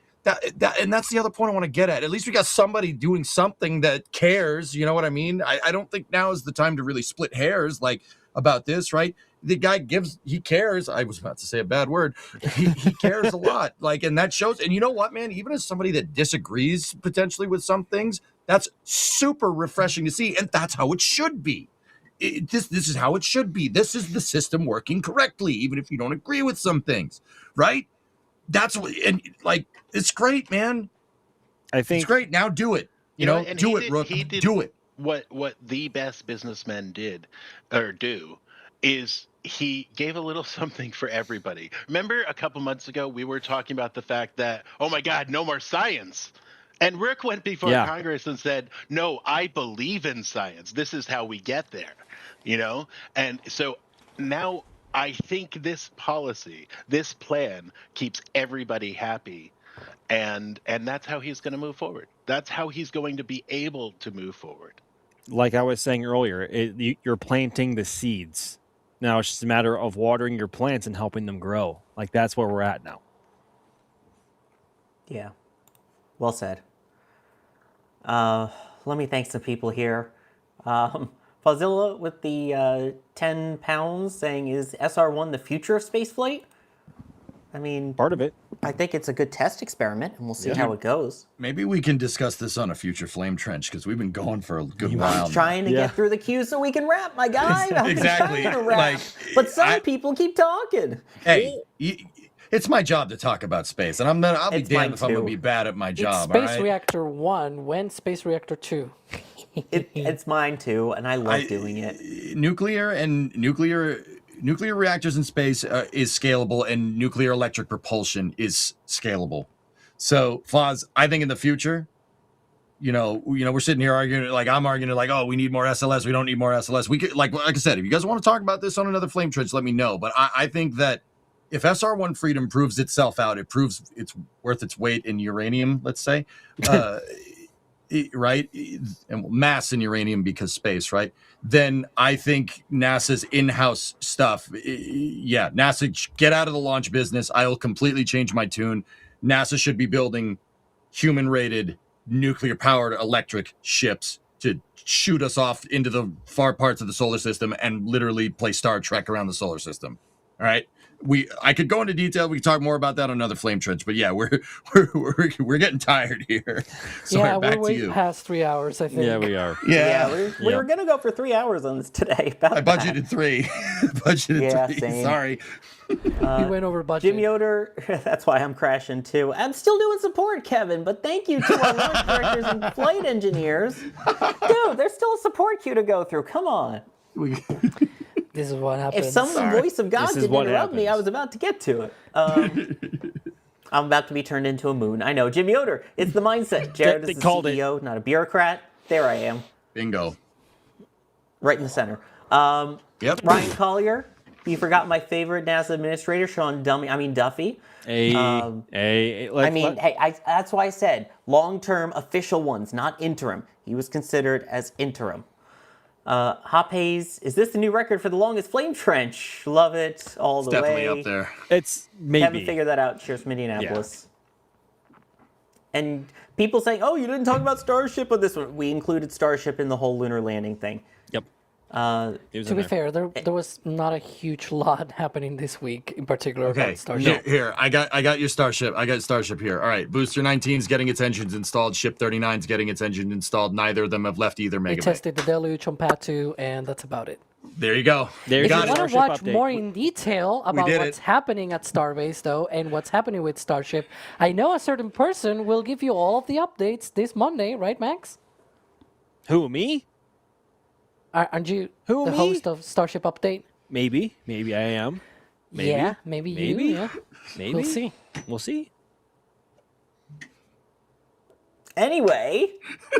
And that's the other point I want to get at. At least we got somebody doing something that cares. You know what I mean? I don't think now is the time to really split hairs like about this, right? The guy he cares. I was about to say a bad word. He cares a lot. Like, and that shows. And you know what, man? Even as somebody that disagrees potentially with some things, that's super refreshing to see. And that's how it should be. This is how it should be. This is the system working correctly, even if you don't agree with some things, right? That's what, and like, it's great, man. I think it's great. Now do it. You know, do it, Rook. Do it. What the best businessmen do is he gave a little something for everybody. Remember a couple months ago, we were talking about the fact that, oh my God, no more science. And Rick went before Congress and said, no, I believe in science. This is how we get there, you know? And so now I think this policy, this plan keeps everybody happy. And that's how he's going to move forward. That's how he's going to be able to move forward. Like I was saying earlier, you're planting the seeds. Now it's just a matter of watering your plants and helping them grow. Like, that's where we're at now. Yeah. Well said. Let me thank some people here. Fazilla with the 10 pounds saying, is SR1 the future of spaceflight? I mean, part of it. I think it's a good test experiment, and we'll see how it goes. Maybe we can discuss this on a future Flame Trench, because we've been going for a good while. I'm trying to get through the queue so we can wrap, my guy. Exactly. Like, but some people keep talking. Hey, it's my job to talk about space, and I'll be damned if I'm going to be bad at my job. It's Space Reactor 1. When's Space Reactor 2? It's mine too, and I love doing it. Nuclear reactors in space is scalable, and nuclear electric propulsion is scalable. So, Foz, I think in the future, you know, we're sitting here arguing, like I'm arguing, like, oh, we need more SLS, we don't need more SLS. We could, like I said, if you guys want to talk about this on another Flame Trench, let me know. But I think that if SR1 Freedom proves itself out, it proves it's worth its weight in uranium, let's say, right? And mass in uranium because space, right? Then I think NASA's in-house stuff, NASA, get out of the launch business. I'll completely change my tune. NASA should be building human-rated, nuclear-powered electric ships to shoot us off into the far parts of the solar system and literally play Star Trek around the solar system. All right? I could go into detail. We could talk more about that on another Flame Trench, but yeah, we're getting tired here. So we're way past 3 hours, I think. Yeah, we are. Yeah, we were gonna go for 3 hours on this today. I budgeted 3. Three. Same. Sorry. We went over budget. Jim Yoder, that's why I'm crashing too. I'm still doing support, Kevin, but thank you to our launch directors and flight engineers. Dude, there's still a support queue to go through. Come on. This is what happens. If some voice of God didn't interrupt me, I was about to get to it. I'm about to be turned into a moon. I know. Jim Yoder, it's the mindset. Jared is the CEO, not a bureaucrat. There I am. Bingo. Right in the center. Yep. Ryan Collier, you forgot my favorite NASA administrator, Duffy. That's why I said long-term official ones, not interim. He was considered as interim. Hop Hayes, is this the new record for the longest Flame Trench? Love it all the way. Definitely up there. It's maybe. Haven't figured that out. Cheers from Indianapolis. Yeah. And people saying, oh, you didn't talk about Starship on this one. We included Starship in the whole lunar landing thing. Yep. To be fair, there was not a huge lot happening this week, in particular about Starship. Here, I got your Starship. I got Starship here. All right, Booster 19 is getting its engines installed. Ship 39 is getting its engine installed. Neither of them have left either megabase. We tested the Deluge on Pad 2, and that's about it. There you go. If you want to watch more in detail about what's happening at Starbase, though, and what's happening with Starship, I know a certain person will give you all of the updates this Monday, right, Max? Who, me? Aren't you the host of Starship Update? Maybe I am. Maybe. Yeah, maybe you. Yeah. Maybe. We'll see. We'll see. Anyway,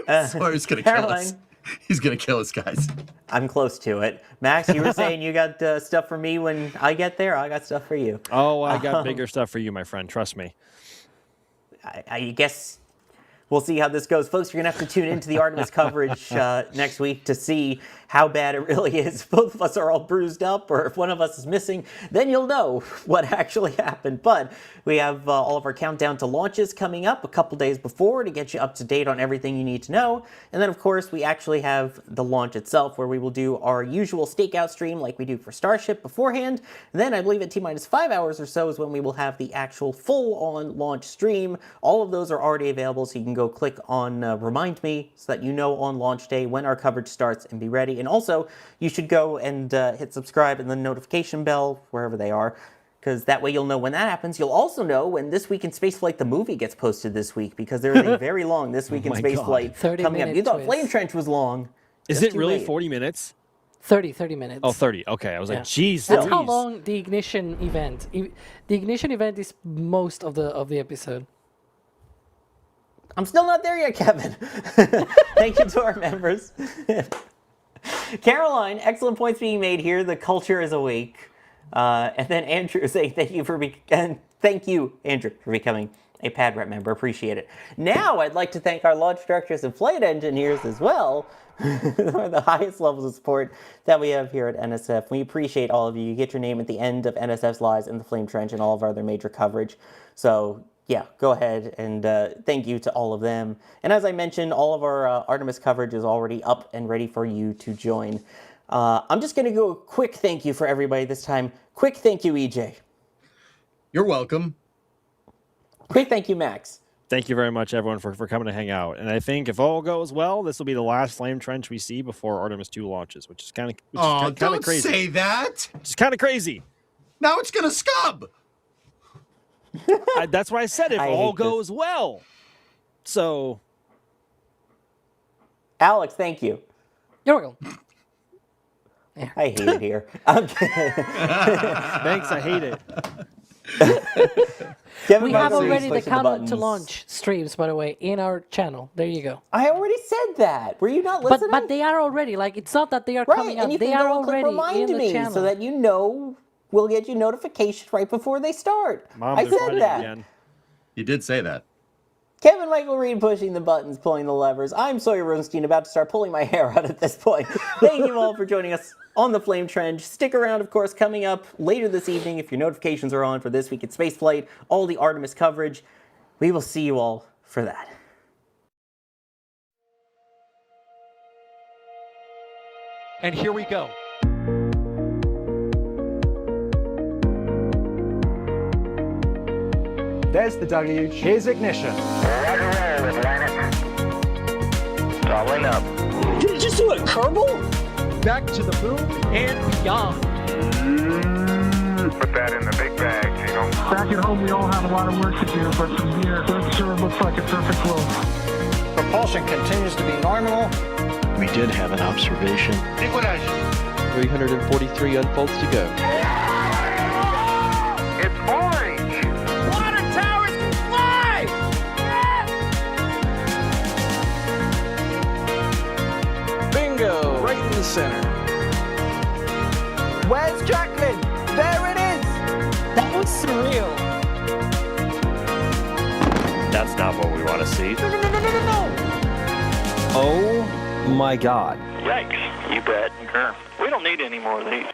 Sawyer's gonna kill Caroline, us. He's gonna kill us, guys. I'm close to it. Max, you were saying you got stuff for me when I get there. I got stuff for you. Oh, I got bigger stuff for you, my friend. Trust me. I guess we'll see how this goes. Folks, you're going to have to tune into the Artemis coverage next week to see how bad it really is. If both of us are all bruised up, or if one of us is missing, then you'll know what actually happened. But we have all of our countdown to launches coming up a couple days before to get you up to date on everything you need to know. And then, of course, we actually have the launch itself, where we will do our usual stakeout stream like we do for Starship beforehand. And then I believe at T-minus 5 hours or so is when we will have the actual full-on launch stream. All of those are already available, so you can go click on Remind Me so that you know on launch day when our coverage starts and be ready. And also, you should go and hit subscribe and the notification bell, wherever they are, because that way you'll know when that happens. You'll also know when This Week in Spaceflight, the movie, gets posted this week, because there is a very long This Week in Spaceflight coming up. You thought Flame Trench was long. Is it really 40 minutes? 30 minutes. Oh, 30. Okay, I was like, geez. That's how long the ignition event. The ignition event is most of the episode. I'm still not there yet, Kevin. Thank you to our members. Caroline, excellent points being made here. The culture is awake. And then Andrew saying thank you, Andrew, for becoming a pad rep member. Appreciate it. Now I'd like to thank our launch directors and flight engineers as well. Are the highest levels of support that we have here at NSF. We appreciate all of you. You get your name at the end of NSF's Lives in the Flame Trench and all of our other major coverage. So yeah, go ahead and thank you to all of them. And as I mentioned, all of our Artemis coverage is already up and ready for you to join. I'm just going to go a quick thank you for everybody this time. Quick thank you, EJ. You're welcome. Quick thank you, Max. Thank you very much, everyone, for coming to hang out. And I think if all goes well, this will be the last Flame Trench we see before Artemis II launches, which is kind of crazy. Don't say that. It's kind of crazy. Now it's going to scub. That's why I said if all goes well. So, Alex, thank you. You're welcome. I hate it here. I'm kidding. Thanks, I hate it. We have already the countdown to launch streams, by the way, in our channel. There you go. I already said that. Were you not listening? But they are already. Like, it's not that they are coming up. They are already in the channel. So that you know. We'll get you notifications right before they start. Mom, I said that. Again. You did say that. Kevin Michael Reed pushing the buttons, pulling the levers. I'm Sawyer Rosenstein, about to start pulling my hair out at this point. Thank you all for joining us on the Flame Trench. Stick around, of course, coming up later this evening if your notifications are on for This Week in Spaceflight, all the Artemis coverage. We will see you all for that. And here we go. There's the W. Here's ignition. Traveling up. Did it just do a Kerbal? Back to the moon and beyond. Put that in the big bag, you know. Back at home, we all have a lot of work to do, but from here, that sure looks like a perfect world. Propulsion continues to be normal. We did have an observation. Liquidation. 343 unfolds to go. It's orange. Water towers can fly! Bingo! Right in the center. Where's Jacqueline? There it is! That was surreal. That's not what we want to see. No! Oh my God. Yikes. You bet. We don't need any more of these.